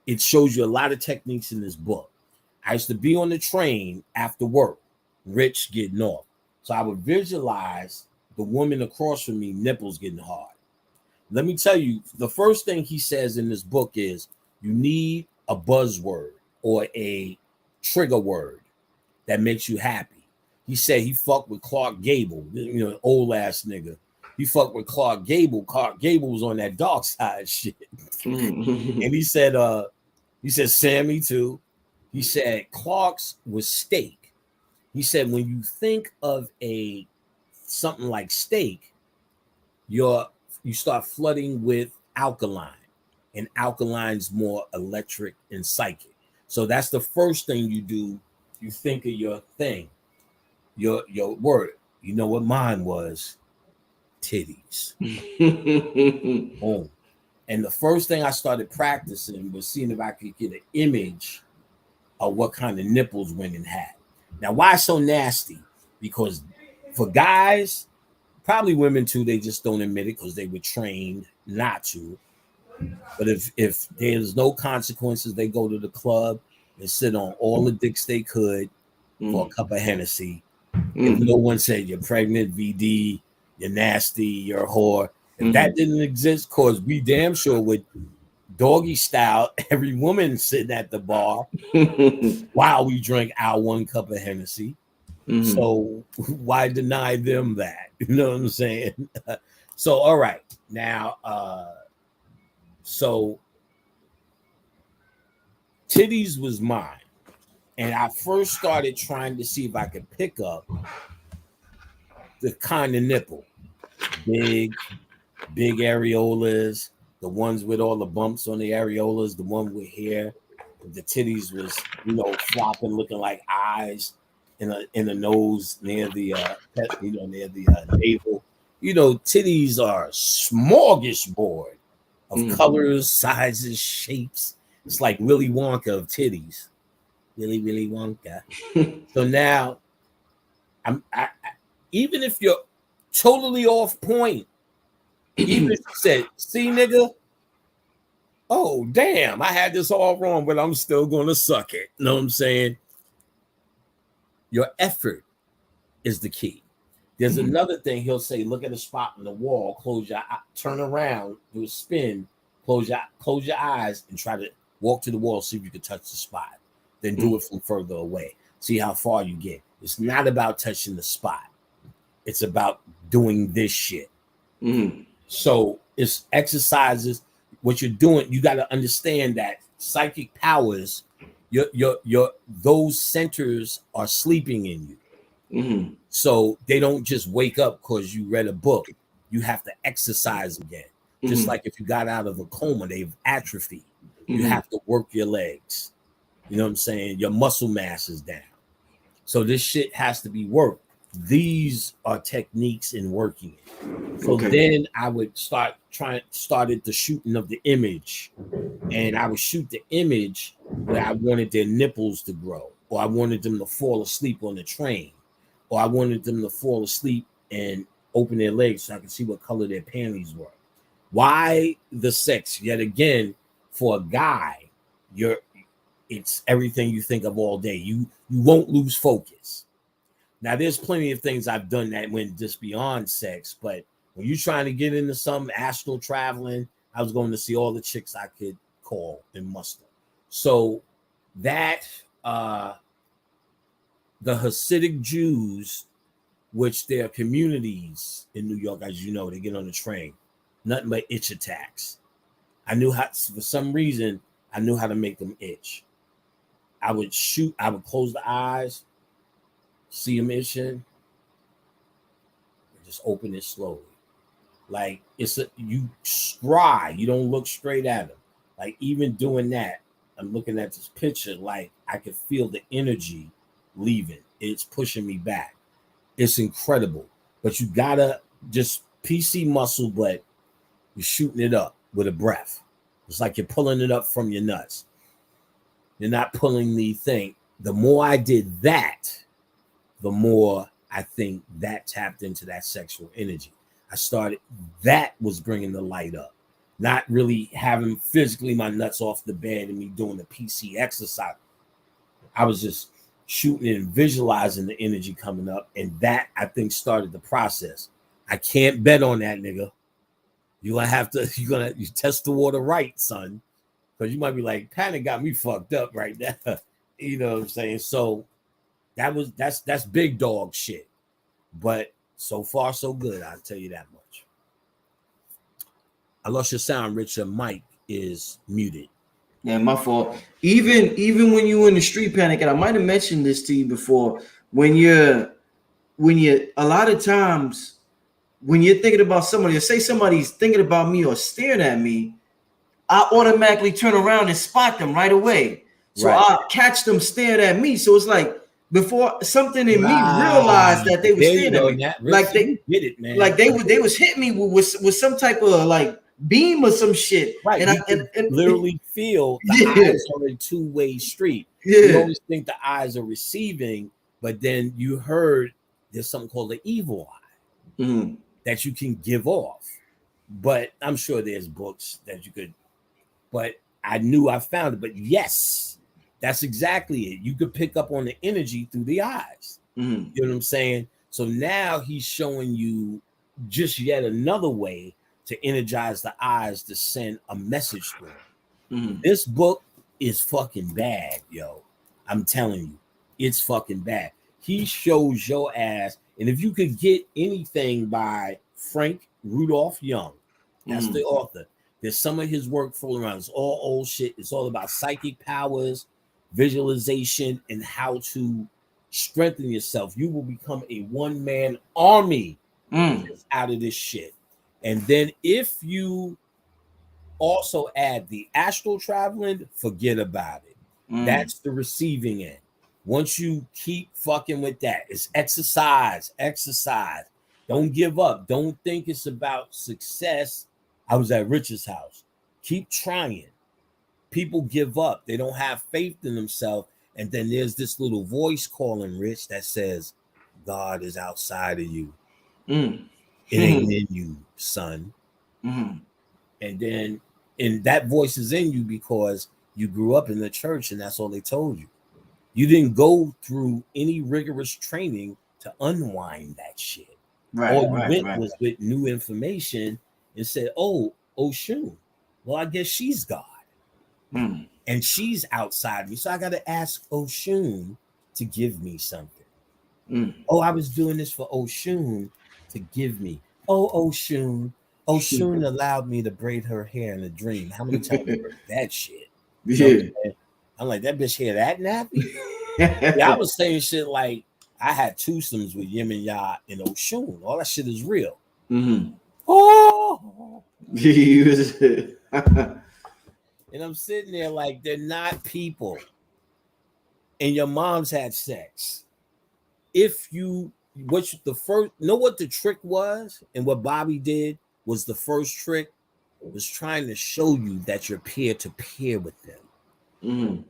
it shows you a lot of techniques in this book. I used to be on the train after work, Rich getting off. So I would visualize the woman across from me, nipples getting hard. Let me tell you, the first thing he says in this book is you need a buzzword or a trigger word that makes you happy. He said he fucked with Clark Gable, old ass nigga. He fucked with Clark Gable. Clark Gable was on that dark side shit. And he said Sammy too. He said Clark's was steak. He said when you think of something like steak, you start flooding with alkaline, and alkaline's more electric and psychic. So that's the first thing you do. You think of your thing, your word. You know what mine was? Titties. Boom. And the first thing I started practicing was seeing if I could get an image of what kind of nipples women had. Now, why so nasty? Because for guys, probably women too, they just don't admit it because they were trained not to. But if there's no consequences, they go to the club and sit on all the dicks they could for a cup of Hennessy. If no one said you're pregnant, VD, you're nasty, you're a whore. If that didn't exist, cause we damn sure would doggy style every woman sitting at the bar while we drink our 1 cup of Hennessy. So why deny them that? You know what I'm saying? So all right, now so titties was mine. And I first started trying to see if I could pick up the kind of nipple. Big areolas, the ones with all the bumps on the areolas, the one with hair. The titties was, flopping, looking like eyes in the nose near the navel. Titties are a smorgasbord of colors, sizes, shapes. It's like Willy Wonka of titties. Willy Wonka. So now, I even if you're totally off point, even if you said, "See, nigga, oh damn, I had this all wrong, but I'm still gonna suck it." You know what I'm saying? Your effort is the key. There's another thing he'll say: look at a spot on the wall, turn around, do a spin, close your eyes, and try to walk to the wall, see if you can touch the spot. Then do it from further away. See how far you get. It's not about touching the spot. It's about doing this shit. So it's exercises. What you're doing, you got to understand that psychic powers, those centers are sleeping in you. So they don't just wake up because you read a book. You have to exercise again. Just like if you got out of a coma, they've atrophied. You have to work your legs. You know what I'm saying? Your muscle mass is down. So this shit has to be worked. these are techniques in working it. So then I would started the shooting of the image, and I would shoot the image where I wanted their nipples to grow, or I wanted them to fall asleep on the train, or I wanted them to fall asleep and open their legs so I could see what color their panties were. Why the sex? Yet again, for a guy, it's everything you think of all day. You won't lose focus. Now, there's plenty of things I've done that went just beyond sex, but when you're trying to get into some astral traveling, I was going to see all the chicks I could call and muster. So that the Hasidic Jews, which their communities in New York, as you know, they get on the train, nothing but itch attacks. I knew how, for some reason, I knew how to make them itch. I would close the eyes, see them itching, and just open it slowly. Like you scry, you don't look straight at them. Like even doing that, I'm looking at this picture, like I could feel the energy leaving. It's pushing me back. It's incredible. But you gotta just PC muscle, but you're shooting it up with a breath. It's like you're pulling it up from your nuts. You're not pulling the thing. The more I did that, the more I think that tapped into that sexual energy. That was bringing the light up. Not really having physically my nuts off the bed and me doing the PC exercise. I was just shooting and visualizing the energy coming up. And that, I think, started the process. I can't bet on that, nigga. You test the water right, son. Because you might be like, Panic got me fucked up right now. You know what I'm saying? So that's big dog shit. But so far, so good. I'll tell you that much. I lost your sound, Rich. Your mic is muted. Yeah, my fault. Even when you in the street, Panic, and I might have mentioned this to you before, when you're a lot of times when you're thinking about somebody, or say somebody's thinking about me or staring at me, I automatically turn around and spot them right away. So I catch them staring at me. So it's like before something in me realized that they were staring at me. Like they get it, man. Like they was hitting me with some type of like beam or some shit. Right. And literally feel the eyes are a two-way street. Yeah. You always think the eyes are receiving, but then you heard there's something called the evil eye that you can give off. But I'm sure there's books that you could, but I knew I found it. But yes, that's exactly it. You could pick up on the energy through the eyes. You know what I'm saying? So now he's showing you just yet another way to energize the eyes to send a message through. This book is fucking bad, yo. I'm telling you, it's fucking bad. He shows your ass, and if you could get anything by Frank Rudolph Young, that's the author. There's some of his work floating around. It's all old shit. It's all about psychic powers, visualization, and how to strengthen yourself. You will become a one-man army out of this shit. And then if you also add the astral traveling, forget about it. That's the receiving end. Once you keep fucking with that, it's exercise. Don't give up. Don't think it's about success. I was at Rich's house. Keep trying. People give up. They don't have faith in themselves. And then there's this little voice calling Rich that says, God is outside of you. It ain't in you, son. And that voice is in you because you grew up in the church and that's all they told you. You didn't go through any rigorous training to unwind that shit. All you went was with new information and said, oh, Oshun. Well, I guess she's God. And she's outside me. So I got to ask Oshun to give me something. Oh, I was doing this for Oshun to give me. Oh, Oshun allowed me to braid her hair in a dream. How many times have you heard that shit? I'm like, that bitch hair that nappy? I was saying shit like, I had twosomes with Yim and Ya and Oshun. All that shit is real. Oh! And I'm sitting there like, they're not people. And your mom's had sex. If you what the first, know what the trick was, and what Bobby did was the first trick was trying to show you that you're peer to peer with them. Mm-hmm.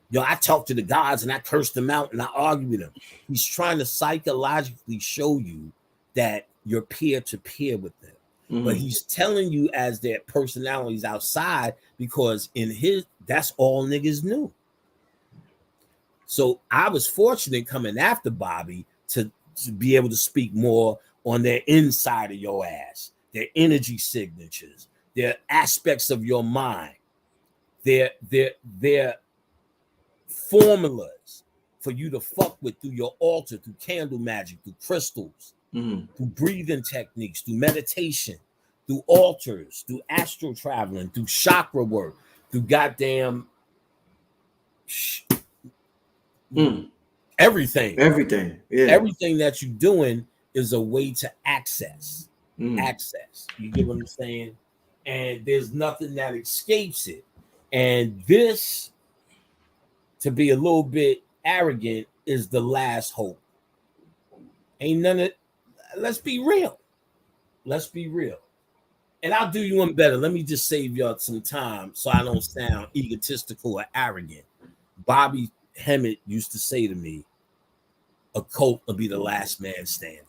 Yo, I talk to the gods and I curse them out and I argue with them. He's trying to psychologically show you that you're peer to peer with them. Mm-hmm. But he's telling you as their personalities outside, because in his, that's all niggas knew. So I was fortunate coming after Bobby to be able to speak more on their inside of your ass, their energy signatures, their aspects of your mind, their formulas for you to fuck with through your altar, through candle magic, through crystals, through breathing techniques, through meditation, through altars, through astral traveling, through chakra work, through goddamn everything. Yeah. Everything that you're doing is a way to access. You get what I'm saying? And there's nothing that escapes it. And this, to be a little bit arrogant, is the last hope. Ain't none of, let's be real. Let's be real. And I'll do you one better. Let me just save y'all some time so I don't sound egotistical or arrogant. Bobby Hemmett used to say to me, a cult will be the last man standing.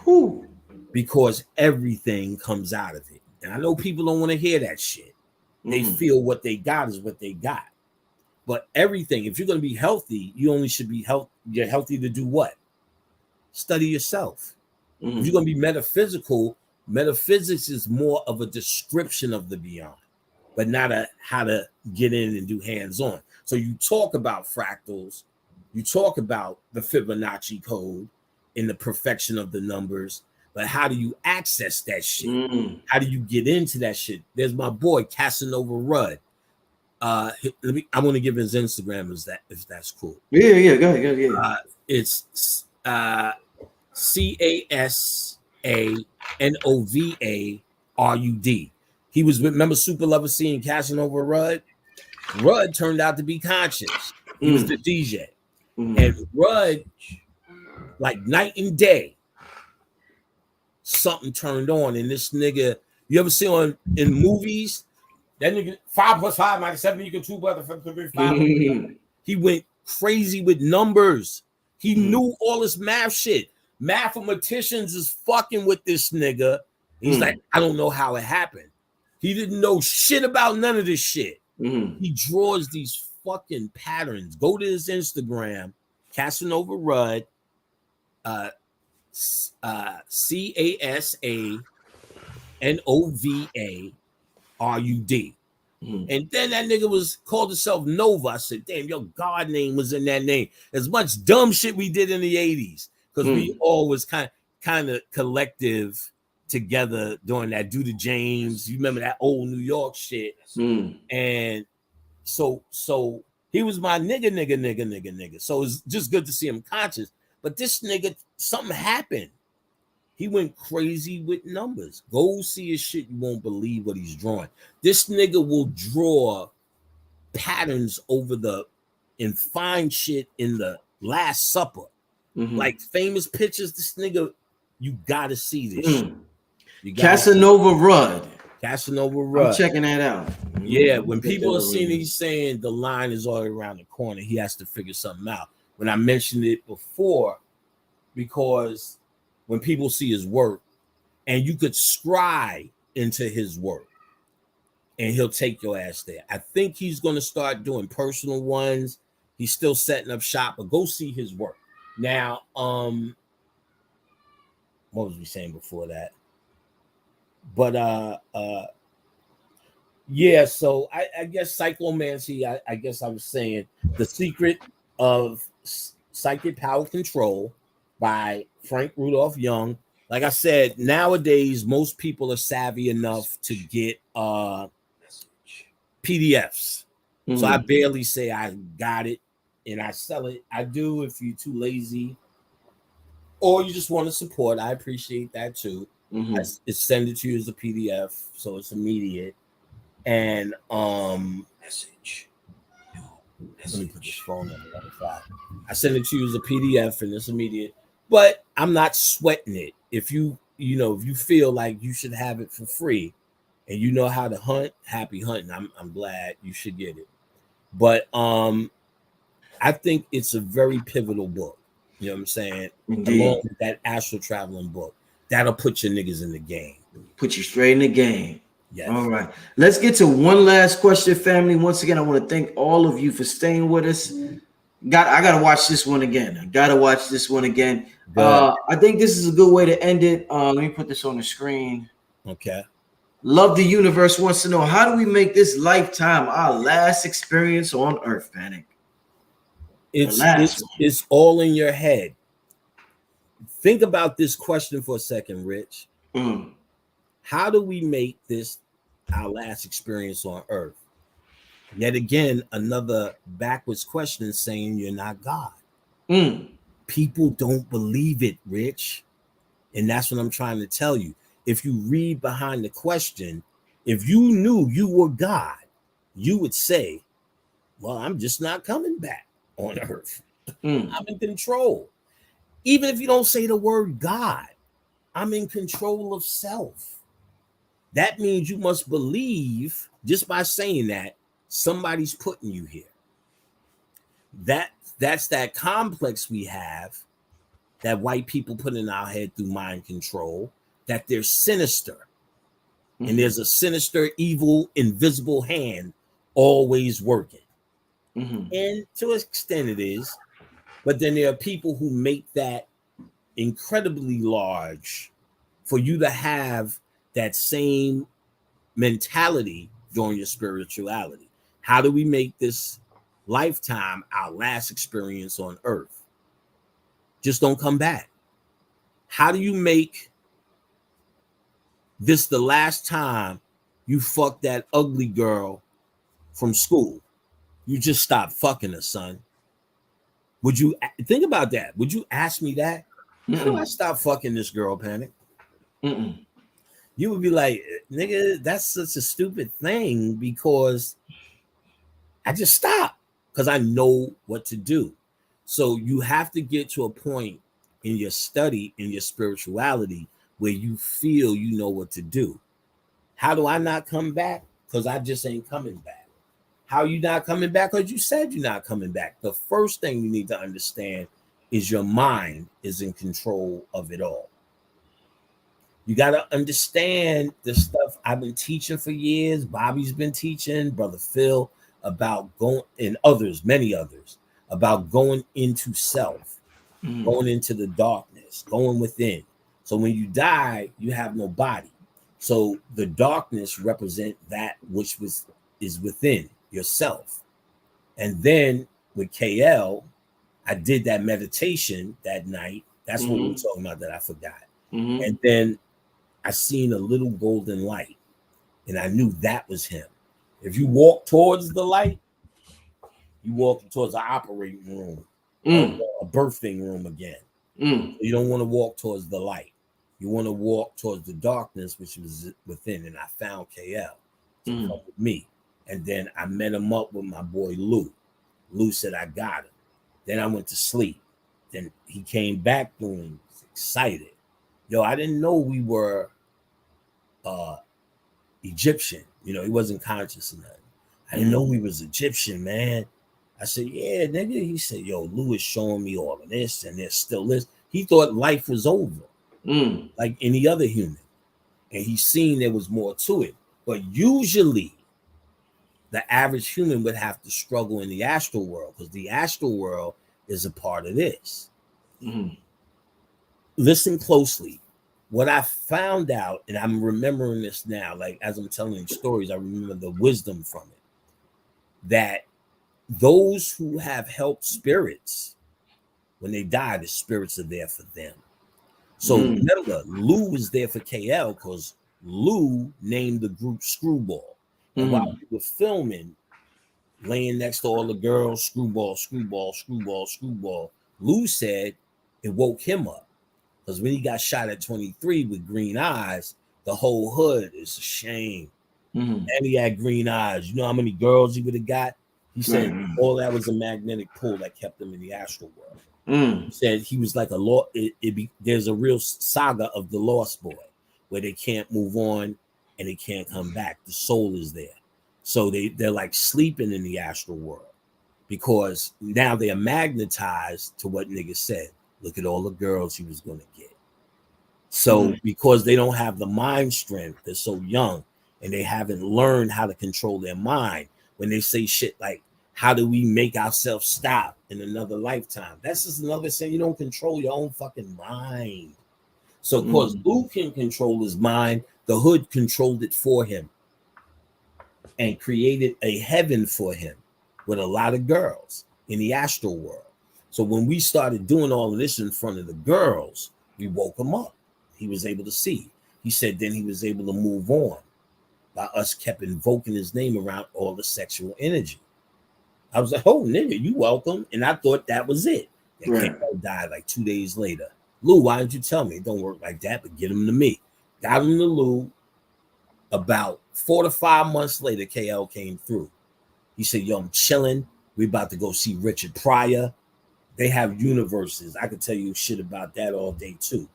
Whew. Because everything comes out of it. And I know people don't want to hear that shit. They feel what they got is what they got. But everything, if you're going to be healthy, you only should be you're healthy to do what? Study yourself. If you're going to be metaphysical, metaphysics is more of a description of the beyond, but not how to get in and do hands-on. So you talk about fractals, you talk about the Fibonacci code and the perfection of the numbers, but how do you access that shit? How do you get into that shit? There's my boy Casanova Rudd. I want to give his Instagram if that's cool. Yeah. Go ahead. It's CASANOVARUD. He was with, remember Super Lover C and Casanova Rudd? Rudd turned out to be conscious. He was the DJ. And Rudd, like night and day, something turned on. And this nigga, you ever see in movies, that nigga 5 + 5 = 7 = 2 brother 5. He went crazy with numbers. He knew all this math shit. Mathematicians is fucking with this nigga. He's like, I don't know how it happened. He didn't know shit about none of this shit. He draws these fucking patterns. Go to his Instagram, Casanova Rudd, CASANOVARUD. And then that nigga was called himself Nova. I said, damn, your God name was in that name. As much dumb shit we did in the 80s, because we all was kind of collective together during that Do the James. You remember that old New York shit. And so he was my nigga. So it's just good to see him conscious. But this nigga, something happened. He went crazy with numbers. Go see his shit. You won't believe what he's drawing. This nigga will draw patterns and find shit in the Last Supper. Like famous pictures. This nigga, you gotta see this shit. Casanova Rudd. I'm checking that out. Yeah, when people are seeing he's saying the line is all around the corner, he has to figure something out. When I mentioned it before, because when people see his work, and you could scry into his work, and he'll take your ass there. I think he's going to start doing personal ones. He's still setting up shop, but go see his work. Now, what was we saying before that? But yeah, so I guess Cyclomancy, I guess I was saying The Secret of Psychic Power Control by Frank Rudolph Young. Like I said, nowadays most people are savvy enough to get PDFs. So I barely say I got it and I sell it. I do if you're too lazy or you just want to support. I appreciate that too. I send it to you as a PDF, so it's immediate. And message. Let me put this phone on the other side. I send it to you as a PDF and it's immediate. But I'm not sweating it. If you feel like you should have it for free and you know how to hunt, happy hunting. I'm glad you should get it. But I think it's a very pivotal book. You know what I'm saying? Indeed. Along with that Astral traveling book. That'll put your niggas in the game. Put you straight in the game. Yes. All right. Let's get to one last question, family. Once again, I want to thank all of you for staying with us. I gotta watch this one again. I think this is a good way to end it. Let me put this on the screen. Okay. Love the Universe wants to know, how do we make this lifetime our last experience on Earth, Panic? It's all in your head. Think about this question for a second, Rich. How do we make this our last experience on Earth? Yet again, another backwards question saying you're not God. People don't believe it, Rich. And that's what I'm trying to tell you. If you read behind the question, if you knew you were God, you would say, well, I'm just not coming back on Earth. I'm in control. Even if you don't say the word God, I'm in control of self. That means you must believe, just by saying that, somebody's putting you here. That's that complex we have that white people put in our head through mind control, that they're sinister. And there's a sinister, evil, invisible hand always working. And to an extent it is, but then there are people who make that incredibly large for you to have that same mentality during your spirituality. How do we make this lifetime our last experience on Earth? Just don't come back. How do you make this the last time you fuck that ugly girl from school? You just stop fucking her, son. Would you think about that? Would you ask me that? How do I stop fucking this girl, Panic? You would be like, nigga, that's such a stupid thing, because I just stop because I know what to do. So you have to get to a point in your study, in your spirituality, where you feel you know what to do. How do I not come back? Because I just ain't coming back. How are you not coming back? Because you said you're not coming back. The first thing you need to understand is your mind is in control of it all. You got to understand the stuff I've been teaching for years. Bobby's been teaching, Brother Phil, about going, and others, many others, about going into self, going into the darkness, going within. So when you die, you have no body. So the darkness represent that which is within yourself. And then with KL, I did that meditation that night. That's what we were talking about that I forgot. And then I seen a little golden light, and I knew that was him. If you walk towards the light, you walk towards the operating room, or a birthing room again. You don't want to walk towards the light. You want to walk towards the darkness, which was within. And I found KL to come with me. And then I met him up with my boy Lou. Lou said, I got him. Then I went to sleep. Then he came back doing excited. Yo, I didn't know we were Egyptian. You know, he wasn't conscious of nothing. I didn't know we was Egyptian, man. I said, yeah, nigga. He said, yo, Lou is showing me all of this, and there's still this. He thought life was over, like any other human. And he seen there was more to it. But usually, the average human would have to struggle in the astral world, because the astral world is a part of this. Listen closely. What I found out, and I'm remembering this now, like as I'm telling you stories, I remember the wisdom from it, that those who have helped spirits, when they die, the spirits are there for them. So remember, Lou was there for KL because Lou named the group Screwball. And while we were filming, laying next to all the girls, Screwball, Screwball, Screwball, Screwball, Lou said it woke him up. Because when he got shot at 23 with green eyes, the whole hood is a shame. And he had green eyes. You know how many girls he would have got? He said all that was a magnetic pull that kept him in the astral world. He said he was like a law. There's a real saga of the lost boy where they can't move on and they can't come back. The soul is there. So they're like sleeping in the astral world because now they are magnetized to what nigga said. Look at all the girls he was going to get. So because they don't have the mind strength, they're so young and they haven't learned how to control their mind. When they say shit like, how do we make ourselves stop in another lifetime? That's just another saying you don't control your own fucking mind. So of course, Lou can control his mind. The hood controlled it for him and created a heaven for him with a lot of girls in the astral world. So when we started doing all of this in front of the girls, we woke him up. He was able to see. He said then he was able to move on by us kept invoking his name around all the sexual energy. I was like, oh, nigga, you welcome. And I thought that was it. And KO died like 2 days later. Lou, why didn't you tell me? It don't work like that, but get him to me. Got him to Lou. About 4 to 5 months later, KL came through. He said, yo, I'm chilling. We about to go see Richard Pryor. They have universes. I could tell you shit about that all day, too.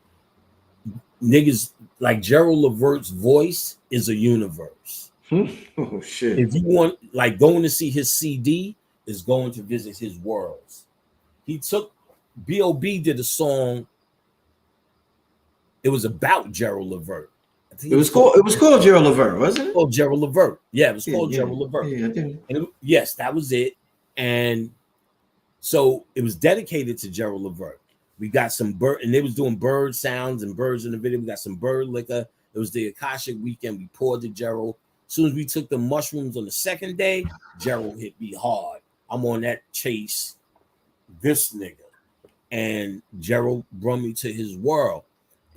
Niggas like Gerald Levert's voice is a universe. Oh, shit. If you want, like, going to see his CD is going to visit his worlds. He took, B.O.B. did a song. It was about Gerald Levert. It was called Gerald Levert, wasn't it? Oh, Gerald Levert. Yeah, it was called Gerald Levert. Yeah, I think. And yes, that was it. And so it was dedicated to Gerald Levert. We got some bird, and they was doing bird sounds and birds in the video. We got some bird liquor. It was the Akashic weekend. We poured to Gerald. As soon as we took the mushrooms on the second day, Gerald hit me hard. I'm on that chase, this nigga. And Gerald brought me to his world.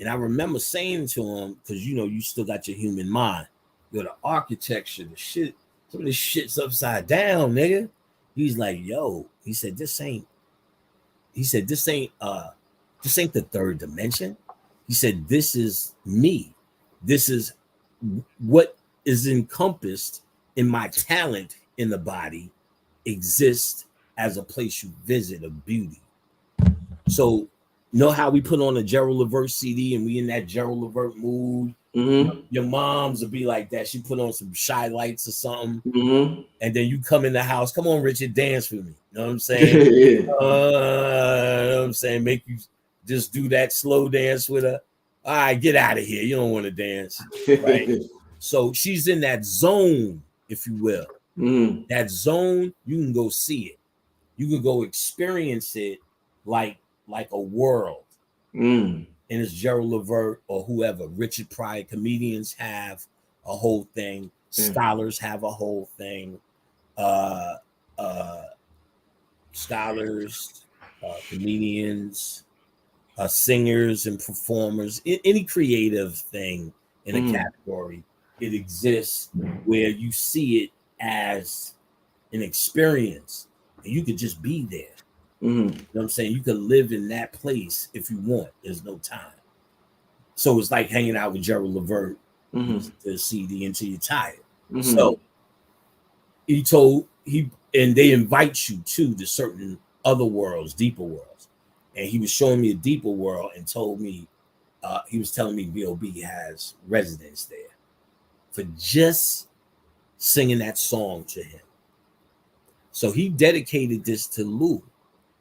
And I remember saying to him, because you know, you still got your human mind. Yo, the architecture, the shit, some of this shit's upside down, nigga. He's like, yo, he said, this ain't the third dimension. He said, this is me. This is what is encompassed in my talent in the body exists as a place you visit of beauty. So, know how we put on a Gerald Levert CD and we in that Gerald Levert mood? Mm-hmm. Your mom's will be like that. She put on some shy lights or something. Mm-hmm. And then you come in the house. Come on, Richard, dance with me. You know what I'm saying? You know what I'm saying? Make you just do that slow dance with her. All right, get out of here. You don't want to dance. Right? So she's in that zone, if you will. Mm-hmm. That zone, you can go see it. You can go experience it like a world. And it's Gerald Levert or whoever. Richard Pryor, comedians have a whole thing. Scholars have a whole thing. Scholars, comedians, singers and performers, any creative thing in a category, it exists where you see it as an experience and you could just be there. You know what I'm saying? You could live in that place if you want. There's no time. So it's like hanging out with Gerald Levert, the CD until you're tired. So and they invite you to certain other worlds, deeper worlds. And he was showing me a deeper world and told me, he was telling me B.O.B. has residence there for just singing that song to him. So he dedicated this to Lou.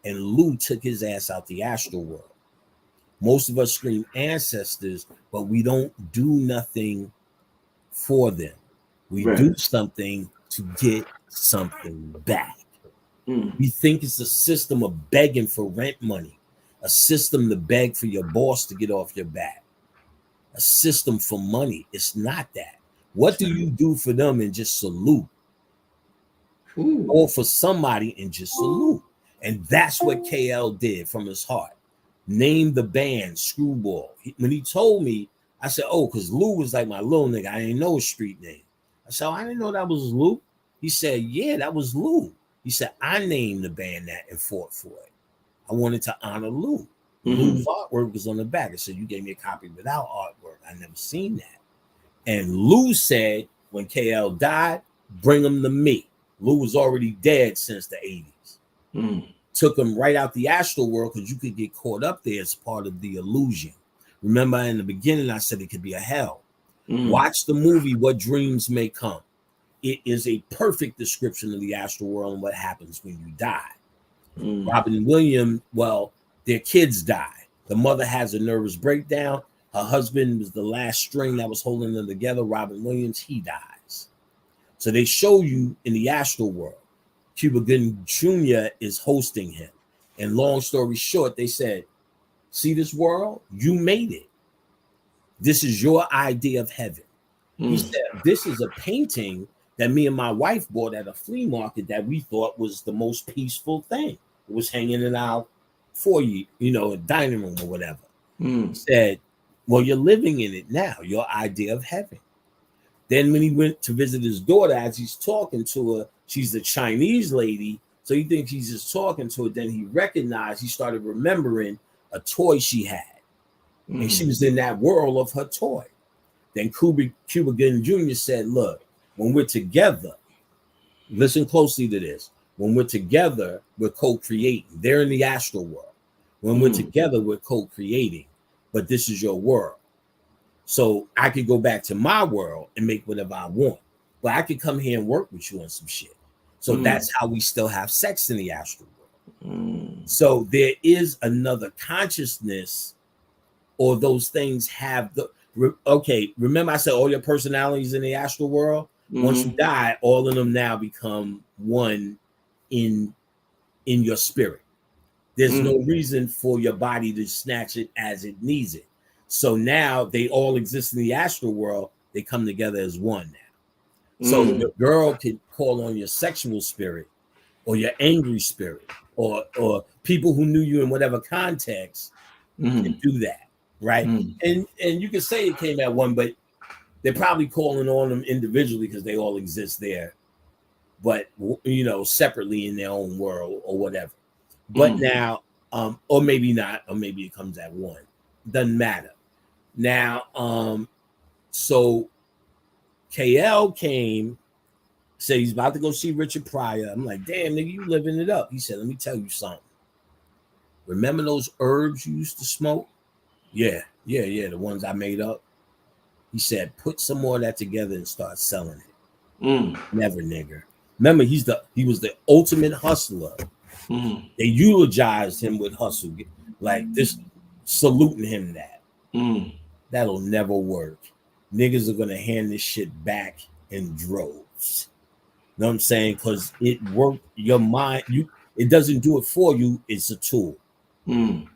And Lou took his ass out the astral world. Most of us scream ancestors, but we don't do nothing for them. We do something to get something back. We think it's a system of begging for rent money, a system to beg for your boss to get off your back, a system for money. It's not that. What do you do for them and just salute? Or for somebody and just salute? And that's what KL did from his heart. Named the band Screwball. When he told me, I said, oh, because Lou was like my little nigga. I didn't know his street name. I said, I didn't know that was Lou. He said, yeah, that was Lou. He said, I named the band that and fought for it. I wanted to honor Lou. Lou's artwork was on the back. I said, you gave me a copy without artwork. I never seen that. And Lou said, when KL died, bring him to me. Lou was already dead since the 80s. took him right out the astral world because you could get caught up there as part of the illusion. Remember in the beginning, I said it could be a hell. Watch the movie What Dreams May Come. It is a perfect description of the astral world and what happens when you die. Robin Williams, well, their kids die. The mother has a nervous breakdown. Her husband was the last string that was holding them together. Robin Williams, he dies. So they show you in the astral world, Cuba Gooding Jr. is hosting him. And long story short, they said, see this world? You made it. This is your idea of heaven. He said, this is a painting that me and my wife bought at a flea market that we thought was the most peaceful thing. It was hanging in our foyer, a dining room or whatever. He said, well, you're living in it now, your idea of heaven. Then when he went to visit his daughter, as he's talking to her, she's a Chinese lady, so he thinks he's just talking to her. Then he started remembering a toy she had. And she was in that world of her toy. Then Cuba Gooding Jr. said, look, when we're together, listen closely to this. When we're together, we're co-creating. They're in the astral world. When we're together, we're co-creating. But this is your world. So I could go back to my world and make whatever I want. But I could come here and work with you on some shit. So that's how we still have sex in the astral world. So there is another consciousness, or those things have the... Okay, remember I said all your personalities in the astral world? Once you die, all of them now become one in your spirit. There's no reason for your body to snatch it as it needs it. So now they all exist in the astral world. They come together as one now. So your girl can call on your sexual spirit or your angry spirit or people who knew you in whatever context can do that, right? And you can say it came at one, but they're probably calling on them individually because they all exist there, but separately in their own world or whatever. But now, or maybe not, or maybe it comes at one. Doesn't matter. Now, so KL came, said he's about to go see Richard Pryor. I'm like, damn, nigga, you living it up. He said, let me tell you something. Remember those herbs you used to smoke? Yeah, the ones I made up. He said, put some more of that together and start selling it. Never, nigga. Remember, he was the ultimate hustler. They eulogized him with hustle, like this, saluting him that. That'll never work. Niggas are gonna hand this shit back in droves. Know what I'm saying? Because it worked your mind. It doesn't do it for you. It's a tool. You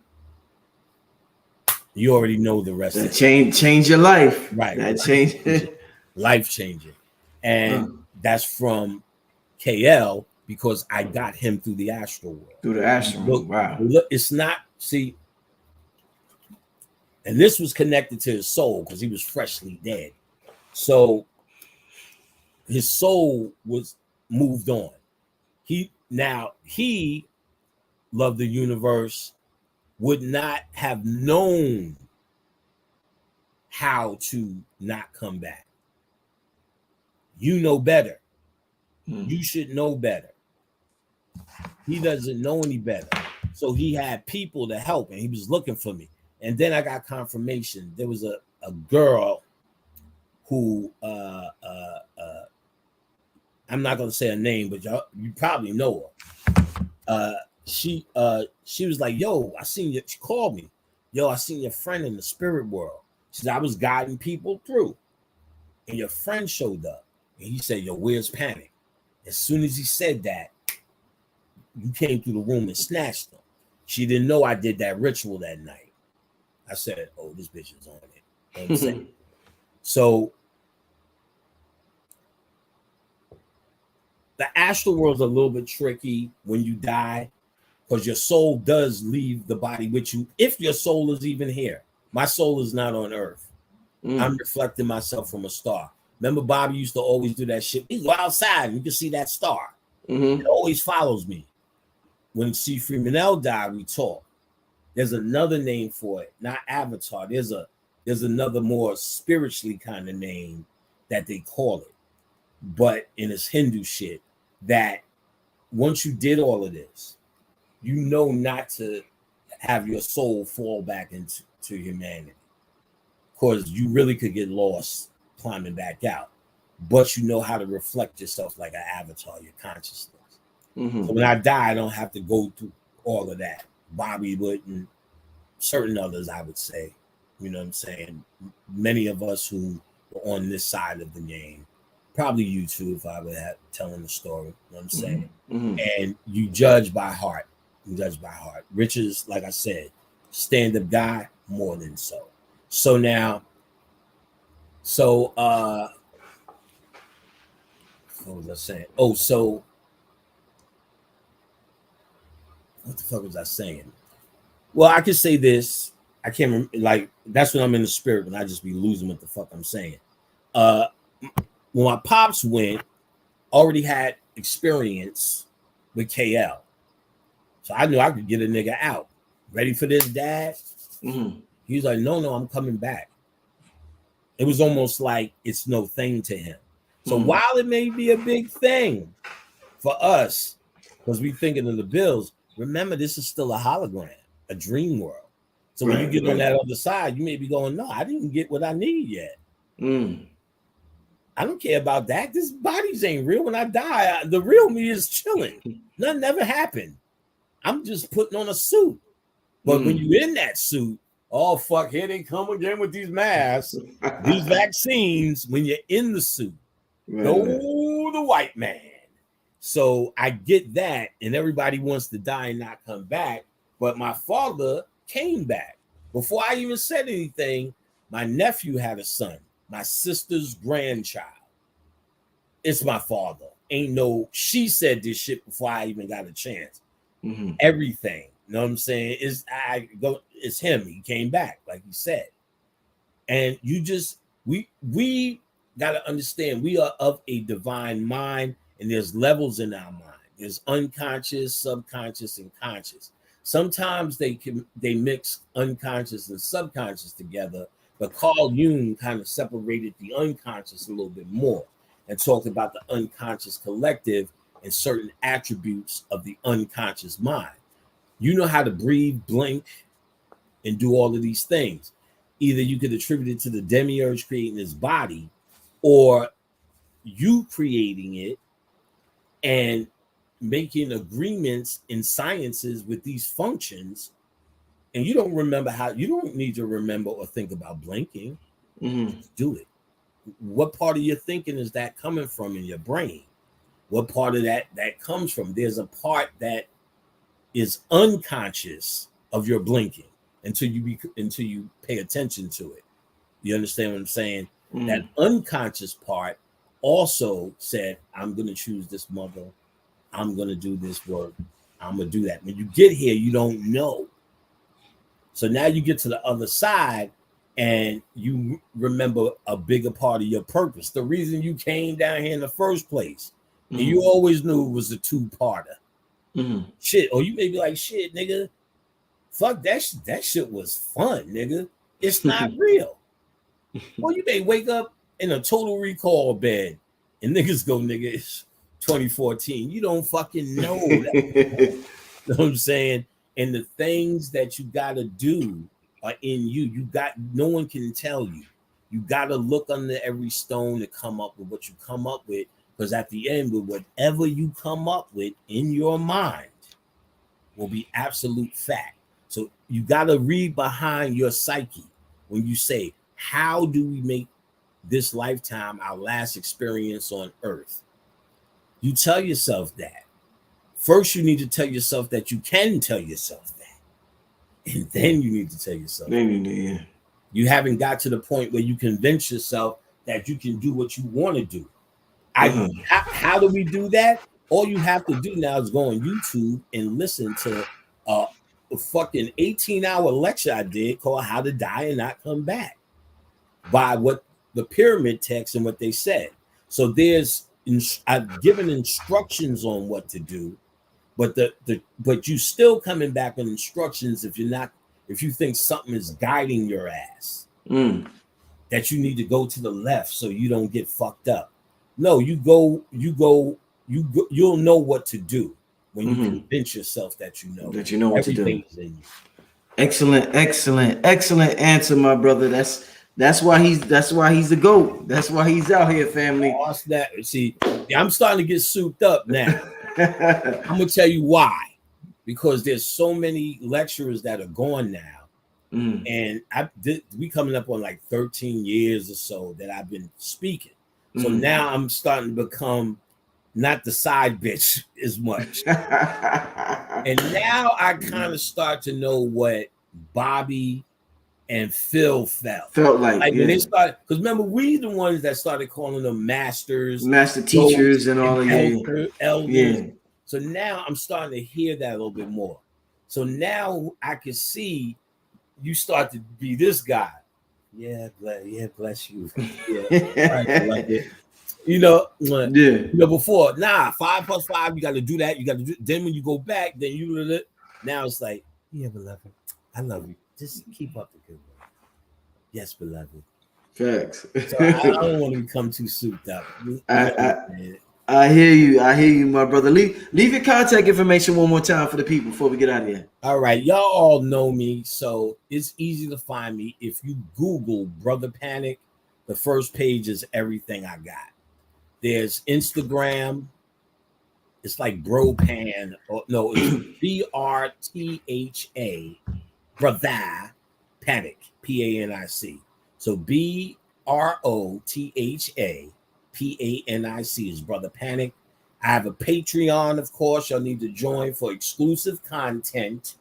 already know the rest. That change your life, right? That change life changing, and that's from KL because I got him through the astral world. Through the astral world. Wow. Look, it's not and this was connected to his soul because he was freshly dead. So his soul was moved on. He loved the universe, would not have known how to not come back. You know better. You should know better. He doesn't know any better. So he had people to help and he was looking for me. And then I got confirmation. There was a girl who I'm not gonna say her name, but you probably know her. She was like, yo, I seen you. She called me. Yo, I seen your friend in the spirit world. She said, I was guiding people through. And your friend showed up. And he said, yo, where's Panic? As soon as he said that, you came through the room and snatched them. She didn't know I did that ritual that night. I said, oh, this bitch is on it. You know what I'm saying? So the astral world's a little bit tricky when you die because your soul does leave the body with you. If your soul is even here, my soul is not on earth. I'm reflecting myself from a star. Remember, Bobby used to always do that shit. You go outside and you can see that star. It always follows me. When C. Freeman died, we talked. There's another name for it, not Avatar. There's another more spiritually kind of name that they call it. But in this Hindu shit, that once you did all of this, you know not to have your soul fall back into humanity, because you really could get lost climbing back out. But you know how to reflect yourself like an avatar, your consciousness. So when I die, I don't have to go through all of that. Bobby wouldn't, certain others, I would say. You know what I'm saying? Many of us who were on this side of the game, probably you too, if I were telling the story. You know what I'm saying? And you judge by heart. You judge by heart. Rich is, like I said, stand-up guy, more than so. So now, what was I saying? Oh, so what the fuck was I saying? Well, I can say this. I can't remember, like, that's when I'm in the spirit, when I just be losing what the fuck I'm saying. When my pops went, already had experience with KL. So I knew I could get a nigga out. Ready for this, Dad? He was like, no, I'm coming back. It was almost like it's no thing to him. So while it may be a big thing for us, because we thinking of the bills, remember, this is still a hologram, a dream world. So when you get on that other side, you may be going, no, I didn't get what I need yet. I don't care about that. This bodies ain't real. When I die, the real me is chilling. Nothing ever happened. I'm just putting on a suit. But when you're in that suit, oh, fuck, here they come again with these masks, these vaccines. When you're in the suit, go the white man. So I get that, and everybody wants to die and not come back. But my father came back. Before I even said anything, my nephew had a son, my sister's grandchild. It's my father. Ain't no, she said this shit before I even got a chance. Everything, you know what I'm saying? It's him. He came back, like he said. And you just, we got to understand, we are of a divine mind, and there's levels in our mind. There's unconscious, subconscious, and conscious. Sometimes they mix unconscious and subconscious together, but Carl Jung kind of separated the unconscious a little bit more and talked about the unconscious collective and certain attributes of the unconscious mind. You know how to breathe, blink, and do all of these things. Either you could attribute it to the demiurge creating his body, or you creating it and making agreements in sciences with these functions. And you don't remember how, you don't need to remember or think about blinking. Do it. What part of your thinking is that coming from in your brain? What part of that comes from? There's a part that is unconscious of your blinking until you pay attention to it. You understand what I'm saying? That unconscious part also said, I'm going to choose this mother. I'm going to do this work. I'm going to do that. When you get here, you don't know. So now you get to the other side and you remember a bigger part of your purpose. The reason you came down here in the first place. And you always knew it was a two-parter. Shit. Or you may be like, shit, nigga. Fuck that shit. That shit was fun, nigga. It's not real. Well, you may wake up in a total recall bed and niggas go, nigga, it's 2014. You don't fucking know that. You know what I'm saying? And the things that you gotta do are in you. No one can tell you. You gotta look under every stone to come up with what you come up with. Because at the end, with whatever you come up with in your mind will be absolute fact. So you got to read behind your psyche when you say, how do we make this lifetime our last experience on earth? You tell yourself that. First, you need to tell yourself that you can tell yourself that. And then you need to tell yourself that. You haven't got to the point where you convince yourself that you can do what you want to do. How do we do that? All you have to do now is go on YouTube and listen to a fucking 18-hour lecture I did called How to Die and Not Come Back by what the pyramid text and what they said. So I've given instructions on what to do, but you still coming back on instructions if you think something is guiding your ass, that you need to go to the left so you don't get fucked up. No, you'll know what to do when you convince yourself that you know what to do. Everything's in you. Excellent answer, my brother. That's why he's the GOAT. That's why he's out here, family. See, I'm starting to get souped up now. I'm gonna tell you why. Because there's so many lecturers that are gone now, and we coming up on like 13 years or so that I've been speaking. So now I'm starting to become not the side bitch as much. And now I kind of start to know what Bobby and Phil felt like when they started, because remember, we the ones that started calling them master teachers and all of elders. Yeah. So now I'm starting to hear that a little bit more. So now I can see you start to be this guy. Yeah, bless you. Yeah, right, I like it. You know, before 5 + 5, you got to do that. You got to do. Then when you go back, then you now it's like, yeah, beloved, I love you. Just keep up the good work. Yes, beloved. Facts. So I don't want to become too souped up. I hear you, my brother. Leave your contact information one more time for the people before we get out of here. All right, y'all all know me, so it's easy to find me. If you Google Brother Panic, the first page is everything I got. There's Instagram. It's like Bropan. No, it's BRTHA, Brother Panic, PANIC. So BROTHA. PANIC is Brother Panic. I have a Patreon, of course. Y'all need to join for exclusive content,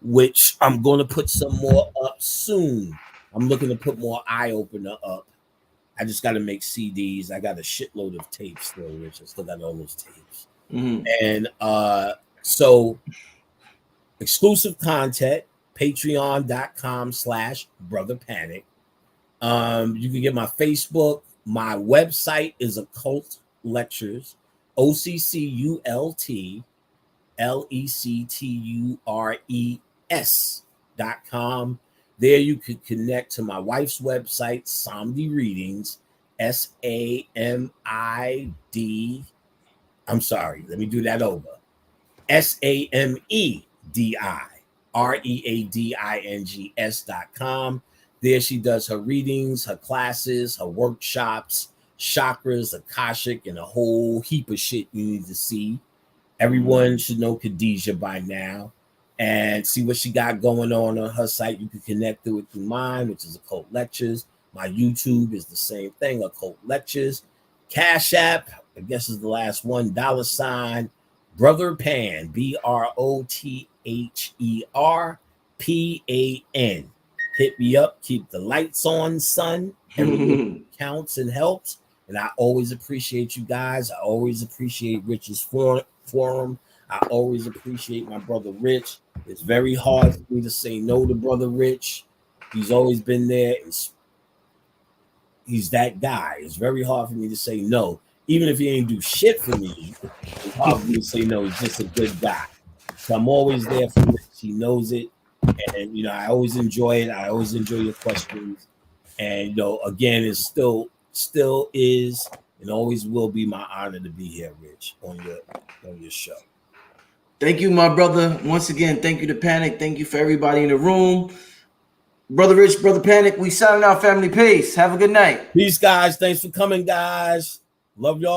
which I'm going to put some more up soon. I'm looking to put more eye opener up. I just got to make CDs. I got a shitload of tapes still, Rich. I still got all those tapes. And so exclusive content, patreon.com/Brother Panic. You can get my Facebook. My website is Occult Lectures, OCCULTLECTURES.com. There you could connect to my wife's website, Samdi Readings, SAMID. I'm sorry, let me do that over. SAMEDI, There she does her readings, her classes, her workshops, chakras, Akashic, and a whole heap of shit you need to see. Everyone should know Khadijah by now and see what she got going on her site. You can connect through it through mine, which is Occult Lectures. My YouTube is the same thing, Occult Lectures. Cash App, I guess is the last one, $ Brother Pan, BROTHERPAN. Hit me up. Keep the lights on, son. Everything counts and helps. And I always appreciate you guys. I always appreciate Rich's forum. I always appreciate my brother Rich. It's very hard for me to say no to Brother Rich. He's always been there. He's that guy. It's very hard for me to say no. Even if he ain't do shit for me, it's hard for me to say no. He's just a good guy. So I'm always there for Rich. He knows it. And, I always enjoy it. I always enjoy your questions. And, again, it's still is and always will be my honor to be here, Rich, on your show. Thank you, my brother. Once again, thank you to Panic. Thank you for everybody in the room. Brother Rich, Brother Panic, we signing out, family. Peace. Have a good night. Peace, guys. Thanks for coming, guys. Love y'all.